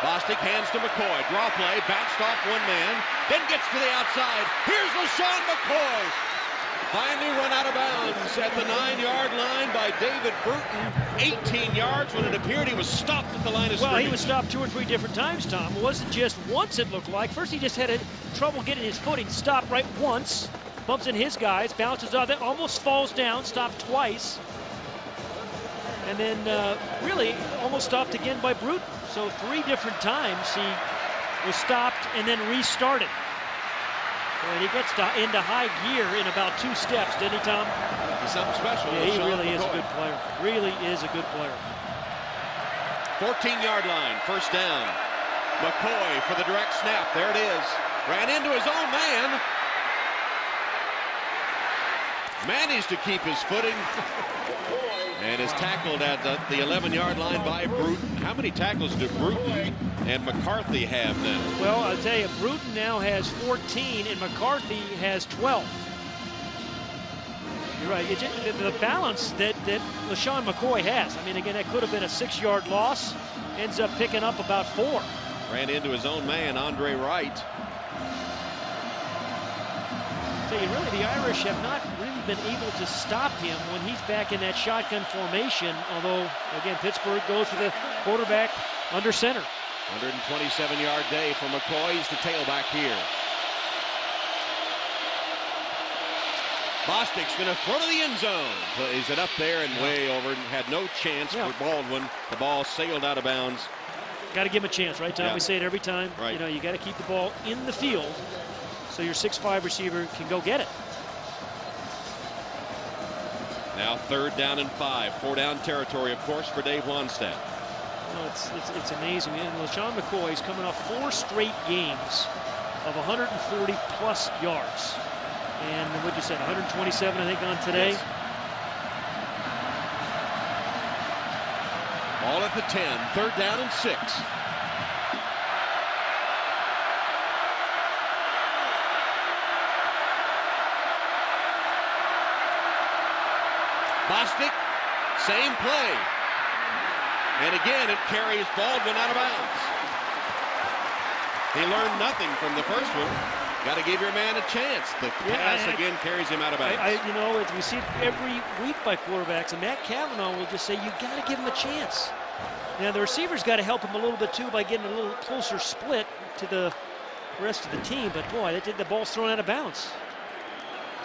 Bostic hands to McCoy. Draw play. Bounced off one man. Then gets to the outside. Here's LaShawn McCoy. Finally run out of bounds at the 9-yard line by David Bruton. 18 yards when it appeared he was stopped at the line of scrimmage. Well, he was stopped 2 or 3 different times, Tom. It wasn't just once, it looked like. First he just had trouble getting his footing. Stopped right once. Bumps in his guys. Bounces out. Then almost falls down. Stopped twice. And then really almost stopped again by Bruton. So 3 different times he was stopped and then restarted. And he gets into high gear in about 2 steps, didn't he, Tom? He's something special. Yeah, he really is a good player. Really is a good player. 14-yard line, first down. McCoy for the direct snap. There it is. Ran into his own man. Managed to keep his footing. And is tackled at the 11-yard line by Bruton. How many tackles do Bruton and McCarthy have now? Well, I'll tell you, Bruton now has 14 and McCarthy has 12. You're right. It's just the balance that LaShawn McCoy has. I mean, again, that could have been a 6-yard loss. Ends up picking up about 4. Ran into his own man, Andre Wright. So really, the Irish have not really been able to stop him when he's back in that shotgun formation. Although, again, Pittsburgh goes for the quarterback under center. 127-yard day for McCoy. He's the tailback here. Bostic's going to throw to the end zone. Plays it up there and way over. Had no chance for Baldwin. The ball sailed out of bounds. Got to give him a chance, right, Tom? Yeah. We say it every time. Right. You know, you got to keep the ball in the field so your 6'5" receiver can go get it. Now 3rd down and 5. 4-down territory, of course, for Dave Wanstead. No, it's amazing. And LaShawn McCoy is coming off 4 straight games of 140 plus yards. And what you said, 127, I think, on today. Yes. Ball at the 10, 3rd down and 6. Bostic, same play. And again, it carries Baldwin out of bounds. He learned nothing from the first one. Got to give your man a chance. The pass again carries him out of bounds. We see it every week by quarterbacks, and Matt Cavanaugh will just say, you got to give him a chance. Now, the receivers got to help him a little bit, too, by getting a little closer split to the rest of the team. But, boy, the ball's thrown out of bounds.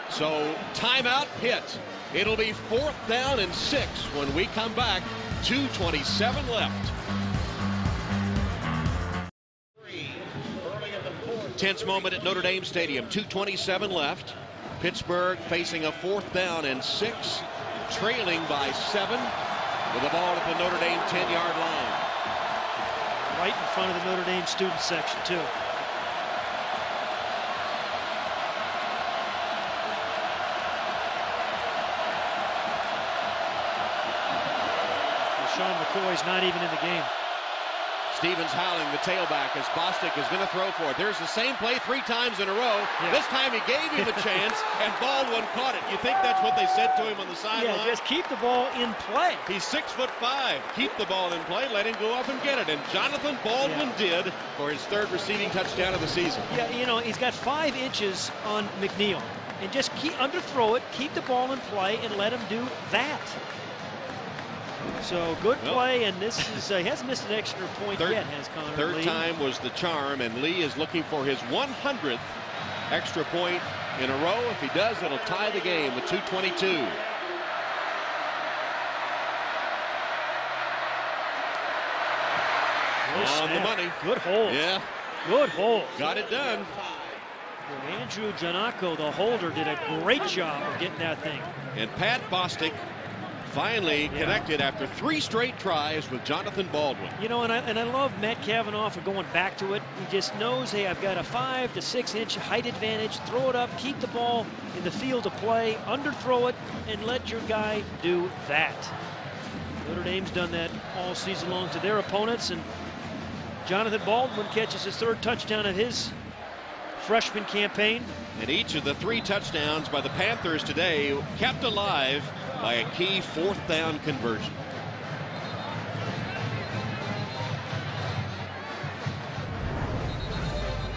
So, timeout, Pitt. It'll be 4th down and 6 when we come back. 2:27 left. Tense moment at Notre Dame Stadium. 2:27 left. Pittsburgh facing a 4th down and 6, trailing by 7 with the ball at the Notre Dame 10-yard line. Right in front of the Notre Dame student section, too. Sean McCoy's not even in the game. Stevens howling, the tailback, as Bostic is going to throw for it. There's the same play 3 times in a row. Yeah. This time he gave him a chance, and Baldwin caught it. You think that's what they said to him on the sideline? Yeah, just keep the ball in play. He's 6'5". Keep the ball in play. Let him go up and get it. And Jonathan Baldwin did for his 3rd receiving touchdown of the season. Yeah, he's got 5 inches on McNeil. And just underthrow it, keep the ball in play, and let him do that. So good play, and this is he hasn't missed an extra point yet, has Connor. 3rd time was the charm, and Lee is looking for his 100th extra point in a row. If he does, it'll tie the game with 2:22. On the money. Good hold. Yeah. Good hold. Got it done. Andrew Giannacco, the holder, did a great job of getting that thing. And Pat Bostic finally connected after 3 straight tries with Jonathan Baldwin. And I love Matt Cavanaugh for going back to it. He just knows, hey, I've got a 5 to 6 inch height advantage. Throw it up, keep the ball in the field of play, underthrow it, and let your guy do that. Notre Dame's done that all season long to their opponents, and Jonathan Baldwin catches his 3rd touchdown of his freshman campaign. And each of the 3 touchdowns by the Panthers today kept alive by a key 4th down conversion.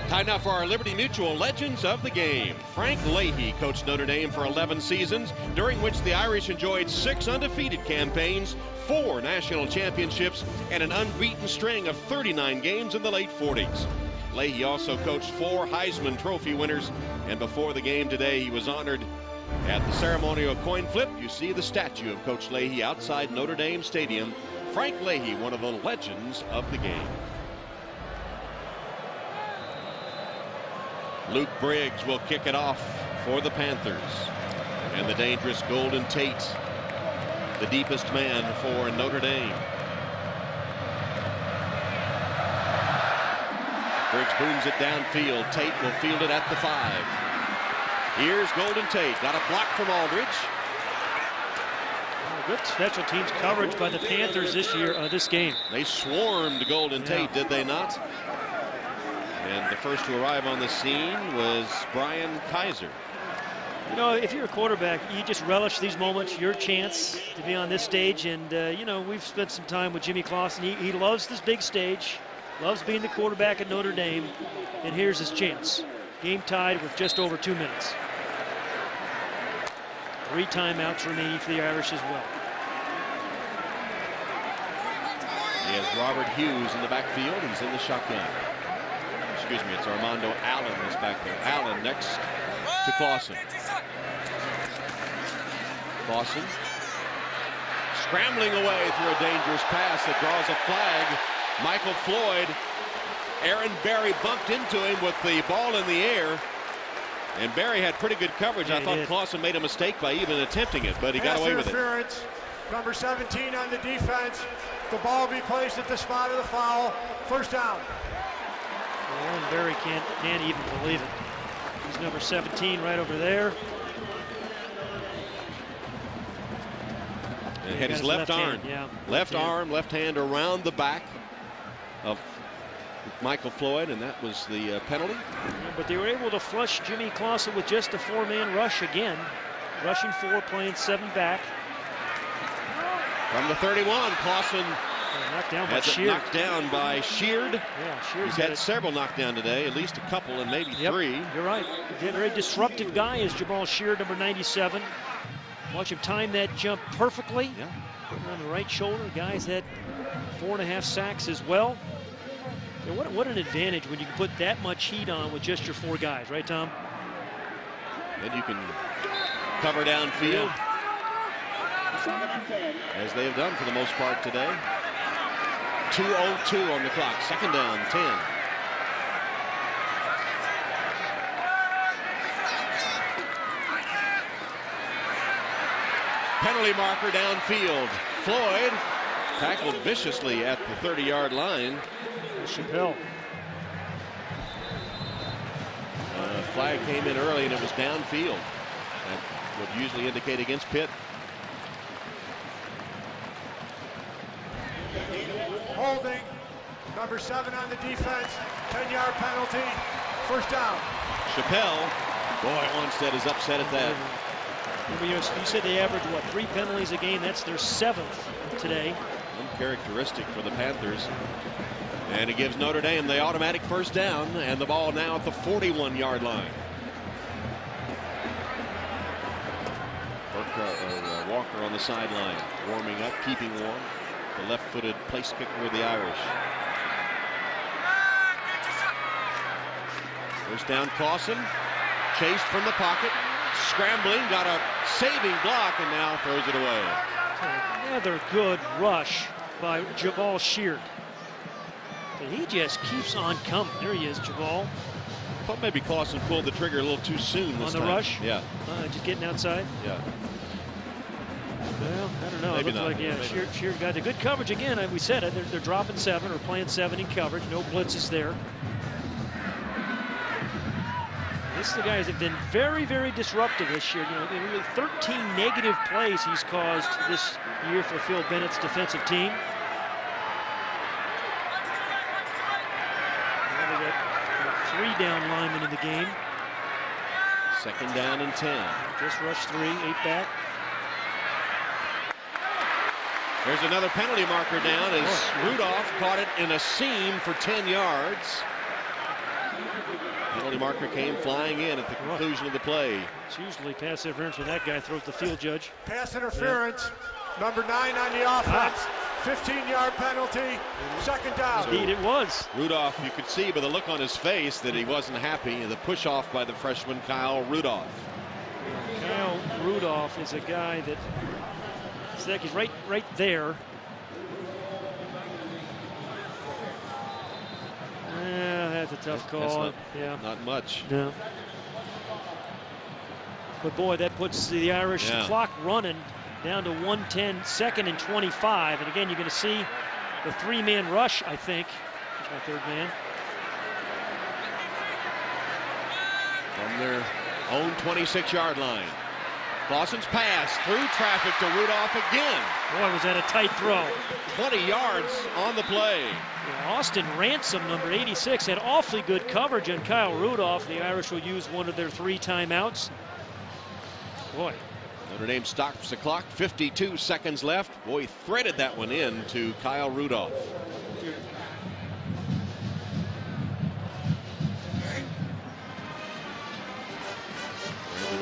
Time now for our Liberty Mutual Legends of the Game. Frank Leahy coached Notre Dame for 11 seasons, during which the Irish enjoyed 6 undefeated campaigns, 4 national championships, and an unbeaten string of 39 games in the late 40s. Leahy also coached 4 Heisman Trophy winners, and before the game today, he was honored at the ceremonial coin flip. You see the statue of Coach Leahy outside Notre Dame Stadium. Frank Leahy, one of the legends of the game. Luke Briggs will kick it off for the Panthers. And the dangerous Golden Tate, the deepest man for Notre Dame. Briggs booms it downfield. Tate will field it at the 5. Here's Golden Tate. Got a block from Aldridge. Good special teams coverage by the Panthers this game. They swarmed Golden Tate, did they not? And the first to arrive on the scene was Brian Kaiser. If you're a quarterback, you just relish these moments, your chance to be on this stage. And, we've spent some time with Jimmy Clausen. He loves this big stage, loves being the quarterback at Notre Dame. And here's his chance. Game tied with just over 2 minutes. 3 timeouts remaining for the Irish as well. He has Robert Hughes in the backfield. He's in the shotgun. Excuse me, it's Armando Allen is back there. Allen next to Clausen. Clausen scrambling away through a dangerous pass that draws a flag. Michael Floyd, Aaron Berry bumped into him with the ball in the air. And Berry had pretty good coverage. I thought Clausen made a mistake by even attempting it, but he got away with it. Interference. Number 17 on the defense. The ball be placed at the spot of the foul. 1st down. Warren Berry can't even believe it. He's number 17 right over there. And had his left arm. Left arm, left hand around the back of Michael Floyd, and that was the penalty. Yeah, but they were able to flush Jimmy Clausen with just a 4-man rush again. Rushing 4, playing 7 back. From the 31, Clausen knocked down by has it knocked down by Sheard. Yeah, Sheard's He's had several knocked down today, at least a couple and maybe 3. You're right. A very disruptive guy is Jamal Sheard, number 97. Watch him time that jump perfectly. Yeah. On the right shoulder. Guys had 4.5 sacks as well. Yeah, what an advantage when you can put that much heat on with just your 4 guys, right, Tom? And you can cover downfield, as they have done for the most part today. 2:02 on the clock. Second down, 10. Penalty marker downfield. Floyd tackled viciously at the 30-yard line. Chappelle. Flag came in early and it was downfield. That would usually indicate against Pitt. Holding. Number 7 on the defense. 10-yard penalty. First down. Chappelle. Boy, Onstead is upset at that. You said they average, 3 penalties a game? That's their 7th today. Uncharacteristic for the Panthers. And it gives Notre Dame the automatic first down, and the ball now at the 41-yard line. Walker on the sideline, warming up, keeping warm. The left-footed place kicker of the Irish. First down, Clausen. Chased from the pocket. Scrambling, got a saving block, and now throws it away. Another good rush by Jamal Sheard. But he just keeps on coming. There he is, Jamal. I thought maybe Clausen pulled the trigger a little too soon this time. On the rush? Yeah. Just getting outside? Yeah. Well, I don't know. Maybe it looks not. like, Sheard got the good coverage again. We said it. They're dropping 7 or playing 7 in coverage. No blitzes there. This is the guys that have been very, very disruptive this year. 13 negative plays he's caused this year for Phil Bennett's defensive team. Now they got 3 down linemen in the game. Second down and 10. Just rushed 3, 8 back. There's another penalty marker down as Rudolph caught it in a seam for 10 yards. Penalty marker came flying in at the conclusion of the play. It's usually pass interference when that guy throws the field judge. Pass interference. Yeah. Number 9 on the offense. 15-yard penalty. Second down. Indeed it was. Rudolph, you could see by the look on his face that he wasn't happy. The push off by the freshman Kyle Rudolph. Kyle Rudolph is a guy that he's right there. That's a tough call. Not much. No. But boy, that puts the Irish clock running down to 1:10, second and 25. And again, you're going to see the 3-man rush, I think. That's my 3rd man. From their own 26-yard line. Clausen's pass through traffic to Rudolph again. Boy, was that a tight throw. 20 yards on the play. Austin Ransom, number 86, had awfully good coverage on Kyle Rudolph. The Irish will use one of their 3 timeouts. Boy. Notre Dame stops the clock. 52 seconds left. Boy, threaded that one in to Kyle Rudolph.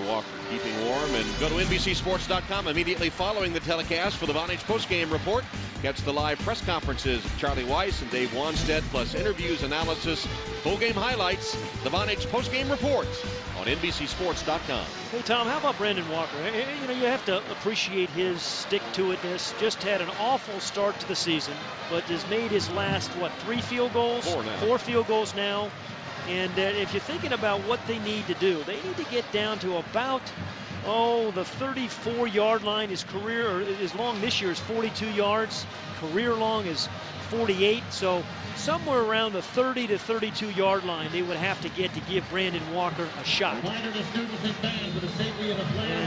Walker keeping warm, and go to NBCSports.com immediately following the telecast for the Vonage postgame report. Catch the live press conferences of Charlie Weiss and Dave Wanstead, plus interviews, analysis, full game highlights. The Vonage postgame report on NBCSports.com. Hey Tom, how about Brandon Walker? You have to appreciate his stick-to-itness. Just had an awful start to the season, but has made his last 3 field goals? 4 now. 4 field goals now. And if you're thinking about what they need to do, they need to get down to about, the 34-yard line. His career, or his long this year is 42 yards. Career long is 48, so somewhere around the 30 to 32 yard line they would have to get to give Brandon Walker a shot. And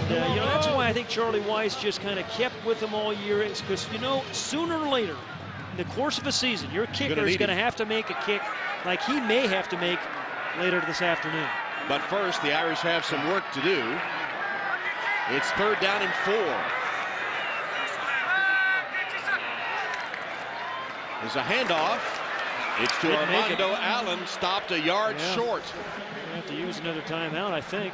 that's why I think Charlie Weiss just kind of kept with him all year, because sooner or later in the course of a season your kicker is going to have to make a kick like he may have to make later this afternoon. But first, the Irish have some work to do. It's 3rd down and 4. There's a handoff. It's to Armando Allen, stopped a yard short. We'll have to use another timeout, I think.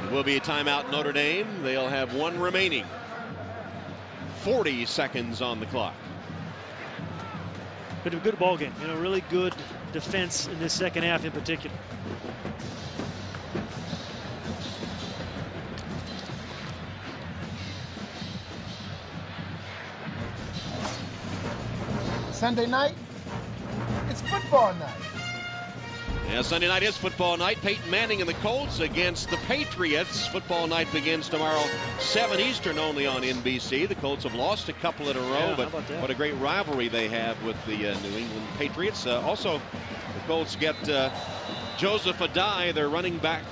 It will be a timeout, Notre Dame. They'll have one remaining. 40 seconds on the clock. But a good ball game. Really good defense in this second half in particular. Sunday night, it's football night. Yeah, Sunday night is football night. Peyton Manning and the Colts against the Patriots. Football night begins tomorrow, 7 Eastern, only on NBC. The Colts have lost a couple in a row, but what a great rivalry they have with the New England Patriots. Also, the Colts get Joseph Adai, their running back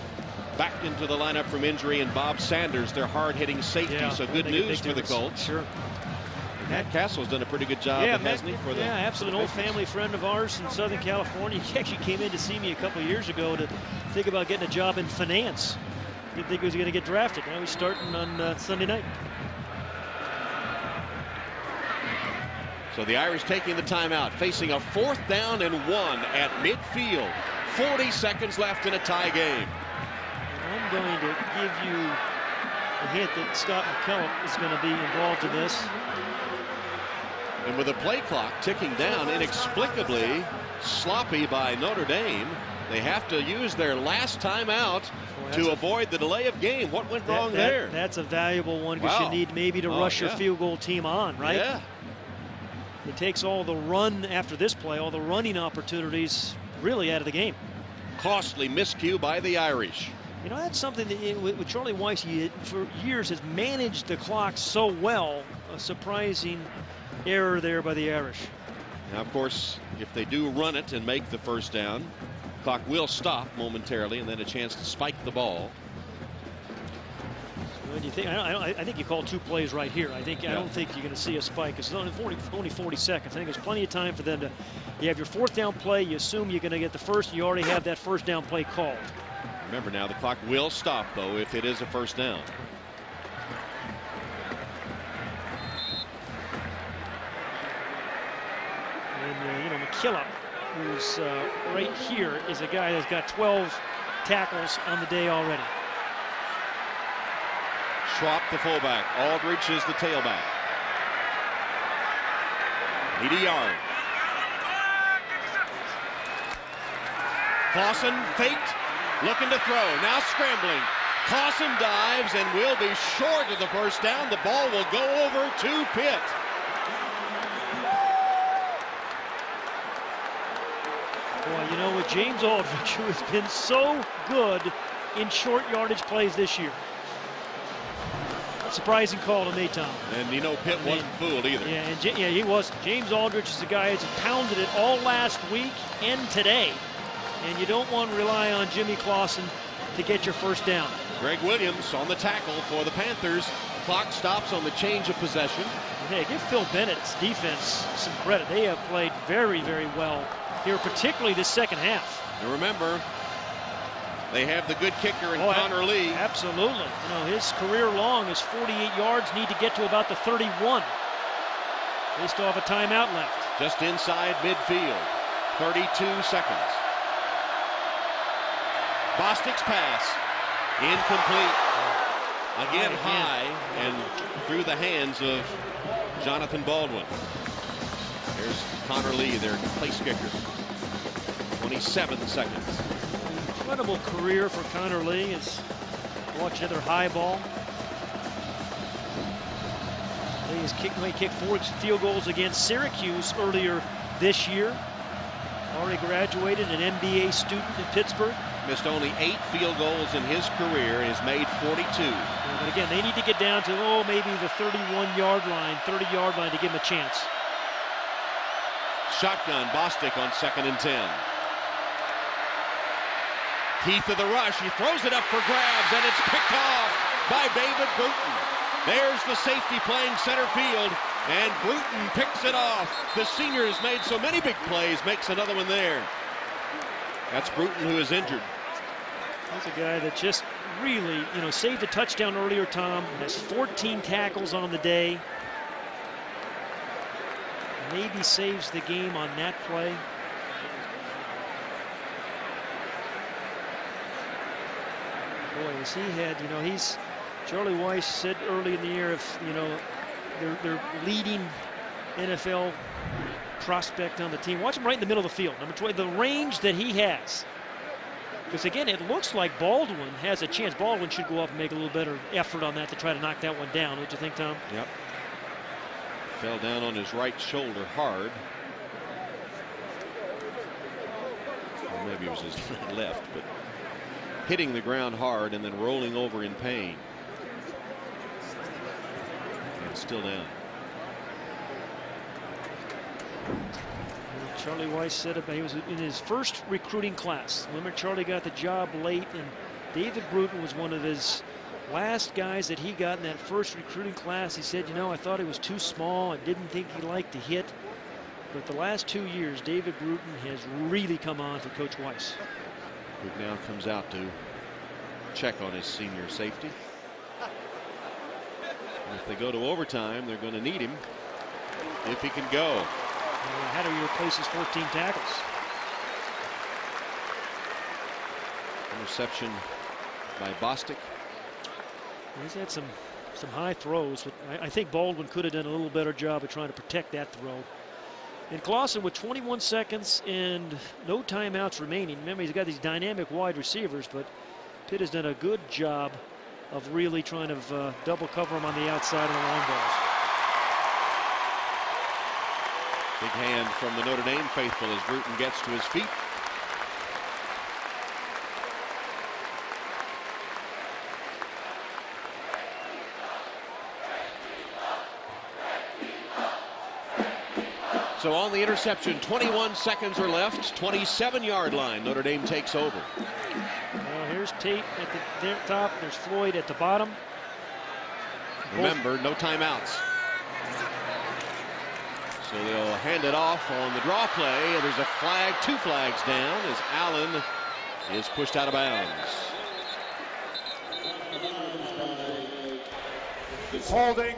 into the lineup from injury, and Bob Sanders, their hard-hitting safety. So good news for the Colts. Sure. Matt Castle's done a pretty good job, hasn't he? Absolutely. An old family friend of ours in Southern California. He actually came in to see me a couple of years ago to think about getting a job in finance. Didn't think he was going to get drafted. Now he's starting on Sunday night. So the Irish taking the timeout, facing a 4th down and 1 at midfield. 40 seconds left in a tie game. I'm going to give you a hint that Scott McKillop is going to be involved in this. And with the play clock ticking down, inexplicably sloppy by Notre Dame, they have to use their last timeout to avoid the delay of game. What went wrong there? That's a valuable one, because you need maybe to rush your field goal team on, right? Yeah. It takes all the run after this play, all the running opportunities really out of the game. Costly miscue by the Irish. That's something that with Charlie Weiss, he for years has managed the clock so well. A surprising error there by the Irish. Now, of course, if they do run it and make the first down, clock will stop momentarily, and then a chance to spike the ball. What do you think? I think you call 2 plays right here. I don't think you're going to see a spike. It's only 40 seconds. I think there's plenty of time for them to. You have your 4th down play. You assume you're going to get the first. You already have that 1st down play called. Remember now, the clock will stop, though, if it is a 1st down. And, McKillop, who's right here, is a guy that's got 12 tackles on the day already. Schwab, the fullback. Aldridge is the tailback. Need a yard. Clausen faked, looking to throw. Now scrambling. Clausen dives and will be short of the 1st down. The ball will go over to Pitt. Boy, with James Aldridge, who has been so good in short yardage plays this year. Surprising call to me, Tom. And Pitt wasn't fooled either. Yeah, he wasn't. James Aldridge is the guy who's pounded it all last week and today. And you don't want to rely on Jimmy Clausen to get your 1st down. Greg Williams on the tackle for the Panthers. Clock stops on the change of possession. Hey, give Phil Bennett's defense some credit. They have played very, very well here, particularly this second half. And remember, they have the good kicker in Connor Lee. Absolutely. His career long is 48 yards. Need to get to about the 31. They still have a timeout left. Just inside midfield. 32 seconds. Bostic's pass. Incomplete. Again high and through the hands of Jonathan Baldwin. Here's Connor Lee, their place kicker. 27 seconds. Incredible career for Connor Lee. Watch another high ball. Lee has kicked 4 field goals against Syracuse earlier this year. Already graduated, an MBA student in Pittsburgh. missed only 8 field goals in his career and has made 42. Yeah, but again, they need to get down to, maybe the 31-yard line, 30-yard line to give him a chance. Shotgun, Bostic on 2nd and 10. Heath of the rush. He throws it up for grabs, and it's picked off by David Bruton. There's the safety playing center field, and Bruton picks it off. The senior has made so many big plays, makes another one there. That's Bruton, who is injured. He's a guy that just really, saved a touchdown earlier, Tom. Has 14 tackles on the day. Maybe saves the game on that play. Boy, as he had, Charlie Weiss said early in the year, if, their leading NFL prospect on the team. Watch him right in the middle of the field. Number 20, the range that he has. Because, again, it looks like Baldwin has a chance. Baldwin should go up and make a little better effort on that to try to knock that one down. What do you think, Tom? Yep. Fell down on his right shoulder hard. Or maybe it was his left, but hitting the ground hard and then rolling over in pain. And still down. Charlie Weiss said about he was in his first recruiting class. Remember, Charlie got the job late, and David Bruton was one of his last guys that he got in that first recruiting class. He said, I thought he was too small. I didn't think he liked to hit. But the last 2 years, David Bruton has really come on for Coach Weiss. Who now comes out to check on his senior safety. And if they go to overtime, they're going to need him if he can go. How do you replace his 14 tackles? Interception by Bostic. He's had some high throws, but I think Baldwin could have done a little better job of trying to protect that throw. And Clausen with 21 seconds and no timeouts remaining. Remember, he's got these dynamic wide receivers, but Pitt has done a good job of really trying to double cover him on the outside of the long balls. Big hand from the Notre Dame faithful as Bruton gets to his feet. So on the interception, 21 seconds are left, 27-yard line. Notre Dame takes over. Well, here's Tate at the top. There's Floyd at the bottom. Remember, no timeouts. So they'll hand it off on the draw play. There's a flag, 2 flags down as Allen is pushed out of bounds. Holding,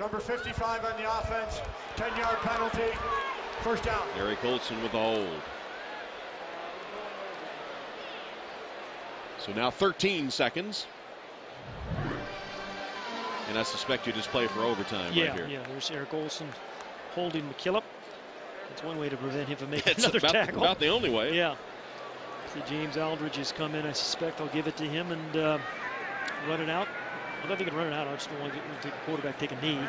number 55 on the offense, 10-yard penalty, first down. Eric Olson with the hold. So now 13 seconds. And I suspect you just play for overtime right here. Yeah, there's Eric Olson holding McKillop. That's one way to prevent him from making another tackle. About the only way. Yeah. See, James Aldridge has come in. I suspect I'll give it to him and run it out. I don't think he can run it out. I just don't want to take the quarterback take a knee.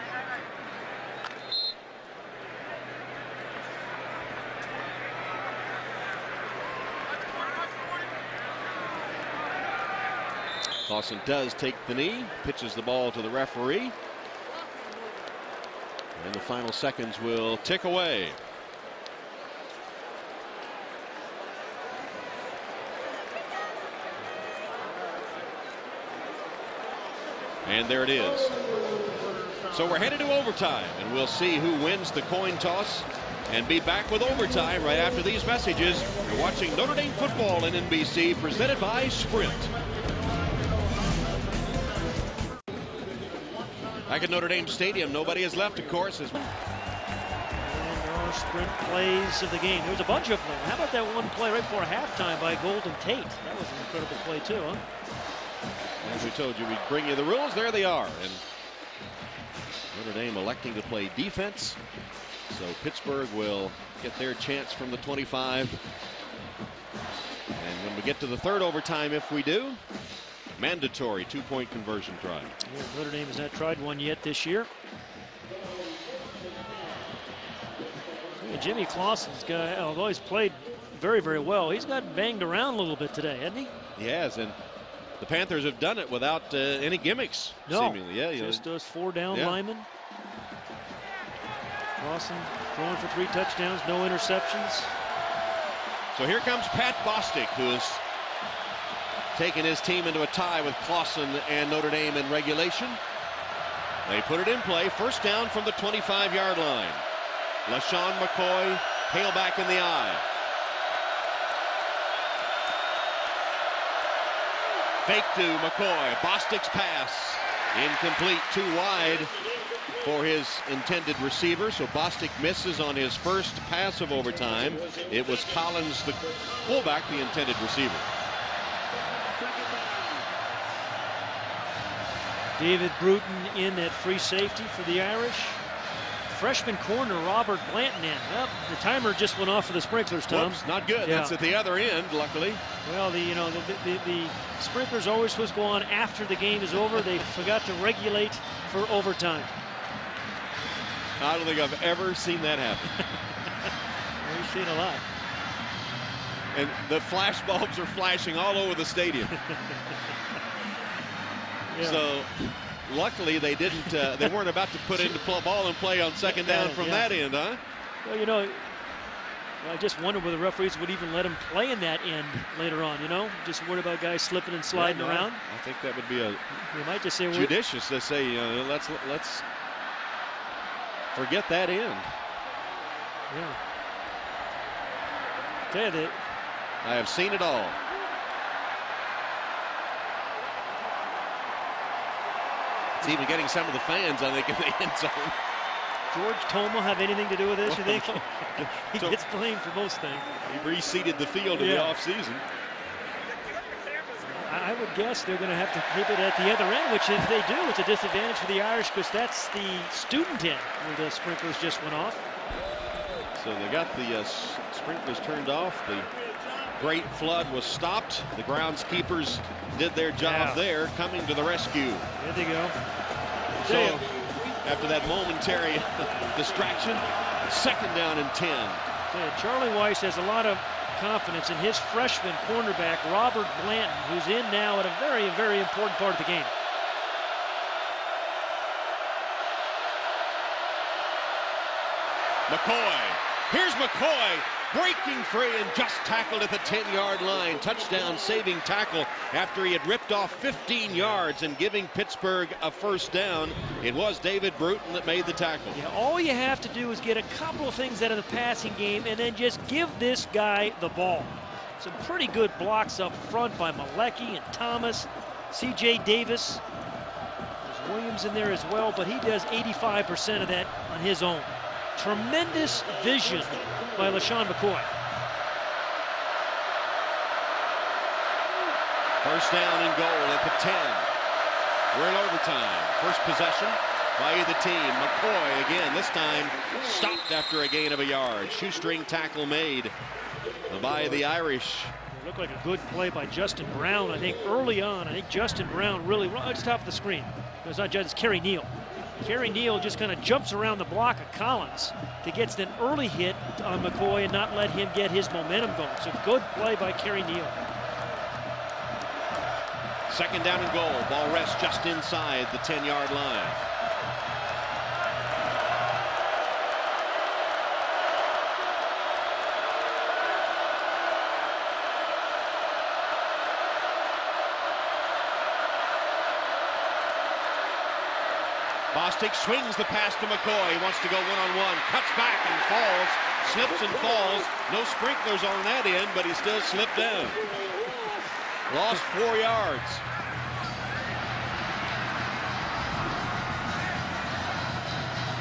Clausen does take the knee, pitches the ball to the referee. And the final seconds will tick away. And there it is. So we're headed to overtime, and we'll see who wins the coin toss and be back with overtime right after these messages. You're watching Notre Dame football on NBC, presented by Sprint. Back at Notre Dame Stadium, nobody has left, of course. And there are sprint plays of the game. There was a bunch of them. How about that one play right before halftime by Golden Tate? That was an incredible play, too, huh? As we told you, we'd bring you the rules. There they are. And Notre Dame electing to play defense. So Pittsburgh will get their chance from the 25. And when we get to the third overtime, if we do, mandatory 2-point conversion try. Yeah, Notre Dame has not tried one yet this year. Yeah, Jimmy Clausen's guy, although he's played very, very well. He's got banged around a little bit today, hasn't he? He has, and the Panthers have done it without any gimmicks, seemingly. Yeah, just those 4 down linemen. Lawson throwing for 3 touchdowns, no interceptions. So here comes Pat Bostic, who has taken his team into a tie with Clawson and Notre Dame in regulation. They put it in play. First down from the 25-yard line. LaShawn McCoy, tailback in the eye. Fake to McCoy. Bostic's pass. Incomplete, too wide for his intended receiver. So Bostic misses on his first pass of overtime. It was Collins, the fullback, the intended receiver. David Bruton in at free safety for the Irish. Freshman corner Robert Blanton in. Well, the timer just went off for the sprinklers, Tom. Whoops, not good. Yeah. That's at the other end, luckily. Well, the sprinklers are always supposed to go on after the game is over. They forgot to regulate for overtime. I don't think I've ever seen that happen. We've seen a lot. And the flash bulbs are flashing all over the stadium. So luckily they didn't. They weren't about to put into ball and play on second down from that end, huh? Well, I just wonder whether the referees would even let him play in that end later on. Just worried about guys slipping and sliding around. I think that would be they might just say judicious. They say let's forget that end. Yeah. Tell you, I have seen it all. It's even getting some of the fans, I think, in the end zone. George Toma have anything to do with this, you think? He gets blamed for most things. He reseeded the field in the offseason. I would guess they're going to have to keep it at the other end, which if they do, it's a disadvantage for the Irish because that's the student end where the sprinklers just went off. So they got the sprinklers turned off. The great flood was stopped. The groundskeepers did their job there, coming to the rescue. There they go. So after that momentary distraction, second down and 10. Charlie Weiss has a lot of confidence in his freshman cornerback, Robert Blanton, who's in now at a very, very important part of the game. McCoy. Here's McCoy breaking free and just tackled at the 10-yard line. Touchdown saving tackle after he had ripped off 15 yards and giving Pittsburgh a first down. It was David Bruton that made the tackle. Yeah, all you have to do is get a couple of things out of the passing game and then just give this guy the ball. Some pretty good blocks up front by Malecki and Thomas. C.J. Davis. There's Williams in there as well, but he does 85% of that on his own. Tremendous vision by LaShawn McCoy. First down and goal at the 10. We're in overtime. First possession by either team. McCoy again, this time stopped after a gain of a yard. Shoestring tackle made by the Irish. It looked like a good play by Justin Brown. I think early on, Justin Brown really right at the top of the screen. It's not just Kerry Neal. Kerry Neal just kind of jumps around the block of Collins to get an early hit on McCoy and not let him get his momentum going. So good play by Kerry Neal. Second down and goal. Ball rests just inside the 10-yard line. Bostic swings the pass to McCoy. He wants to go one-on-one. Cuts back and falls. Slips and falls. No sprinklers on that end, but he still slipped down. Lost 4 yards.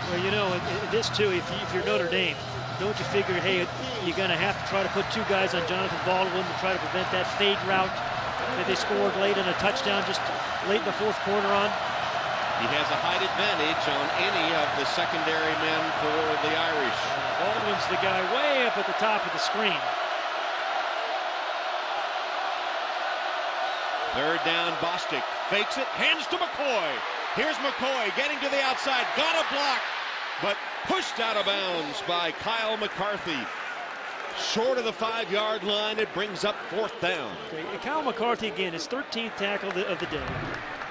Well, this too, if you're Notre Dame, don't you figure, hey, you're going to have to try to put 2 guys on Jonathan Baldwin to try to prevent that fade route that they scored late in a touchdown just late in the fourth quarter on? He has a height advantage on any of the secondary men for the Irish. Baldwin's the guy way up at the top of the screen. Third down, Bostic fakes it, hands to McCoy. Here's McCoy getting to the outside, got a block, but pushed out of bounds by Kyle McCarthy. short of the 5-yard line. It brings up 4th down. Okay, Kyle McCarthy again, his 13th tackle of the day.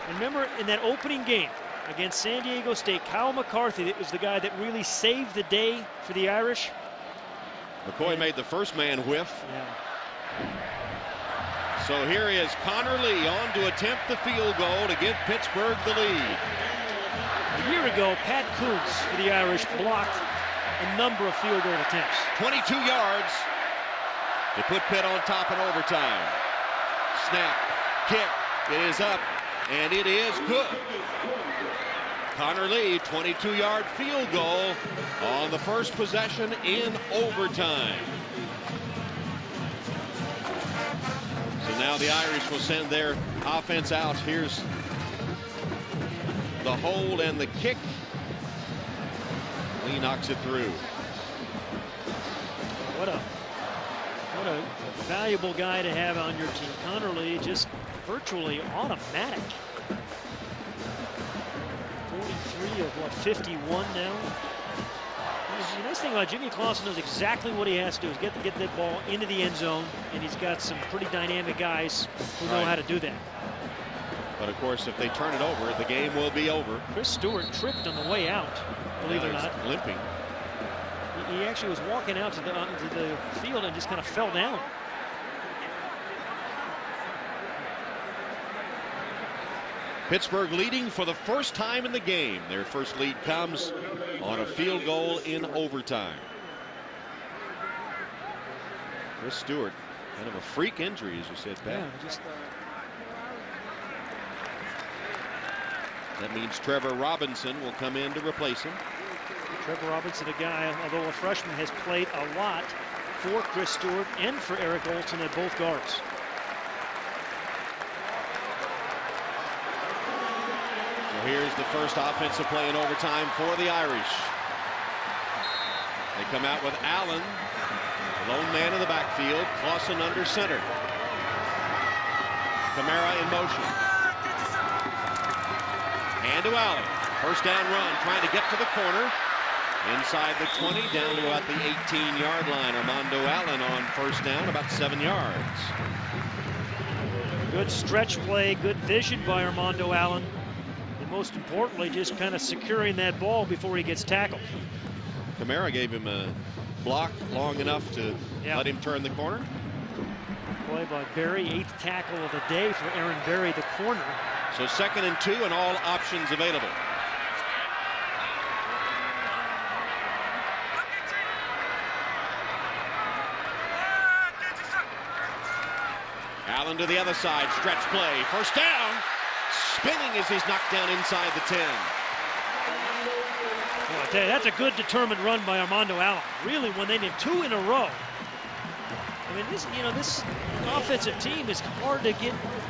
And remember in that opening game against San Diego State, Kyle McCarthy, that was the guy that really saved the day for the Irish. McCoy made the first man whiff. Yeah. So here is Connor Lee on to attempt the field goal to give Pittsburgh the lead. A year ago, Pat Kuntz for the Irish blocked a number of field goal attempts. 22 yards to put Pitt on top in overtime. Snap, kick, it is up, and it is good. Connor Lee, 22-yard field goal on the first possession in overtime. So now the Irish will send their offense out. Here's the hold and the kick. Lee knocks it through. What a valuable guy to have on your team. Connor Lee, just virtually automatic. 43 of what, 51 now? The nice thing about Jimmy Clausen knows exactly what he has to do is get that ball into the end zone, and he's got some pretty dynamic guys who know how to do that. But of course, if they turn it over, the game will be over. Chris Stewart tripped on the way out, believe it or not. Limping. He actually was walking out to the field and just kind of fell down. Pittsburgh leading for the first time in the game. Their first lead comes on a field goal in overtime. Chris Stewart, kind of a freak injury, as you said, Pat. Yeah, that means Trevor Robinson will come in to replace him. Trevor Robinson, a guy, although a freshman, has played a lot for Chris Stewart and for Eric Olson at both guards. Here's the first offensive play in overtime for the Irish. They come out with Allen, lone man in the backfield, Clausen under center. Kamara in motion. And to Allen. First down run, trying to get to the corner. Inside the 20, down to about the 18-yard line. Armando Allen on first down, about 7 yards. Good stretch play, good vision by Armando Allen. Most importantly, just kind of securing that ball before he gets tackled. Kamara gave him a block long enough to let him turn the corner. Play by Berry, 8th tackle of the day for Aaron Berry, the corner. So 2nd and 2 and all options available. Allen to the other side, stretch play, first down. Spinning as he's knocked down inside the 10. Well, I tell you, that's a good determined run by Armando Allen. Really, when they did 2 in a row. I mean, this offensive team is hard to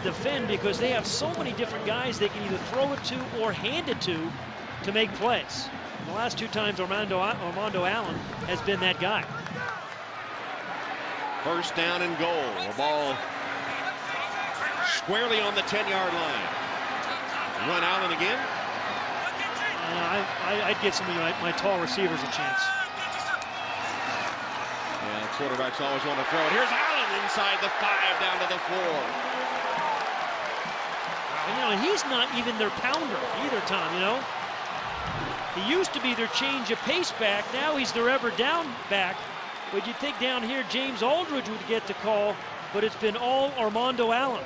defend because they have so many different guys they can either throw it to or hand it to make plays. And the last 2 times Armando Allen has been that guy. First down and goal. The ball squarely on the 10-yard line. Run Allen again. I'd give some of my tall receivers a chance. Yeah, quarterbacks always want to throw it. Here's Allen inside the 5 down to the 4. He's not even their pounder either, Tom, He used to be their change of pace back. Now he's their ever down back. But you'd think down here James Aldridge would get the call, but it's been all Armando Allen.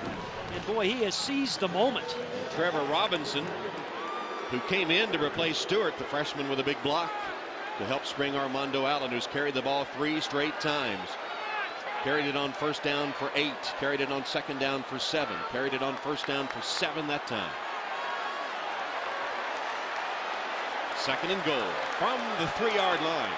And boy, he has seized the moment. Trevor Robinson, who came in to replace Stewart, the freshman with a big block, to help spring Armando Allen, who's carried the ball 3 straight times. Carried it on first down for 8, carried it on second down for 7, carried it on first down for 7 that time. 2nd and goal from the 3-yard line.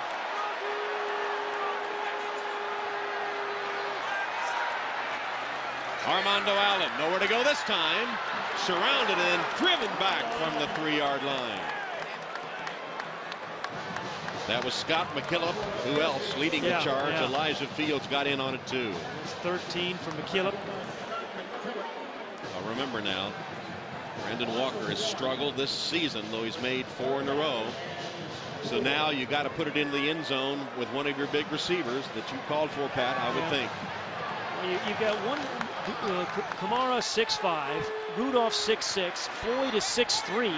Armando Allen, nowhere to go this time. Surrounded and driven back from the 3-yard line. That was Scott McKillop. Who else leading the charge? Yeah. Elijah Fields got in on it too. It's 13 for McKillop. I'll remember now, Brandon Walker has struggled this season, though he's made 4 in a row. So now you got to put it in the end zone with one of your big receivers that you called for, Pat, I would think. You've got one, Kamara 6'5", Rudolph 6'6", Floyd is 6'3".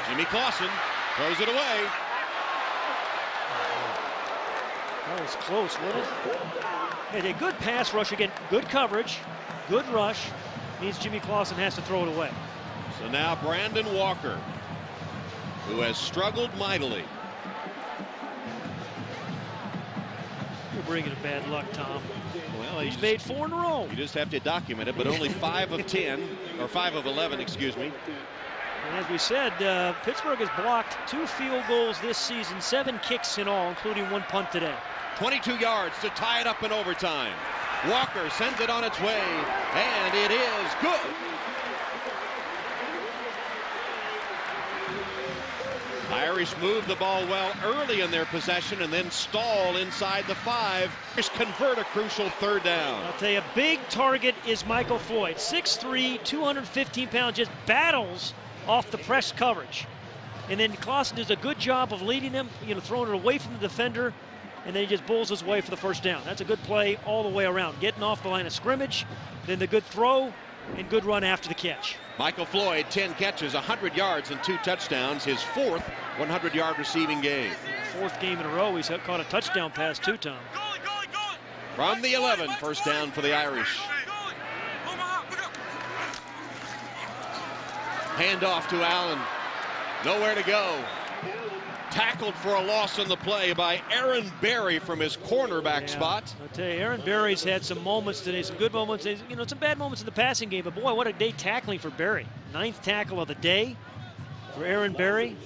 Jimmy Clausen throws it away. That was close, wasn't it? And a good pass rush again, good coverage, good rush. Means Jimmy Clausen has to throw it away. So now Brandon Walker, who has struggled mightily. You're bringing a bad luck, Tom. Well, he's made 4 in a row. You just have to document it, but only 5 of 10, or 5 of 11, excuse me. And as we said, Pittsburgh has blocked 2 field goals this season, 7 kicks in all, including 1 punt today. 22 yards to tie it up in overtime. Walker sends it on its way, and it is good. Irish move the ball well early in their possession and then stall inside the 5. Irish convert a crucial 3rd down. I'll tell you, a big target is Michael Floyd. 6'3", 215 pounds, just battles off the press coverage. And then Clausen does a good job of leading him, throwing it away from the defender, and then he just bulls his way for the 1st down. That's a good play all the way around. Getting off the line of scrimmage, then the good throw, and good run after the catch. Michael Floyd, 10 catches, 100 yards, and 2 touchdowns. His 4th 100-yard receiving game. 4th game in a row. He's caught a touchdown pass 2 times. From the 11, 1st down for the Irish. Handoff to Allen. Nowhere to go. Tackled for a loss on the play by Aaron Berry from his cornerback spot. I'll tell you, Aaron Berry's had some moments today, some good moments. Some bad moments in the passing game, but boy, what a day tackling for Berry. 9th tackle of the day for Aaron Berry.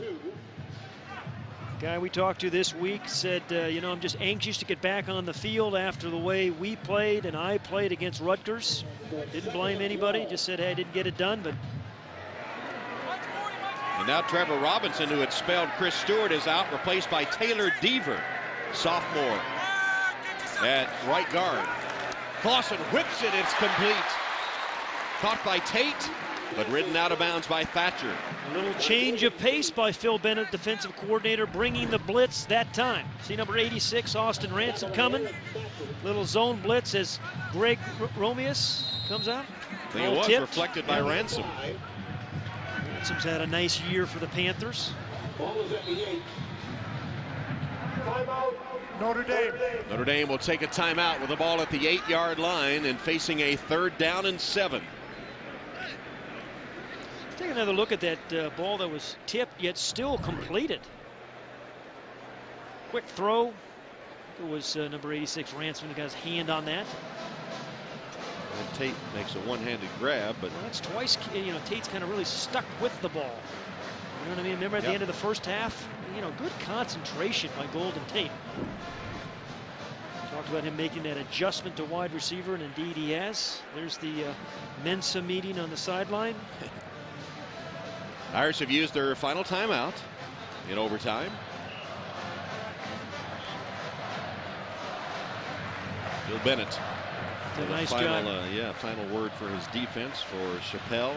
The guy we talked to this week said, I'm just anxious to get back on the field after the way we played and I played against Rutgers. Didn't blame anybody, just said, hey, I didn't get it done, but. And now Trevor Robinson, who had spelled Chris Stewart, is out, replaced by Taylor Deaver, sophomore, at right guard. Clausen whips it, it's complete. Caught by Tate, but ridden out of bounds by Thatcher. A little change of pace by Phil Bennett, defensive coordinator, bringing the blitz that time. See number 86, Austin Ransom, coming. Little zone blitz as Greg Romeus comes out. I think it was tipped. Reflected by Ransom. Ransom's had a nice year for the Panthers. Notre Dame. Notre Dame will take a timeout with the ball at the 8-yard line and facing a 3rd down and 7. Take another look at that ball that was tipped yet still completed. Quick throw. It was number 86 Ransom who got his hand on that. And Tate makes a one-handed grab, but that's twice. Tate's kind of really stuck with the ball. You know what I mean? Remember at the end of the 1st half? Good concentration by Golden Tate. Talked about him making that adjustment to wide receiver, and indeed he has. There's the Mensa meeting on the sideline. Irish have used their final timeout in overtime. Bill Bennett. Nice final, job. Final word for his defense for Chappelle.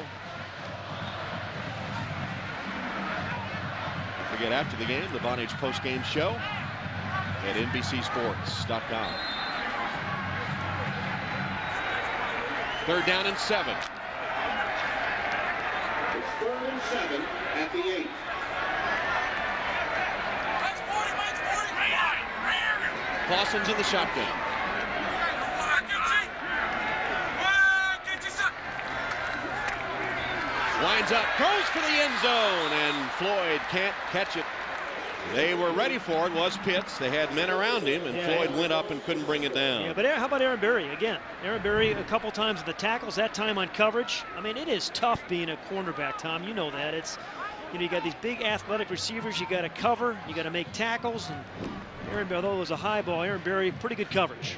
Don't forget, after the game, the Vonage post-game show at NBCSports.com. 3rd down and 7. It's 3rd and 7 at the 8. Clausen's in the shotgun. Winds up, throws for the end zone, and Floyd can't catch it. They were ready for it, was Pitts. They had men around him, and Floyd went up and couldn't bring it down. Yeah, but how about Aaron Berry again? Aaron Berry a couple times in the tackles, that time on coverage. I mean, it is tough being a cornerback, Tom. You know that. It's, you got these big athletic receivers you got to cover, you got to make tackles, and Aaron Berry, although it was a high ball, Aaron Berry, pretty good coverage.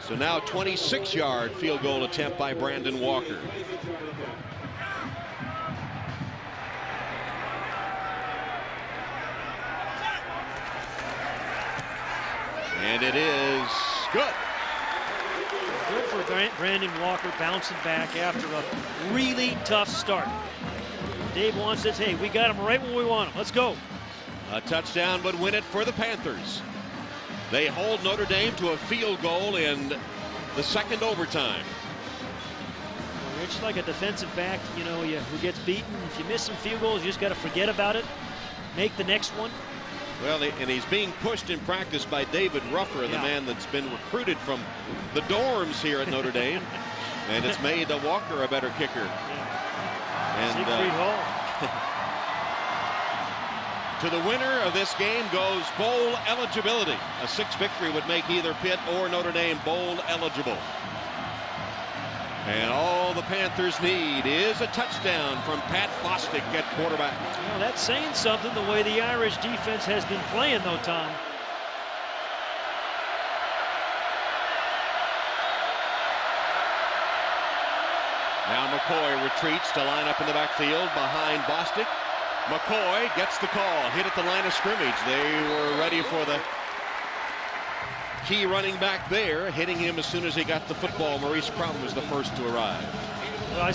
So now 26-yard field goal attempt by Brandon Walker. And it is good. Good for Brandon Walker bouncing back after a really tough start. Dave Wan says, hey, we got him right where we want him. Let's go. A touchdown would win it for the Panthers. They hold Notre Dame to a field goal in the second overtime. You're just like a defensive back, you know, who gets beaten. If you miss some field goals, you just got to forget about it. Make the next one. Well, and he's being pushed in practice by David Ruffer, the man that's been recruited from the dorms here at Notre Dame. And it's made Walker a better kicker. And Siegfried Hall. To the winner of this game goes bowl eligibility. A 6 victory would make either Pitt or Notre Dame bowl eligible. And all the Panthers need is a touchdown from Pat Bostic at quarterback. Well, that's saying something, the way the Irish defense has been playing, though, Tom. Now McCoy retreats to line up in the backfield behind Bostic. McCoy gets the call, hit at the line of scrimmage. They were ready for the key running back there, hitting him as soon as he got the football. Maurice Crum was the first to arrive. Well, I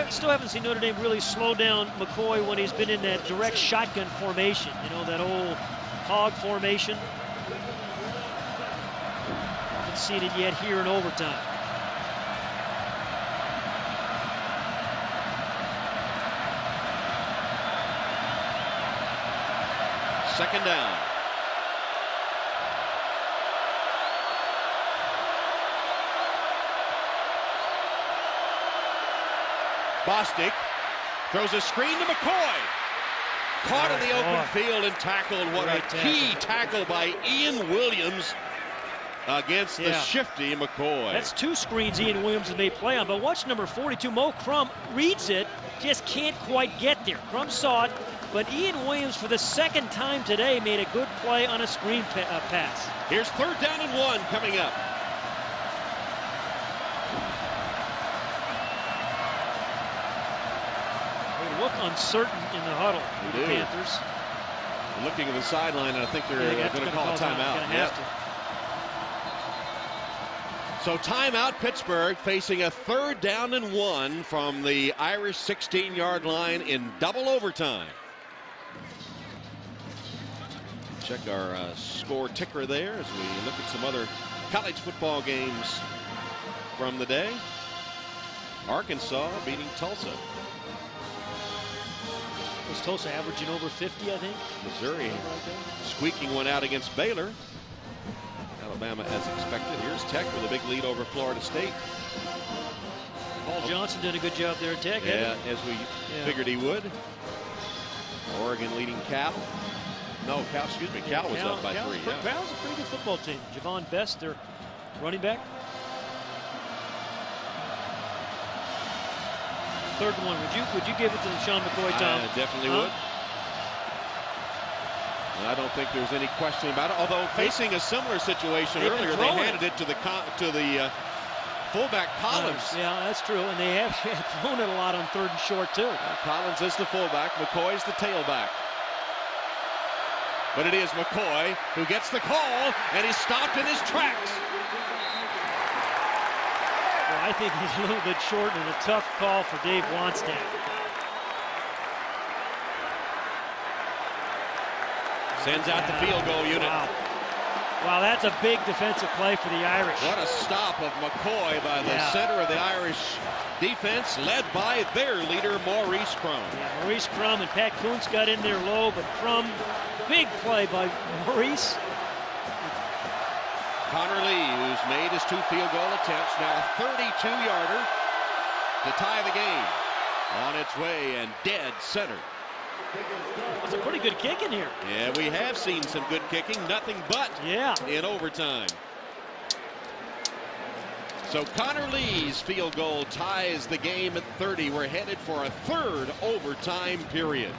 still haven't seen Notre Dame really slow down McCoy when he's been in that direct shotgun formation. You know, that old hog formation. Haven't seen it yet here in overtime. Second down. Bostic throws a screen to McCoy. Caught in the open field and tackled. What a key tackle by Ian Williams against the shifty McCoy. That's 2 screens Ian Williams may play on, but watch number 42, Mo Crum, reads it, just can't quite get there. Crum saw it, but Ian Williams, for the second time today, made a good play on a screen pass. Here's 3rd down and 1 coming up. They look uncertain in the huddle, the Panthers. They're looking at the sideline, and I think they're going to call a timeout. So timeout, Pittsburgh facing a 3rd down and 1 from the Irish 16-yard line in double overtime. Check our score ticker there as we look at some other college football games from the day. Arkansas beating Tulsa. Was Tulsa averaging over 50, I think? Missouri squeaking one out against Baylor. Alabama as expected. Here's Tech with a big lead over Florida State. Paul Johnson did a good job there at Tech. Yeah, as we figured he would. Oregon leading Cal. No, Cal, excuse me. Cal was up by 3. Cal's a pretty good football team. Javon Best, their running back. 3rd and 1. Would you give it to Sean McCoy, Tom? I definitely would. I don't think there's any question about it. Although facing a similar situation earlier, they handed it to the fullback Collins. Yeah, that's true. And they have thrown it a lot on 3rd and short too. Collins is the fullback. McCoy's the tailback. But it is McCoy who gets the call, and he's stopped in his tracks. Well, I think he's a little bit short and a tough call for Dave Wannstedt. Sends out the field goal unit. Wow, that's a big defensive play for the Irish. What a stop of McCoy by the center of the Irish defense, led by their leader, Maurice Crum. Yeah, Maurice Crum and Pat Kuntz got in there low, but Crum, big play by Maurice. Connor Lee, who's made his 2 field goal attempts, now a 32-yarder to tie the game. On its way and dead center. It's a pretty good kick in here. Yeah, we have seen some good kicking. Nothing but in overtime. So Connor Lee's field goal ties the game at 30. We're headed for a 3rd overtime period.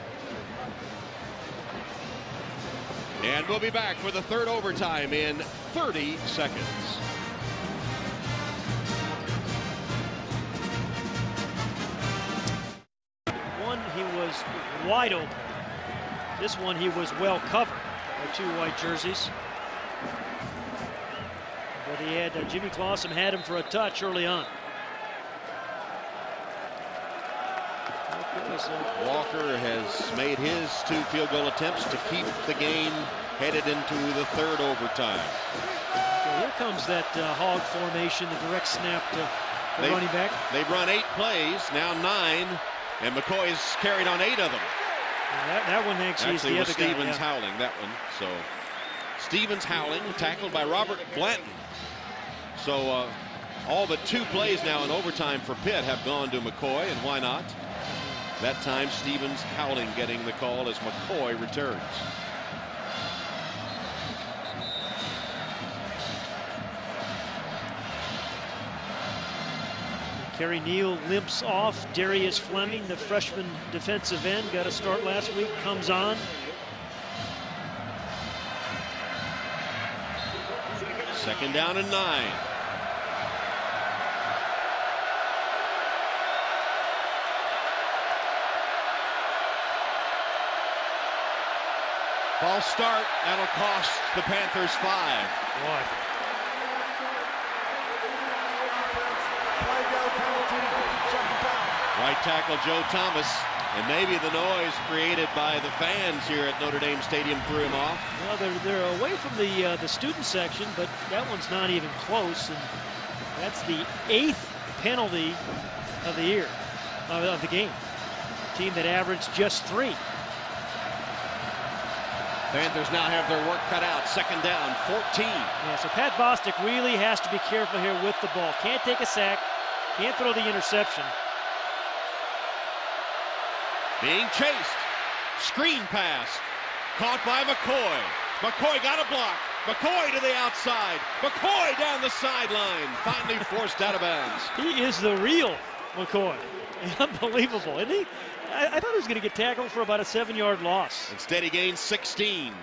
And we'll be back for the 3rd overtime in 30 seconds. One, he was wide open. This one, he was well covered by 2 white jerseys. But They had Jimmy Clausen had him for a touch early on. Walker has made his 2 field goal attempts to keep the game headed into the 3rd overtime. So here comes that hog formation, the direct snap to the running back. They've run 8 plays, now 9, and McCoy has carried on 8 of them. That one actually is the other guy. Stevens Howling, that one. So Stevens Howling, tackled by Robert Blanton. So all but 2 plays now in overtime for Pitt have gone to McCoy, and why not? That time Stevens Howling getting the call as McCoy returns. Kerry Neal limps off. Darius Fleming, the freshman defensive end, got a start last week, comes on. Second down and 9. False start. That'll cost the Panthers 5. Boy. Right tackle Joe Thomas, and maybe the noise created by the fans here at Notre Dame Stadium threw him off. Well, they're away from the student section, but that one's not even close, and that's the 8th penalty of the year, of the game. A team that averaged just 3. Panthers now have their work cut out. Second down, 14. Yeah, so Pat Bostic really has to be careful here with the ball. Can't take a sack, can't throw the interception. Being chased. Screen pass. Caught by McCoy. McCoy got a block. McCoy to the outside. McCoy down the sideline. Finally forced out of bounds. He is the real McCoy. Unbelievable, isn't he? I thought he was going to get tackled for about a 7-yard loss. Instead, he gained 16.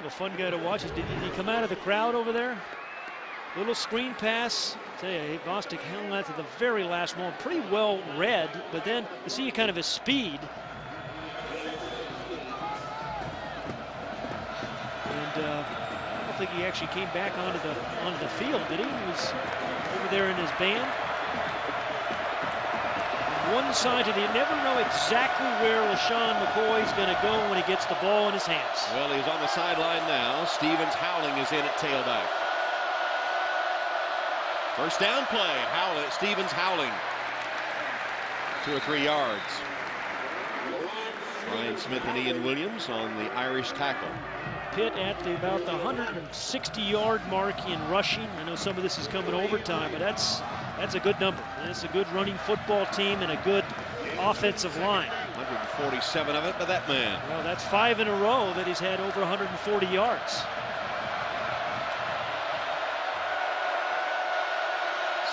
A fun guy to watch. Did he come out of the crowd over there? Little screen pass. I tell you, Bostic held that to the very last moment. Pretty well read, but then you see kind of his speed. And I don't think he actually came back onto the field, did he? He was over there in his band. One side to the, you never know exactly where LaShawn McCoy is going to go when he gets the ball in his hands. Well, he's on the sideline now. Stevens Howling is in at tailback. First down play. Stevens Howling. 2 or 3 yards. Ryan Smith and Ian Williams on the Irish tackle. Pitt at about the 160-yard mark in rushing. I know some of this is coming overtime, but that's a good number. It's a good running football team and a good offensive line. 147 of it by that man. Well, that's 5 in a row that he's had over 140 yards.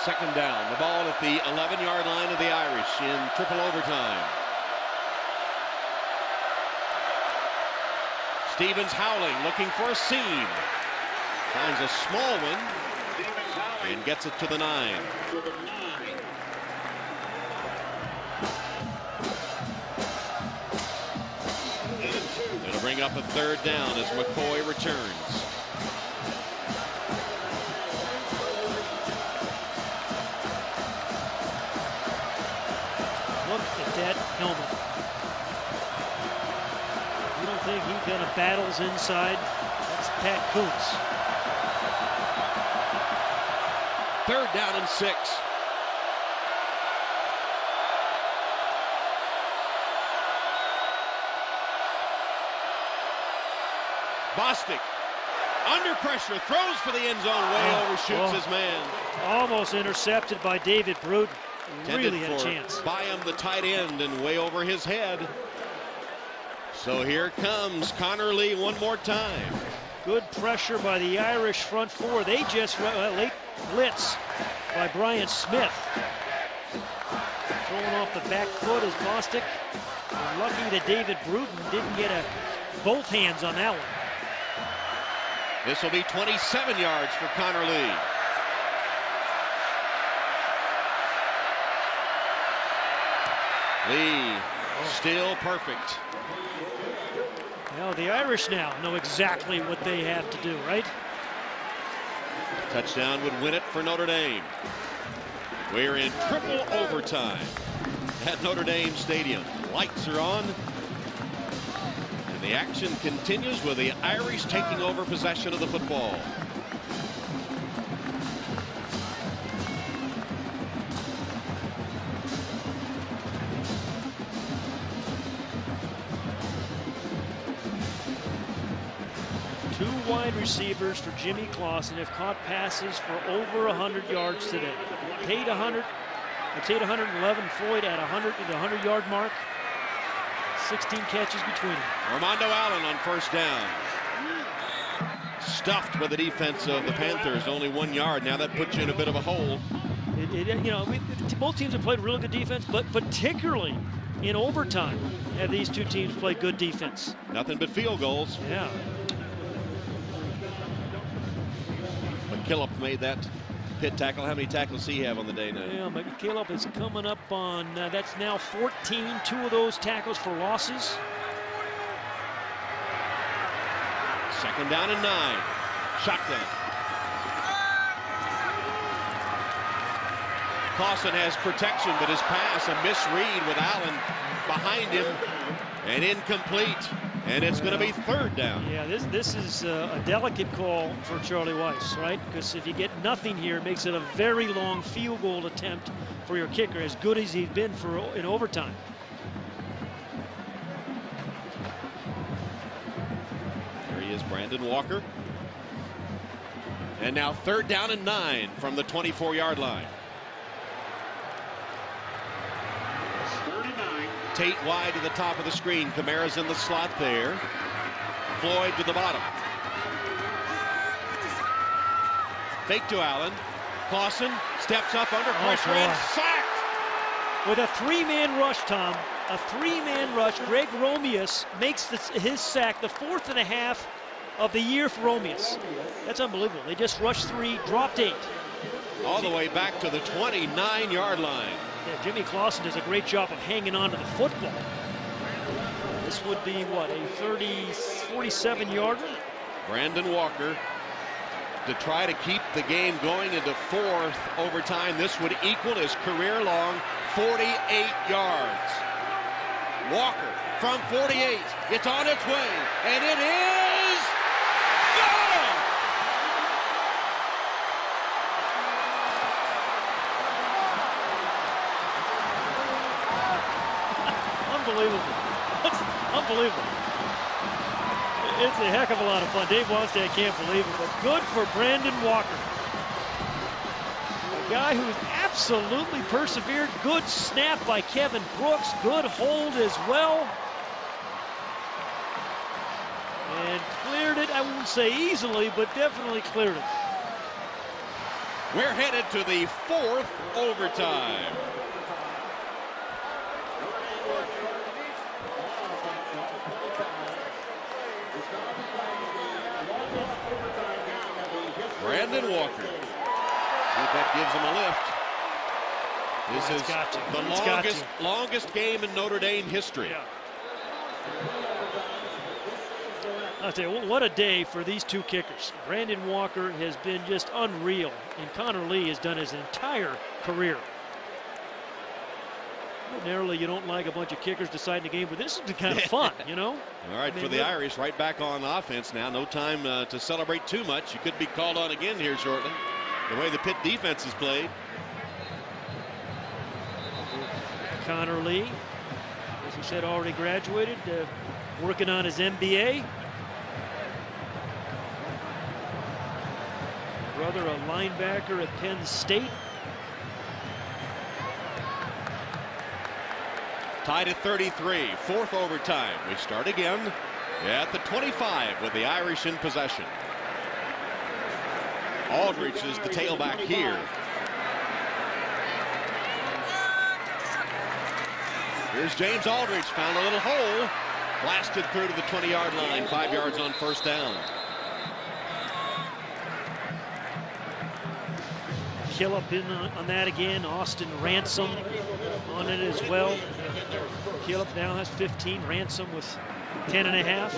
Second down. The ball at the 11-yard line of the Irish in triple overtime. Stevens Howling looking for a seam. Finds a small one and gets it to the 9. It'll bring up a 3rd down as McCoy returns. Look at that helmet. You don't think he kind of battles inside? That's Pat Kuntz. 3rd down and 6. Bostic under pressure, throws for the end zone, way overshoots his man. Almost intercepted by David Bruton. Really had a chance. Byam, the tight end, and way over his head. So here comes Connor Lee one more time. Good pressure by the Irish front 4. They just late blitz by Brian Smith. Throwing off the back foot is Bostic. We're lucky that David Bruton didn't get both hands on that one. This will be 27 yards for Connor Lee. Lee still perfect. Well, the Irish now know exactly what they have to do, right? Touchdown would win it for Notre Dame. We're in triple overtime at Notre Dame Stadium. Lights are on. And the action continues with the Irish taking over possession of the football. Two wide receivers for Jimmy Clausen have caught passes for over 100 yards today. Tate 100, Tate 111, Floyd at 100 to the 100-yard mark. 16 catches between them. Armando Allen on first down. Stuffed with the defense of the Panthers, only 1 yard. Now that puts you in a bit of a hole. Both teams have played really good defense, but particularly in overtime have these two teams played good defense. Nothing but field goals. Yeah. McKillop made that Pitt tackle. How many tackles does he have on the day now? Yeah, McKillop is coming up on, that's now 14. 2 of those tackles for losses. Second down and 9. Shotgun. Clausen has protection, but his pass, a misread with Allen behind him and incomplete. And it's going to be third down. Yeah, this is a delicate call for Charlie Weiss, right? Because if you get nothing here, it makes it a very long field goal attempt for your kicker, as good as he's been in overtime. There he is, Brandon Walker. And now third down and 9 from the 24-yard line. 39. Tate wide to the top of the screen. Kamara's in the slot there. Floyd to the bottom. Fake to Allen. Clausen steps up under pressure and sacked. With a 3-man rush, Tom. A 3-man rush. Greg Romeus makes his sack, the 4th and a half of the year for Romeus. That's unbelievable. They just rushed 3, dropped 8. All the way back to the 29-yard line. Yeah, Jimmy Clausen does a great job of hanging on to the football. This would be, what, a 47-yarder? Brandon Walker to try to keep the game going into fourth overtime. This would equal his career-long 48 yards. Walker from 48. It's on its way, and it is gone! Unbelievable. Unbelievable. It's a heck of a lot of fun. Dave Wannstedt can't believe it, but good for Brandon Walker. A guy who's absolutely persevered. Good snap by Kevin Brooks. Good hold as well. And cleared it, I won't say easily, but definitely cleared it. We're headed to the fourth overtime. Brandon Walker. See if that gives him a lift. This is the longest game in Notre Dame history. Yeah. I'll tell you, what a day for these two kickers. Brandon Walker has been just unreal, and Connor Lee has done his entire career. Ordinarily, you don't like a bunch of kickers deciding the game, but this is kind of fun, you know? All right, for the Irish, right back on offense now. No time to celebrate too much. You could be called on again here shortly, the way the Pitt defense has played. Connor Lee, as he said, already graduated, working on his MBA. Brother, a linebacker at Penn State. Tied at 33, fourth overtime. We start again at the 25 with the Irish in possession. Aldridge is the tailback here. Here's James Aldridge, found a little hole, blasted through to the 20-yard line, 5 yards on first down. Killip in on that again. Austin Ransom on it as well. Killip now has 15. Ransom with 10.5.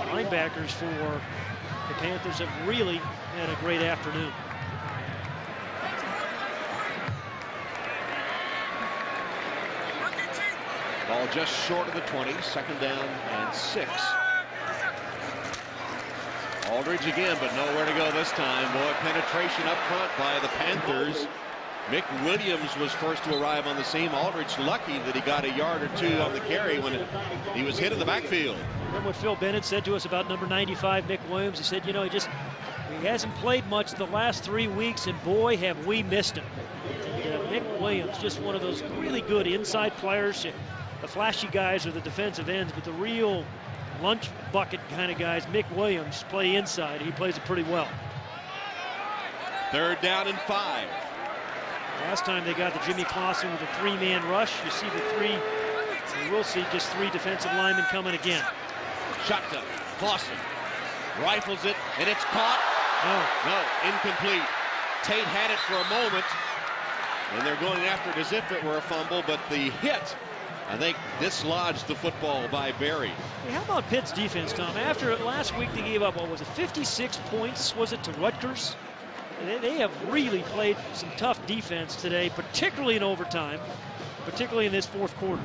Linebackers for the Panthers have really had a great afternoon. Ball just short of the 20, 2nd down and 6. Aldridge again, but nowhere to go this time. Boy, penetration up front by the Panthers. Mick Williams was first to arrive on the scene. Aldridge lucky that he got a yard or 2 on the carry when he was hit in the backfield. Remember what Phil Bennett said to us about number 95, Mick Williams? He said, you know, he hasn't played much the last 3 weeks, and boy, have we missed him. And, Mick Williams, just one of those really good inside players. The flashy guys are the defensive ends, but the real lunch bucket kind of guys, Mick Williams, play inside. He plays it pretty well. 3rd down and 5. Last time they got to Jimmy Clausen with a 3-man rush. You see the 3. You will see just 3 defensive linemen coming again. Shotgun. Clausen rifles it, and it's caught. No, incomplete. Tate had it for a moment, and they're going after it as if it were a fumble, but the hit, I think, dislodged the football by Berry. Hey, how about Pitt's defense, Tom? After last week they gave up, what was it, 56 points, was it, to Rutgers? They have really played some tough defense today, particularly in overtime, particularly in this 4th quarter.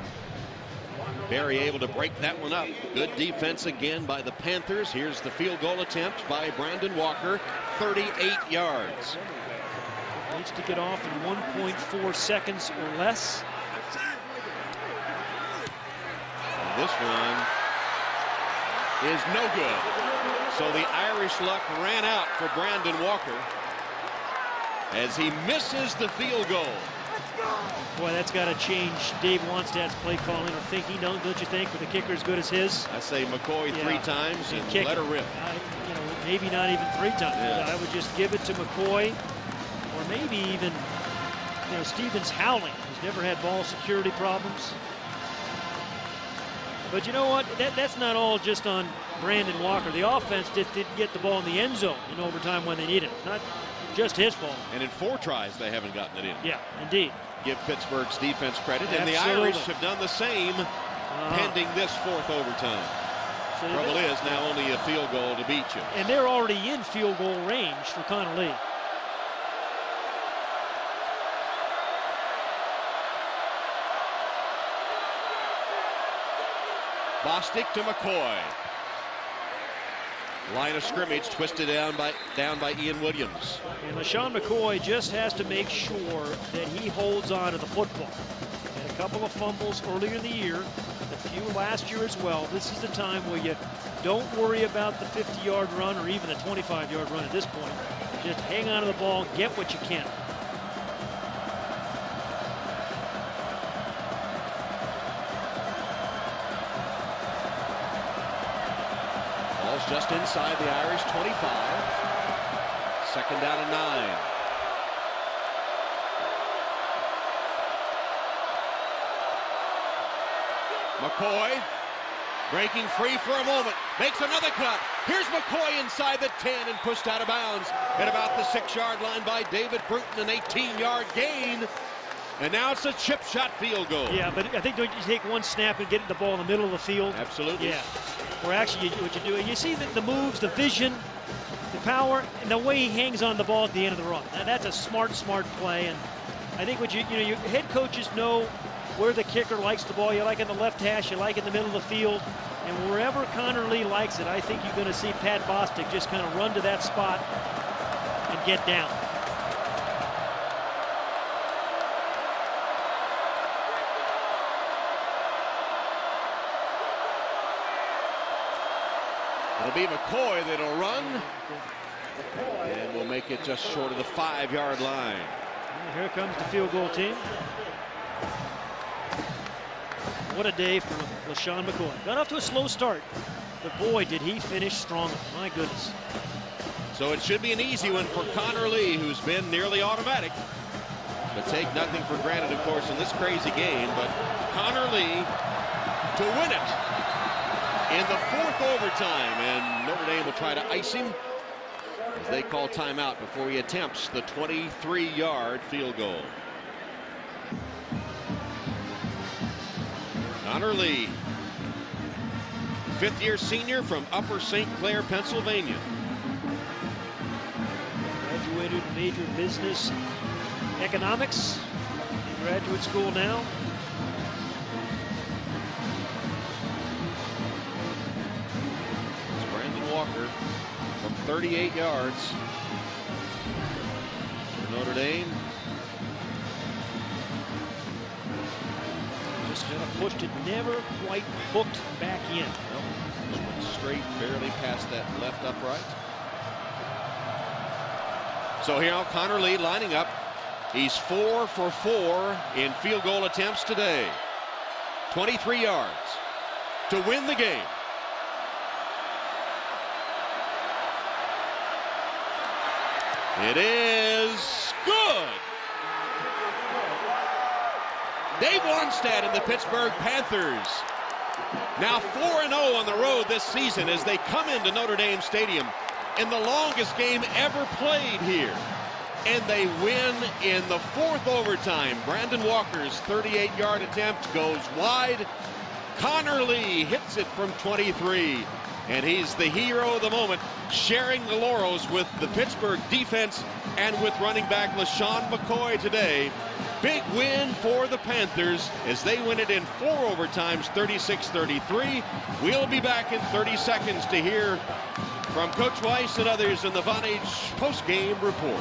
Berry able to break that one up. Good defense again by the Panthers. Here's the field goal attempt by Brandon Walker, 38 yards. Needs to get off in 1.4 seconds or less. This one is no good. So the Irish luck ran out for Brandon Walker as he misses the field goal. Boy, that's got to change Dave Wannstedt's play calling or thinking, don't you think, with a kicker as good as his? I say McCoy 3 times and let her rip. Maybe not even 3 times. Yeah. I would just give it to McCoy, or maybe even, Stevens Howling. He's never had ball security problems. But you know what? That's not all just on Brandon Walker. The offense didn't get the ball in the end zone in overtime when they needed it. Not just his fault. And in 4 tries, they haven't gotten it in. Yeah, indeed. Give Pittsburgh's defense credit. Absolutely. And the Irish have done the same pending this 4th overtime. So Trouble is, now only a field goal to beat you. And they're already in field goal range for Connor Lee. Bostic to McCoy. Line of scrimmage twisted down by Ian Williams. And LaShawn McCoy just has to make sure that he holds on to the football. Had a couple of fumbles earlier in the year, a few last year as well. This is the time where you don't worry about the 50-yard run or even a 25-yard run at this point. Just hang on to the ball, get what you can. Just inside the Irish 25. 2nd down and 9. McCoy breaking free for a moment. Makes another cut. Here's McCoy inside the 10 and pushed out of bounds at about the 6-yard line by David Bruton. An 18-yard gain. And now it's a chip shot field goal. Yeah, but I think don't you take one snap and get the ball in the middle of the field? Absolutely. Yeah. Or actually, what you do, and you see the moves, the vision, the power, and the way he hangs on the ball at the end of the run. Now, that's a smart play. And I think what your head coaches know where the kicker likes the ball. You like in the left hash, you like in the middle of the field. And wherever Connor Lee likes it, I think you're going to see Pat Bostic just kind of run to that spot and get down. It'll be McCoy that'll run, and we'll make it just short of the 5-yard line. And here comes the field goal team. What a day for LaShawn McCoy. Got off to a slow start, but boy, did he finish strong. My goodness. So it should be an easy one for Connor Lee, who's been nearly automatic. But take nothing for granted, of course, in this crazy game. But Connor Lee to win it in the 4th overtime, and Notre Dame will try to ice him as they call timeout before he attempts the 23-yard field goal. Connor Lee, 5th-year senior from Upper St. Clair, Pennsylvania. graduated major business economics in graduate school now. It's Brandon Walker from 38 yards for Notre Dame. Just kind of pushed it, never quite hooked back in. Nope. Just went straight, barely past that left upright. So here now Connor Lee lining up. He's 4 for 4 in field goal attempts today. 23 yards to win the game. It is good. Dave Wannstedt and the Pittsburgh Panthers now 4-0 on the road this season as they come into Notre Dame Stadium in the longest game ever played here. And they win in the fourth overtime. Brandon Walker's 38-yard attempt goes wide. Connor Lee hits it from 23. And he's the hero of the moment, sharing the laurels with the Pittsburgh defense and with running back LaShawn McCoy today. Big win for the Panthers as they win it in 4 overtimes, 36-33. We'll be back in 30 seconds to hear from Coach Weiss and others in the Vonage post-game report.